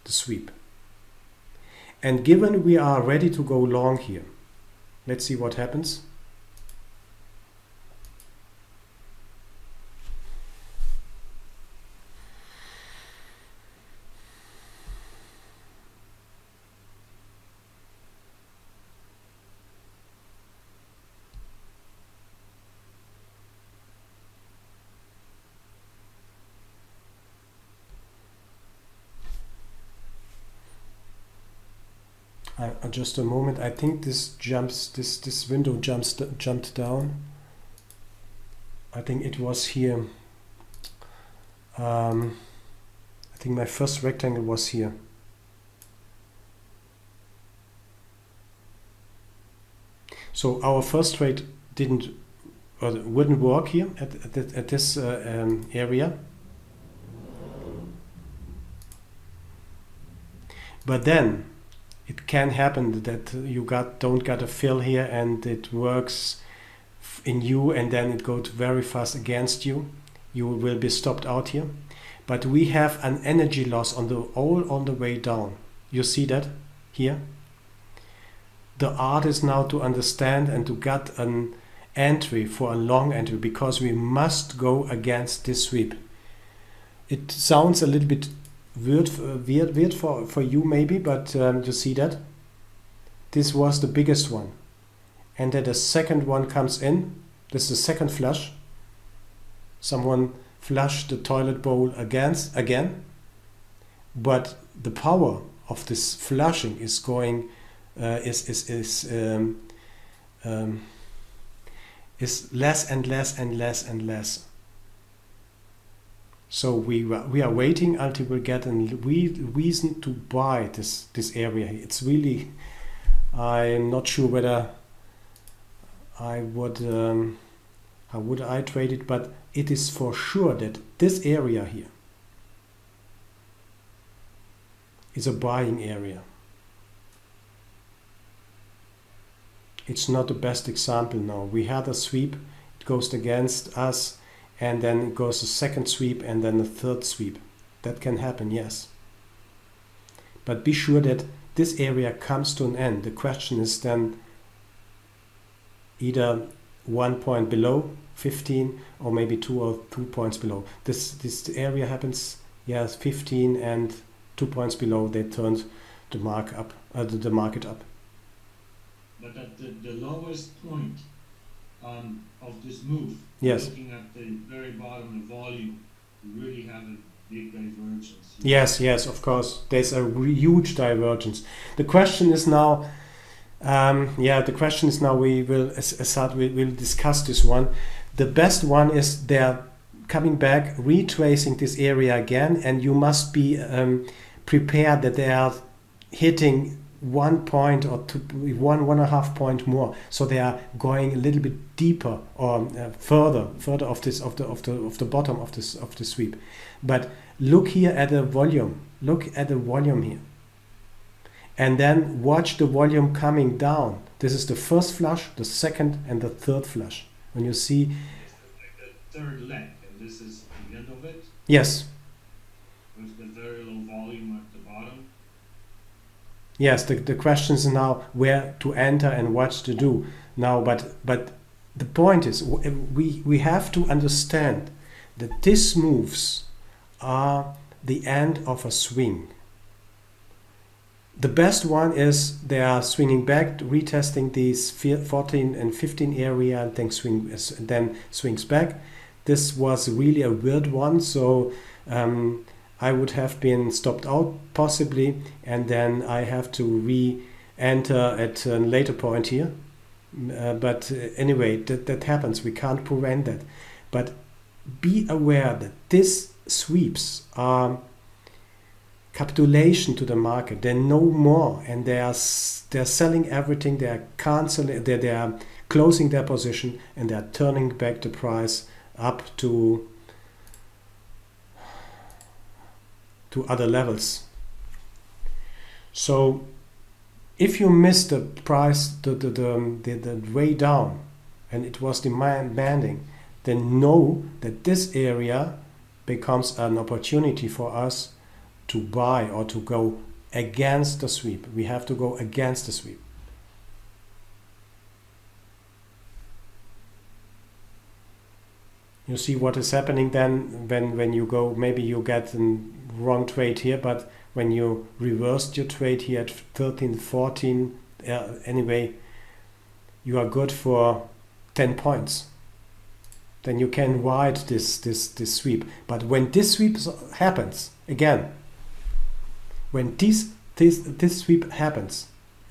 the sweep. And given we are ready to go long here, let's see what happens. Just a moment. I think this window jumped down. I think it was here. I think my first rectangle was here. So our first trade wouldn't work here at this area. But then it can happen that you don't get a fill here and it works in you, and then it goes very fast against you. You will be stopped out here. But we have an energy loss all on the way down. You see that here? the art is now to understand and to get an entry for a long entry, because we must go against this sweep. It sounds a little bit weird for you maybe, but you see that this was the biggest one, and then the second one comes in. This is the second flush. Someone flushed the toilet bowl again, but the power of this flushing is going is less and less and less and less. So we are waiting until we get a reason to buy this area. It's really, I'm not sure whether I would how would I trade it, but it is for sure that this area here is a buying area. It's not the best example now. We had a sweep, it goes against us, and then it goes a second sweep and then a third sweep. That can happen, yes. But be sure that this area comes to an end. The question is then either 1 point below 15 or maybe 2 points below. This area happens, yes, 15 and 2 points below, they turned the market up. But at the lowest point of this move, yes, looking at the very bottom, the volume, you really have a big divergence. Yes, of course. There's a huge divergence. The question is now, we will we'll discuss this one. The best one is they're coming back, retracing this area again, and you must be prepared that they are hitting 1 point or 1.5 point more. So they are going a little bit deeper or further of the bottom of the sweep. But look here at the volume. Look at the volume here. And then watch the volume coming down. This is the first flush, the second and the third flush. When you see like the third leg, and this is the end of it. Yes. With the very low volume at the bottom. Yes, the question is now where to enter and what to do now. But the point is, we have to understand that these moves are the end of a swing. The best one is they are swinging back, retesting these 14 and 15 area, and then swings back. This was really a weird one, so I would have been stopped out possibly, and then I have to re-enter at a later point here. But anyway, that happens. We can't prevent that. But be aware that these sweeps are capitulation to the market. They're no more, and they're selling everything. They are canceling. They are closing their position, and they are turning back the price up to other levels. So if you miss the price, the way down, and it was demanding, then know that this area becomes an opportunity for us to buy or to go against the sweep. We have to go against the sweep. You see what is happening then when you go, maybe you get a wrong trade here, but when you reversed your trade here at 13, 14, anyway, you are good for 10 points. Then you can ride this sweep. But when this sweep happens, again, when this sweep happens,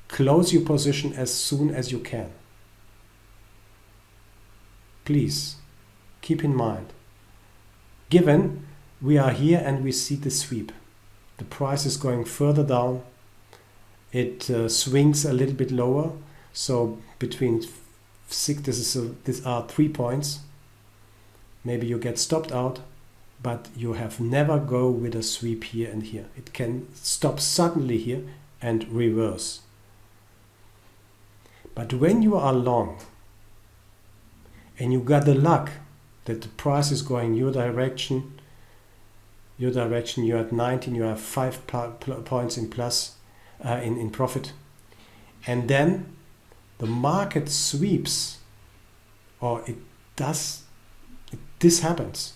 close your position as soon as you can. Please. Keep in mind, given we are here and we see the sweep, the price is going further down, it swings a little bit lower, so between these are 3 points. Maybe you get stopped out, but you have never go with a sweep here and here. It can stop suddenly here and reverse. But when you are long and you got the luck that the price is going your direction, you're at 19, you have 5 points in plus, in profit, and then the market sweeps, or this happens.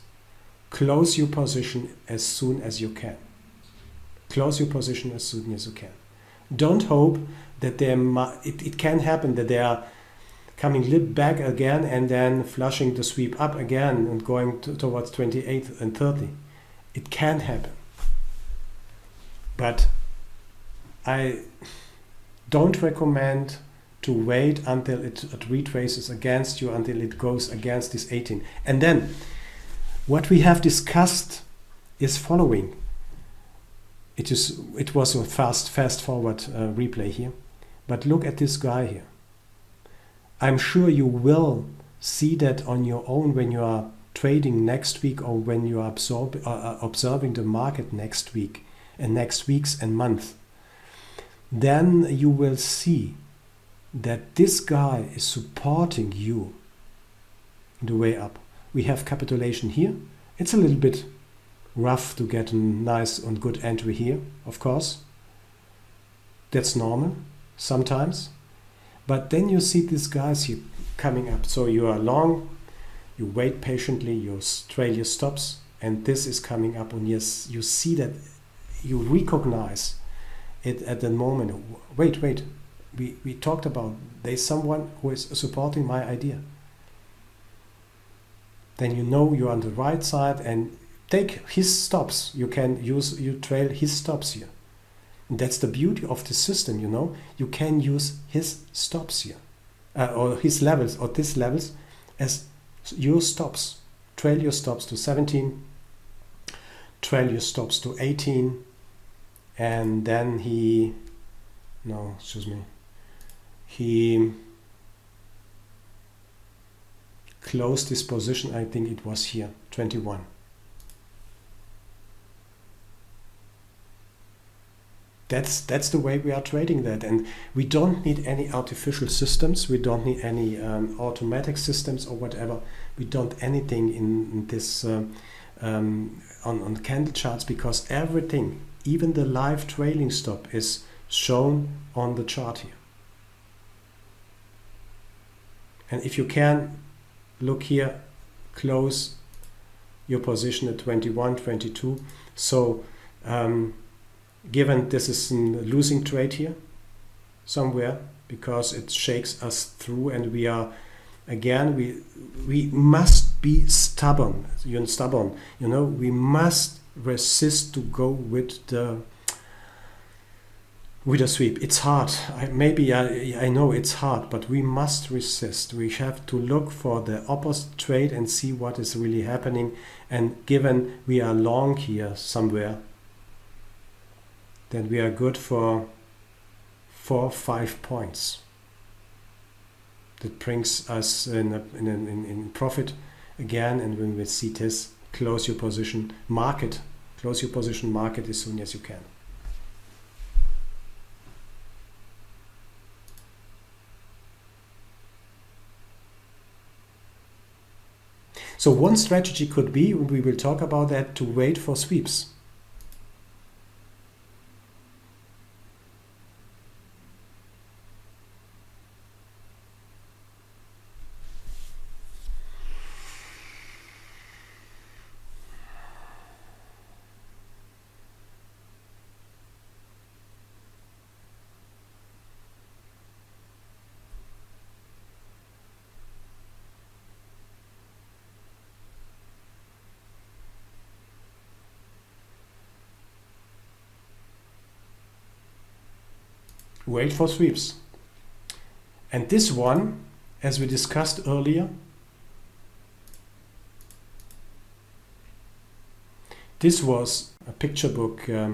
Close your position as soon as you can. Close your position as soon as you can. Don't hope that it can happen that they are coming lip back again and then flushing the sweep up again and going towards 28 and 30. It can happen. But I don't recommend to wait until it retraces against you, until it goes against this 18. And then what we have discussed is following. It was a fast forward replay here. But look at this guy here. I'm sure you will see that on your own when you are trading next week, or when you are observing the market next week and next weeks and month. Then you will see that this guy is supporting you the way up. We have capitulation here. It's a little bit rough to get a nice and good entry here, of course. That's normal sometimes. But then you see these guys here coming up. So you are long, you wait patiently, you trail your stops, and this is coming up. And yes, you see that, you recognize it at the moment. Wait, we talked about there's someone who is supporting my idea. Then you know you're on the right side, and take his stops. You trail his stops here. And that's the beauty of the system, you know. You can use his stops here, or his levels, or these levels as your stops. Trail your stops to 17, trail your stops to 18, and then he closed this position, I think it was here, 21. That's the way we are trading that, and we don't need any artificial systems. We don't need any automatic systems or whatever. We don't anything in this on candle charts, because everything, even the live trailing stop, is shown on the chart here. And if you can look here, close your position at 21, 22. So given this is a losing trade here somewhere, because it shakes us through, and we are again, we must be stubborn. You know, we must resist to go with the sweep. It's hard. I know it's hard, but we must resist. We have to look for the opposite trade and see what is really happening. And given we are long here somewhere, then we are good for 4 or 5 points. That brings us in profit again. And when we see this, close your position market as soon as you can. So one strategy could be, we will talk about that, to wait for sweeps. Wait for sweeps. And this one, as we discussed earlier, this was a picture book, a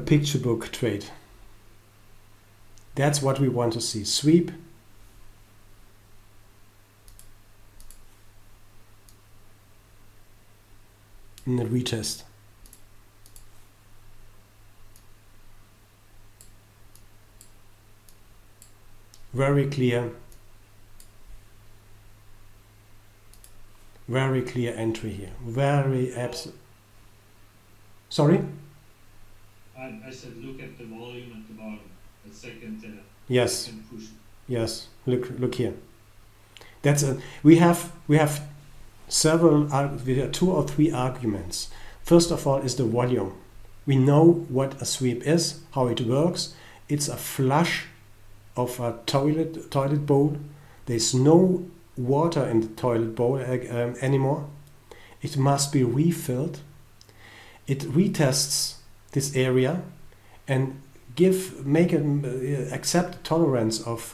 picture book trade. That's what we want to see. Sweep, and a retest. Very clear entry here. Very absolute. Sorry? I said look at the volume at the bottom. a second, Yes, second push. yes. Look here. That's a, we have several, we have 2 or 3 arguments. First of all is the volume. We know what a sweep is, how it works. It's a flush of a toilet bowl. There's no water in the toilet bowl anymore. It must be refilled. It retests this area and make it accept a tolerance of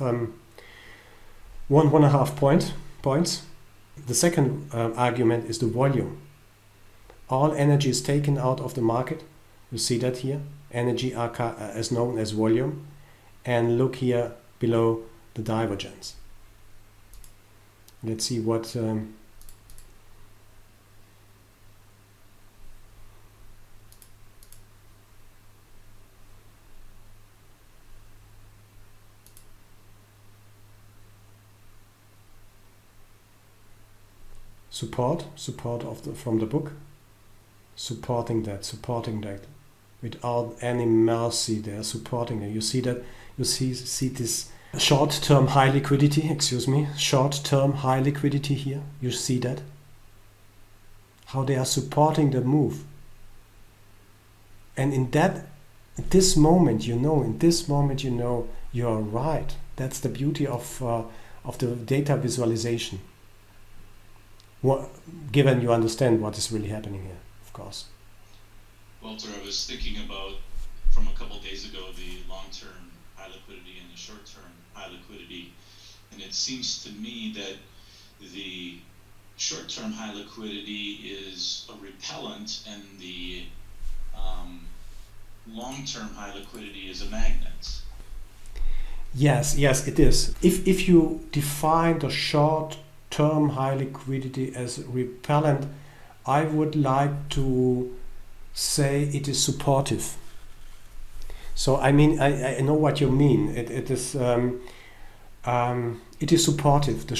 1.5 points. The second argument is the volume. All energy is taken out of the market. You see that here. Energy is known as volume. And look here below the divergence. Let's see what support from the book, supporting that without any mercy. They are supporting it. You see that, you see this short-term high liquidity, short-term high liquidity here. You see that, how they are supporting the move. And in this moment, you know you are right. That's the beauty of the data visualization. Given you understand what is really happening here, of course. Walter, I was thinking about, from a couple days ago, the long-term high liquidity and the short-term high liquidity. And it seems to me that the short-term high liquidity is a repellent and the long-term high liquidity is a magnet. Yes, it is. If you define the short-term high liquidity as repellent, I would like to say it is supportive. So I mean, I know what you mean. It is supportive. The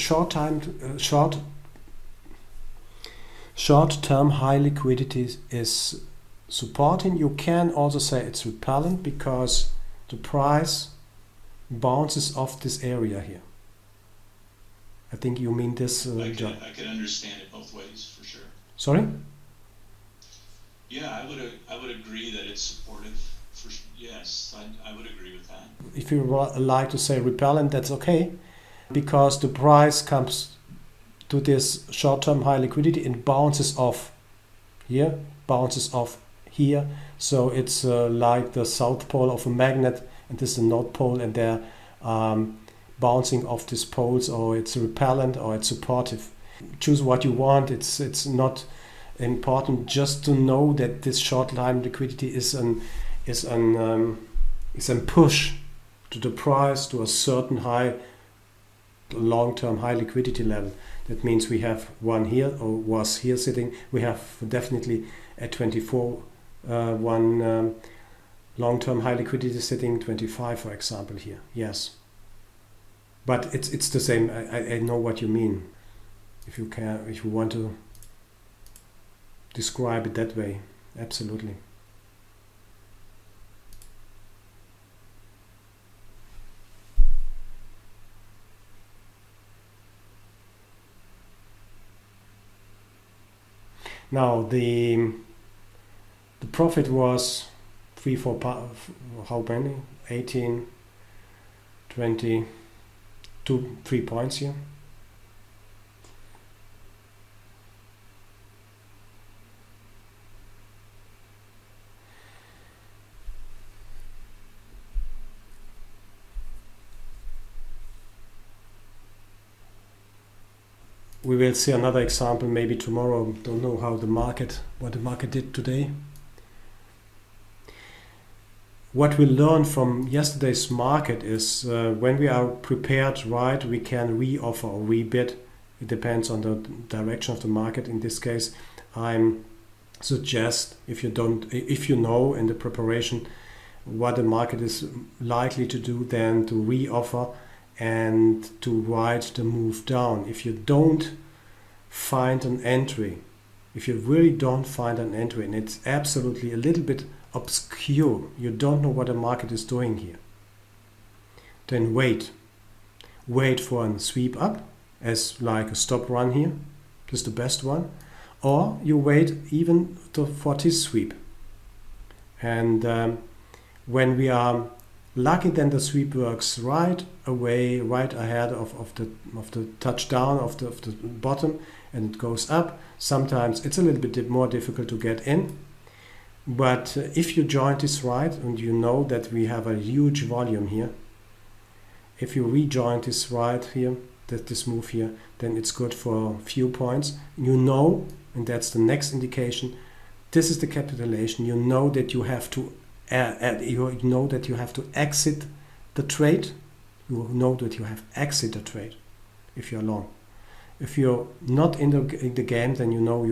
short-term high liquidity is supporting. You can also say it's repellent because the price bounces off this area here. I think you mean this. I could understand it both ways for sure. Sorry? Yeah, I would agree that it's supportive. Yes, I would agree with that. If you like to say repellent, that's okay, because the price comes to this short-term high liquidity and bounces off here, bounces off here. So it's like the south pole of a magnet, and this is the north pole, and they're bouncing off these poles, or it's repellent or it's supportive. Choose what you want. It's not important just to know that this short-term liquidity is an push to the price to a certain high, long-term high liquidity level. That means we have one here, or was here sitting. We have definitely at 24 one long-term high liquidity sitting, 25 for example here. Yes, but it's the same. I know what you mean. If you want to describe it that way, absolutely. Now the profit was 18, 20, 3 points here. We will see another example maybe tomorrow. Don't know what the market did today. What we learned from yesterday's market is when we are prepared right, we can re-offer or rebid. It depends on the direction of the market. In this case, I suggest if you know in the preparation what the market is likely to do, then to re-offer and to ride the move down. If you don't find an entry, if you really don't find an entry, and it's absolutely a little bit obscure, you don't know what the market is doing here, then wait. Wait for a sweep up, as like a stop run here. This is the best one. Or you wait even for this sweep. And when we are lucky, then the sweep works right away, right ahead of the touchdown of the bottom, and it goes up. Sometimes it's a little bit more difficult to get in. But if you join this right, and you know that we have a huge volume here, if you rejoin this right here, this move here, then it's good for a few points. You know, and that's the next indication, this is the capitulation. You know that you have to exit the trade. You know that you have exit the trade if you're long. If you're not in the game, then you know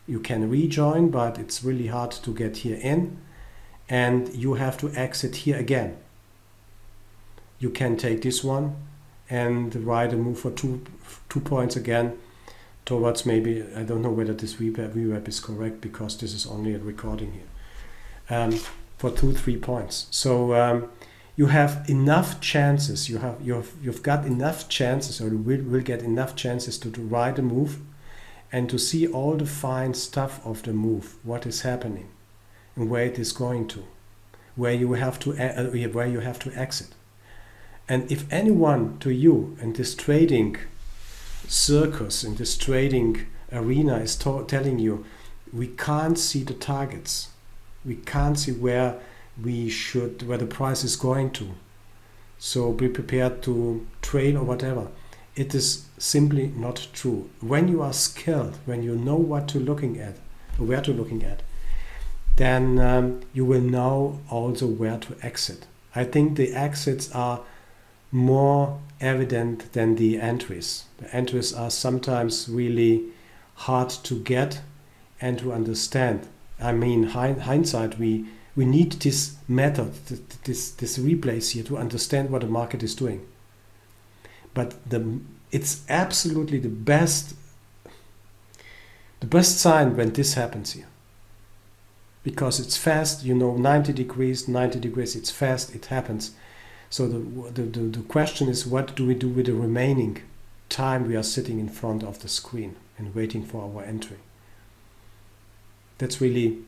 you can rejoin, but it's really hard to get here in, and you have to exit here again. You can take this one and ride a move for two points again towards, maybe, I don't know whether this VWAP is correct, because this is only a recording here, for 2-3 points. So you have enough chances. You've got enough chances, or you will get enough chances to ride a move and to see all the fine stuff of the move, what is happening and where it is going to, where you have to exit. And if anyone to you in this trading circus, in this trading arena, is telling you, we can't see the targets, we can't see where the price is going to, so be prepared to trade or whatever, it is simply not true. When you are skilled, when you know what to looking at, or where to looking at, then you will know also where to exit. I think the exits are more evident than the entries. The entries are sometimes really hard to get and to understand. I mean, hindsight, we need this method, this replays here to understand what the market is doing. But it's absolutely the best sign when this happens here. Because it's fast, 90 degrees, it's fast, it happens. So the question is, what do we do with the remaining time we are sitting in front of the screen and waiting for our entry? That's really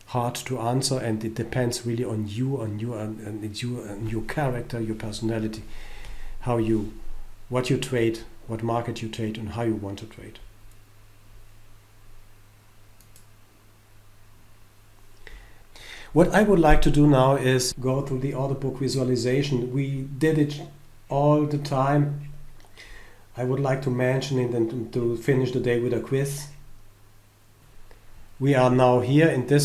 hard to answer, and it depends really on you, on your character, your personality, what you trade, what market you trade, and how you want to trade. What I would like to do now is go through the order book visualization. We did it all the time. I would like to mention it and to finish the day with a quiz. We are now here in the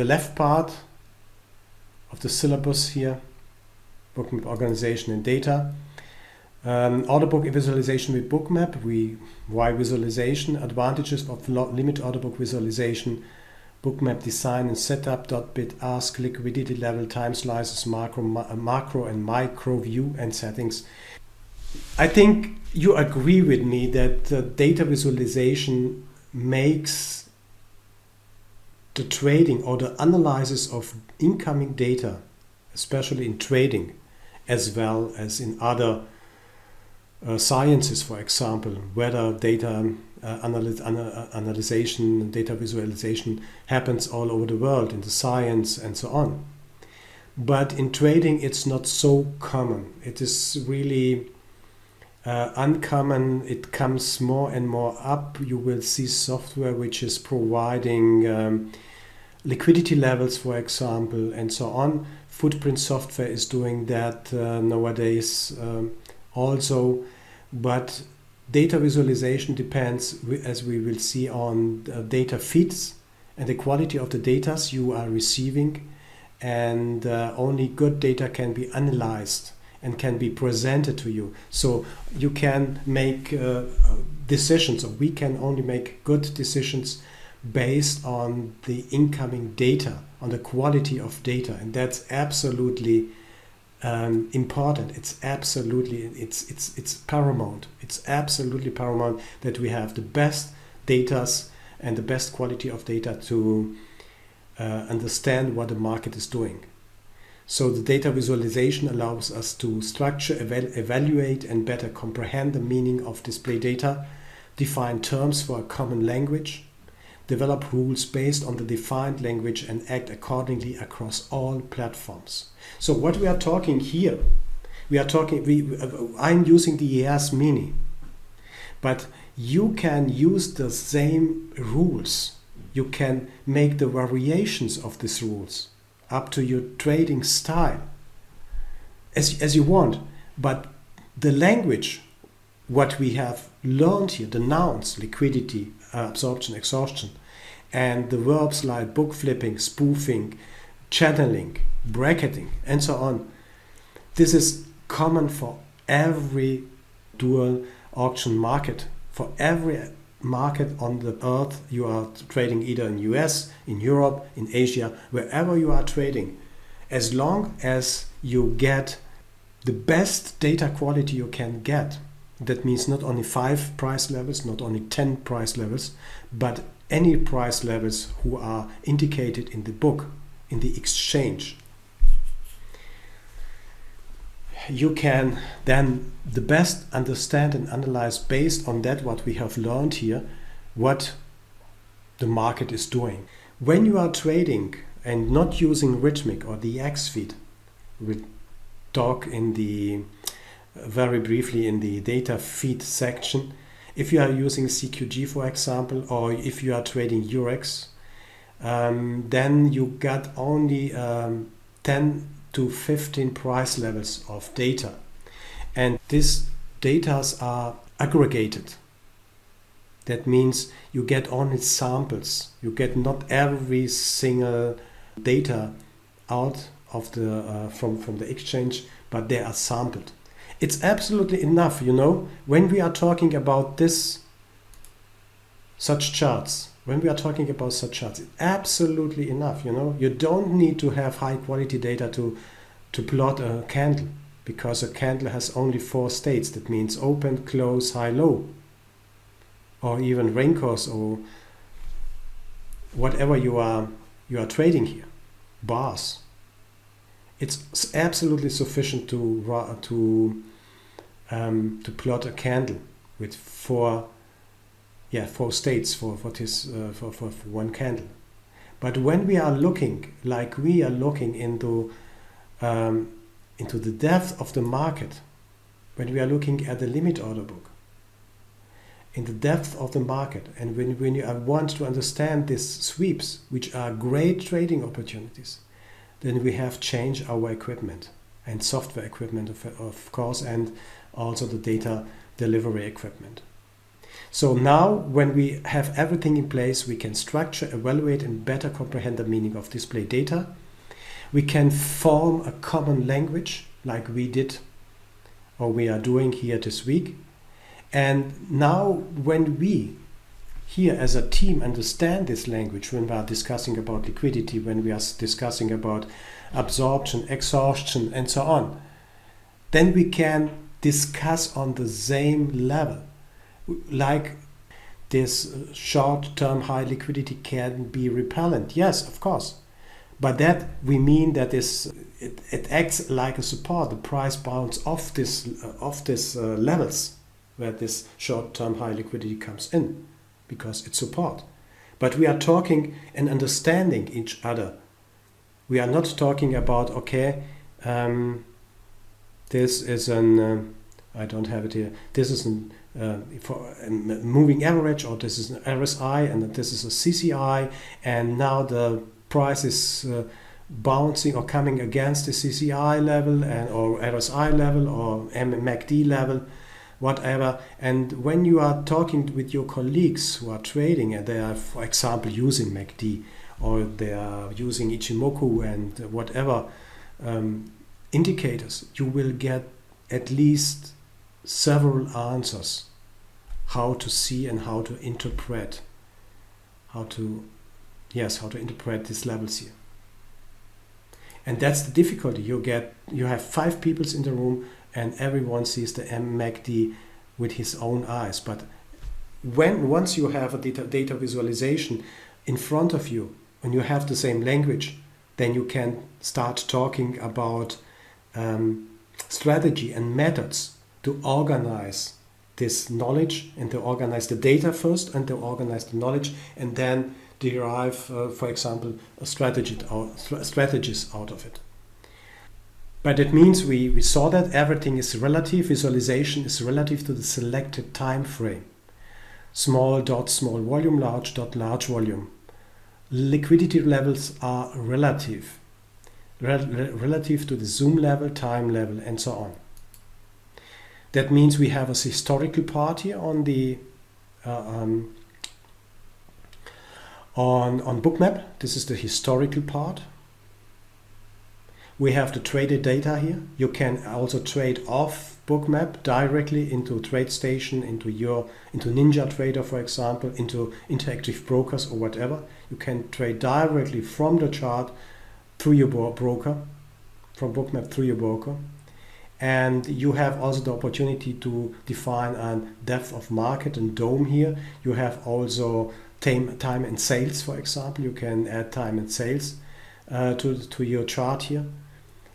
left part of the syllabus here, bookmap organization and data. Order book visualization with bookmap. Why visualization? Advantages of limit order book visualization. Bookmap design and setup, bid ask, liquidity level, time slices, macro and micro view and settings. I think you agree with me that data visualization makes the trading or the analysis of incoming data, especially in trading, as well as in other sciences, for example, whether data analyzation, data visualization happens all over the world in the science and so on. But in trading, it's not so common. It is really uncommon. It comes more and more up. You will see software which is providing liquidity levels, for example, and so on. Footprint software is doing that nowadays also. But data visualization depends, as we will see, on data feeds and the quality of the data you are receiving, and only good data can be analyzed and can be presented to you. So you can make decisions, or we can only make good decisions based on the incoming data, on the quality of data, and that's absolutely important. It's paramount. It's absolutely paramount that we have the best datas and the best quality of data to understand what the market is doing. So the data visualization allows us to structure, evaluate, and better comprehend the meaning of display data, define terms for a common language, develop rules based on the defined language, and act accordingly across all platforms. So what we are talking here, I'm using the ES Mini, but you can use the same rules. You can make the variations of these rules up to your trading style as you want. But the language, what we have learned here, the nouns, liquidity, absorption, exhaustion, and the verbs like book flipping, spoofing, channeling, bracketing, and so on, this is common for every dual auction market. For every market on the earth you are trading, either in US, in Europe, in Asia, wherever you are trading, as long as you get the best data quality you can get. That means not only 5 price levels, not only 10 price levels, but any price levels who are indicated in the book, in the exchange. You can then the best understand and analyze based on that what we have learned here, what the market is doing. When you are trading and not using Rhythmic or the X feed, we'll talk in the very briefly in the data feed section. If you are using CQG, for example, or if you are trading Eurex, then you got only 10 to 15 price levels of data, and these data are aggregated. That means you get only samples. You get not every single data out of the from the exchange, but they are sampled. It's absolutely enough, when we are talking about such charts. When we are talking about such charts, it's absolutely enough, You don't need to have high quality data to plot a candle, because a candle has only 4 states. That means open, close, high, low, or even range course, or whatever you are trading here, bars. It's absolutely sufficient to plot a candle with 4 states for one candle. But when we are looking, like we are looking into the depth of the market, when we are looking at the limit order book, in the depth of the market, and when you want to understand these sweeps, which are great trading opportunities, then we have changed our equipment and software equipment, of course, and also the data delivery equipment. So now, when we have everything in place, we can structure, evaluate, and better comprehend the meaning of display data. We can form a common language like we did, or we are doing here this week. And now, when we here as a team understand this language, when we are discussing about liquidity, when we are discussing about absorption, exhaustion, and so on, then we can discuss on the same level. Like this short-term high liquidity can be repellent. Yes, of course. By that we mean that it acts like a support. The price bounce off this levels where this short-term high liquidity comes in, because it's support. But we are talking and understanding each other. We are not talking about, this is an, I don't have it here, this is for a moving average, or this is an RSI, and this is a CCI, and now the price is bouncing or coming against the CCI level or RSI level or MACD level, whatever. And when you are talking with your colleagues who are trading and they are, for example, using MACD, or they are using Ichimoku and whatever indicators, you will get at least several answers how to see and how to interpret interpret these levels here. And that's the difficulty. You have 5 people in the room and everyone sees the MACD with his own eyes. But once you have a data visualization in front of you and you have the same language, then you can start talking about strategy and methods to organize this knowledge and to organize the data first and to organize the knowledge and then derive, for example, strategies out of it. But it means we saw that everything is relative. Visualization is relative to the selected time frame. Small dot, small volume, large dot, large volume. Liquidity levels are relative. Relative to the zoom level, time level, and so on. That means we have a historical part here on the on bookmap. This is the historical part. We have the traded data here. You can also trade off bookmap directly into TradeStation, into Ninja Trader, for example, into Interactive Brokers or whatever. You can trade directly from the chart through your broker, from bookmap through your broker. And you have also the opportunity to define a depth of market and DOM here. You have also time and sales, for example. You can add time and sales to your chart here.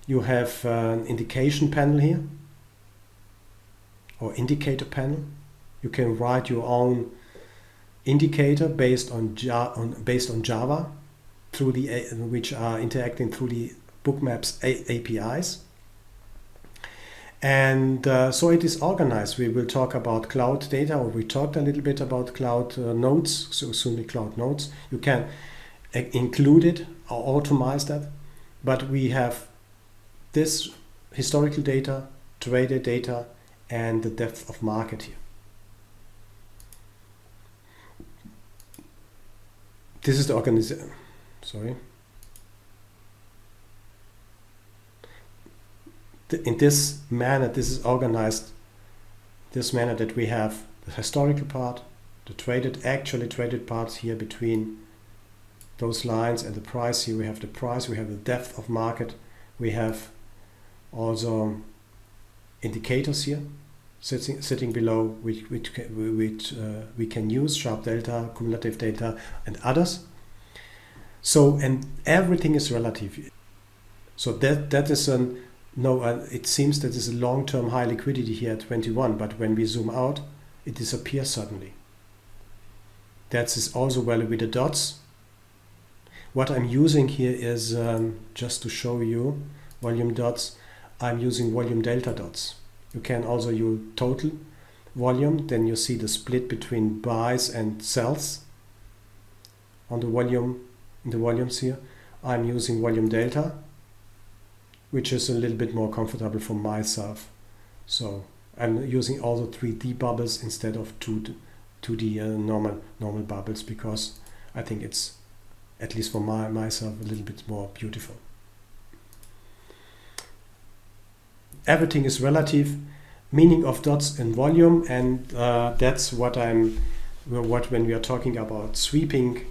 You have an indication panel here, or indicator panel. You can write your own indicator based on Java, through which are interacting through the bookmaps APIs. And so it is organized. We will talk about cloud data, or we talked a little bit about cloud nodes, so soon cloud nodes. You can include it or automate that, but we have this historical data, traded data, and the depth of market here. This is the organization. Sorry. In this manner, this is organized. This manner that we have the historical part, the actually traded parts here between those lines, and the price. Here we have the price. We have the depth of market. We have also indicators here sitting below, which we can use, sharp delta, cumulative data, and others. So, and everything is relative. So that is it seems that is a long-term high liquidity here at 21, but when we zoom out, it disappears suddenly. That is also valid with the dots. What I'm using here is just to show you volume dots. I'm using volume delta dots. You can also use total volume. Then you see the split between buys and sells on the volume, in the volumes here. I'm using volume delta, which is a little bit more comfortable for myself. So I'm using also 3D bubbles instead of 2D normal bubbles, because I think it's, at least for myself, a little bit more beautiful. Everything is relative, meaning of dots in volume, and that's what when we are talking about sweeping,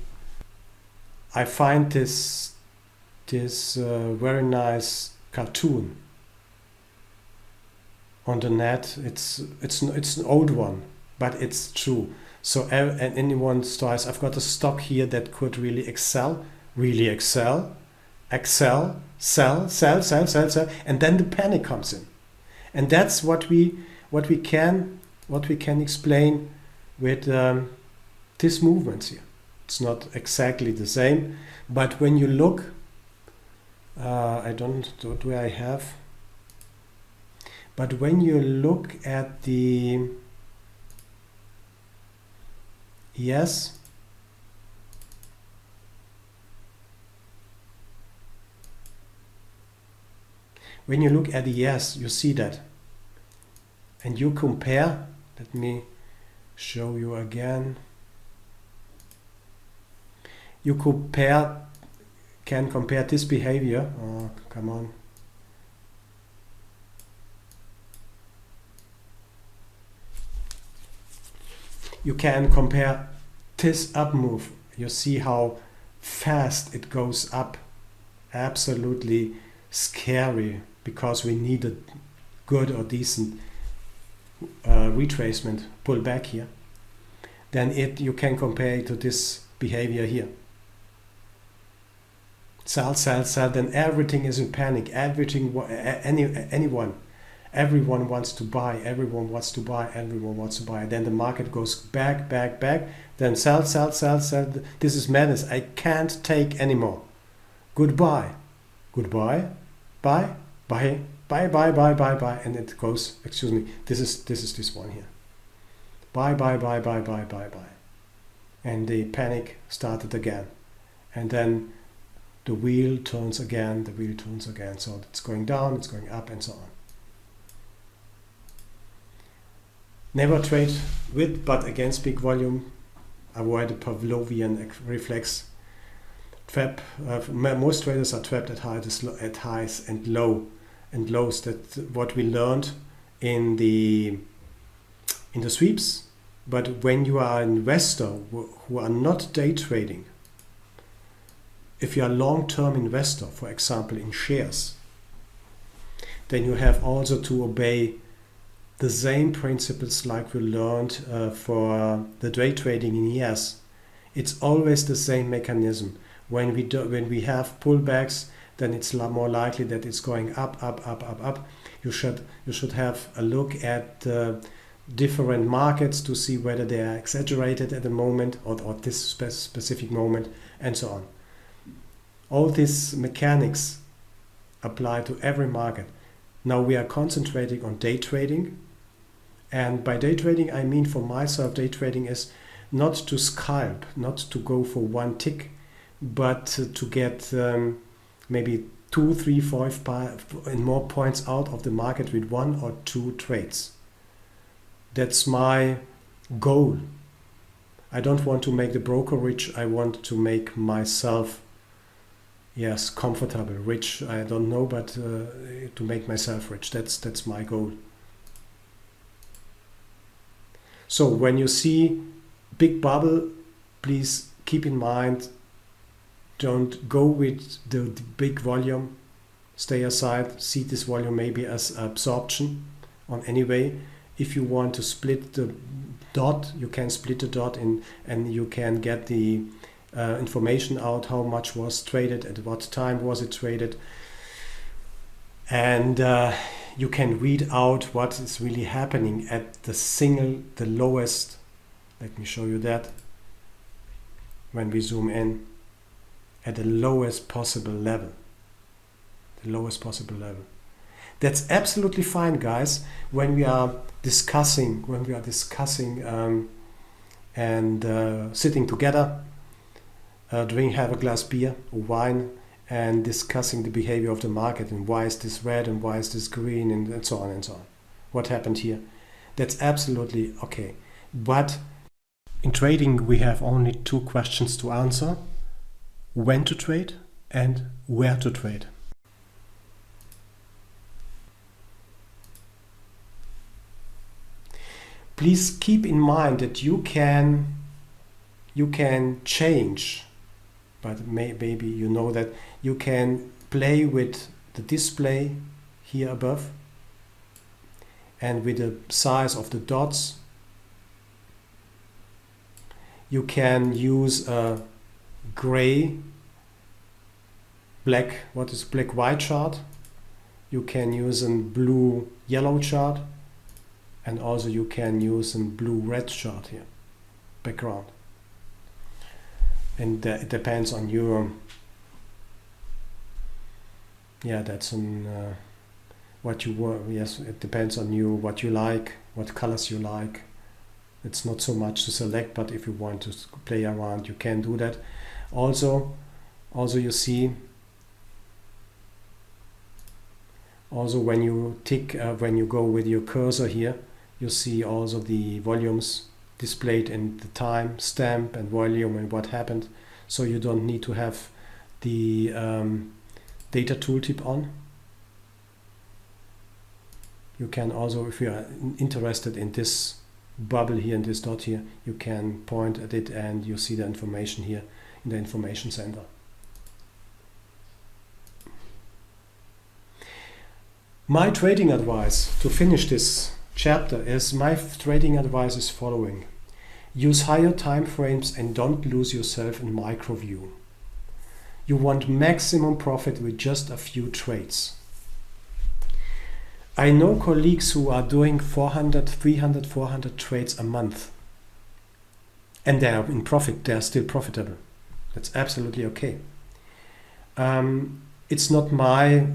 I find this very nice cartoon on the net. It's an old one, but it's true. So and anyone starts, I've got a stock here that could really excel, sell, and then the panic comes in. And that's what we can explain with this movements here. It's not exactly the same, but when you look, I don't know where I have, but when you look at the yes, when you look at the yes, you see that, and you compare. Let me show you again. You can compare this behavior. Oh, come on. You can compare this up move. You see how fast it goes up. Absolutely scary, because we need a good or decent retracement pullback here. Then you can compare it to this behavior here. sell, sell, sell, then everything is in panic. Everyone wants to buy, everyone wants to buy, everyone wants to buy. Then the market goes back, back, back. Then sell, sell, sell, sell. This is madness. I can't take anymore. Goodbye. Goodbye. Bye. Bye. Bye, bye, bye, bye, bye. And it goes, excuse me, this is this one here. Bye, bye, bye, bye, bye, bye, bye. And the panic started again. And then the wheel turns again, the wheel turns again. So it's going down, it's going up, and so on. Never trade with but against big volume. Avoid the Pavlovian reflex trap. Most traders are trapped at highs and lows. That's what we learned in the sweeps. But when you are an investor who are not day trading, if you are a long-term investor, for example in shares, then you have also to obey the same principles like we learned for the day trading in ES. It's always the same mechanism. When we have pullbacks, then it's more likely that it's going up, up, up, up, up. You should have a look at different markets to see whether they are exaggerated at the moment or this specific moment, and so on. All these mechanics apply to every market. Now we are concentrating on day trading. And by day trading, I mean for myself, day trading is not to scalp, not to go for one tick, but to get maybe 2, 3, 4, 5 and more points out of the market with 1 or 2 trades. That's my goal. I don't want to make the broker rich. I want to make myself, yes, comfortable, rich. I don't know, but to make myself rich. That's my goal. So when you see big bubble, please keep in mind, don't go with the big volume. Stay aside. See this volume maybe as absorption on any way. If you want to split the dot, you can split the dot in, and you can get the information out how much was traded, at what time was it traded, and you can read out what is really happening at the lowest. Let me show you that. When we zoom in, at the lowest possible level. The lowest possible level. That's absolutely fine, guys. When we are discussing, and sitting together, have a glass beer or wine, and discussing the behavior of the market and why is this red and why is this green and so on and so on. What happened here? That's absolutely okay. But in trading, we have only 2 questions to answer: when to trade and where to trade. Please keep in mind that you can change, but maybe you know that you can play with the display here above and with the size of the dots. You can use a gray, black, black-white chart. You can use a blue-yellow chart. And also you can use a blue-red chart here, background. And it depends on your, that's an, what you want. Yes, it depends on you, what you like, what colors you like. It's not so much to select, but if you want to play around, you can do that. Also you see, when you tick, when you go with your cursor here, you see also the volumes displayed in the time stamp and volume and what happened. So you don't need to have the data tooltip on. You can also, if you are interested in this bubble here and this dot here, you can point at it and you see the information here in the information center. My trading advice to finish this chapter is, my trading advice is following: use higher time frames and don't lose yourself in micro view. You want maximum profit with just a few trades. I know colleagues who are doing 400, 300, 400 trades a month. And they are in profit, they are still profitable. That's absolutely okay. It's not my,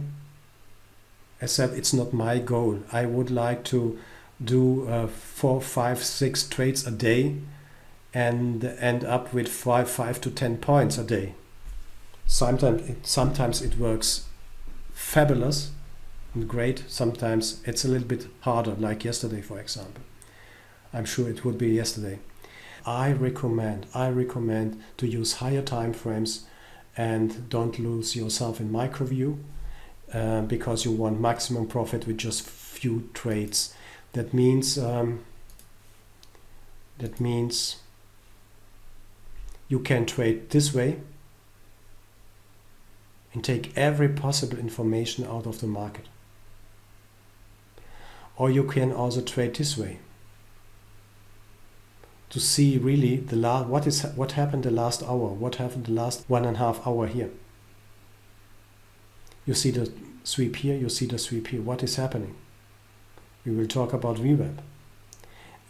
as said, it's not my goal. I would like to do 4, 5, 6 trades a day and end up with 5 to 10 points a day. Sometimes it works fabulous and great. Sometimes it's a little bit harder, like yesterday, for example. I'm sure it would be yesterday. I recommend to use higher time frames and don't lose yourself in microview because you want maximum profit with just few trades. That means you can trade this way and take every possible information out of the market. Or you can also trade this way to see really what happened the last hour, what happened the last 1.5 hours here. You see the sweep here, you see the sweep here. What is happening? We will talk about VWAP.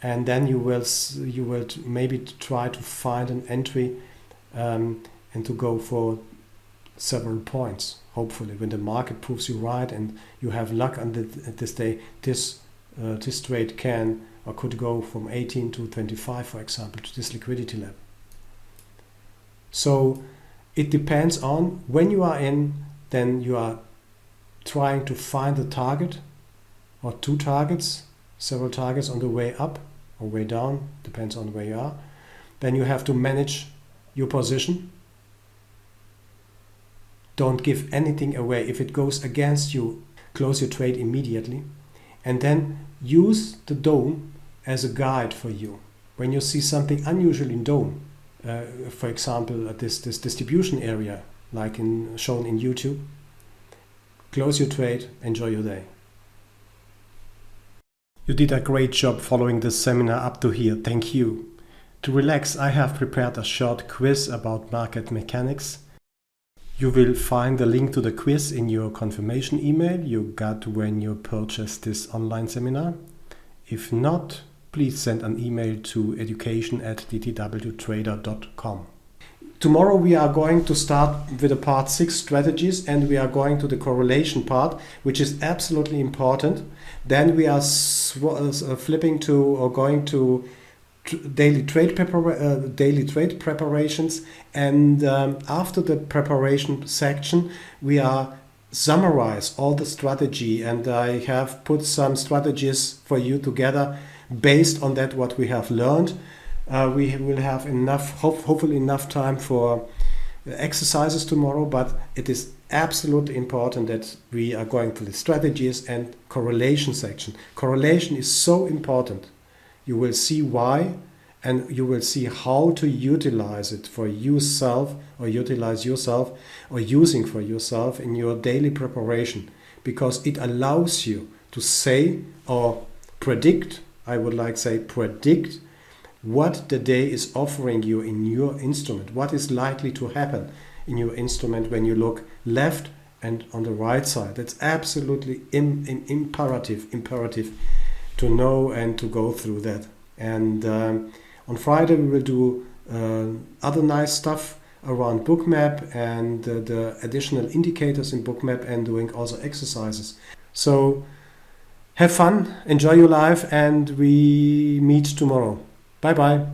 And then you will maybe try to find an entry and to go for several points. Hopefully, when the market proves you right and you have luck on this day, this trade can or could go from 18 to 25, for example, to this liquidity level. So it depends on when you are in, then you are trying to find a target or 2 targets, several targets on the way up or way down, depends on where you are. Then you have to manage your position. Don't give anything away. If it goes against you, close your trade immediately. And then use the dome as a guide for you. When you see something unusual in dome, for example, at this distribution area, like shown in YouTube, close your trade, enjoy your day. You did a great job following this seminar up to here. Thank you. To relax, I have prepared a short quiz about market mechanics. You will find the link to the quiz in your confirmation email you got when you purchased this online seminar. If not, please send an email to education@dtwtrader.com. Tomorrow we are going to start with the part 6 strategies, and we are going to the correlation part, which is absolutely important. Then we are flipping to or going to daily trade preparations, and after the preparation section we are summarize all the strategy, and I have put some strategies for you together based on that what we have learned. We will have hopefully enough time for exercises tomorrow, but it is absolutely important that we are going to the strategies and correlation section. Correlation is so important. You will see why, and you will see how to utilize it for yourself, or utilize yourself, or using for yourself in your daily preparation, because it allows you to say or predict, I would like to say predict, what the day is offering you in your instrument, what is likely to happen in your instrument when you look left and on the right side. That's absolutely imperative to know and to go through that. And on Friday we will do other nice stuff around Bookmap and the additional indicators in Bookmap, and doing also exercises. So have fun, enjoy your life, and we meet tomorrow. Bye bye.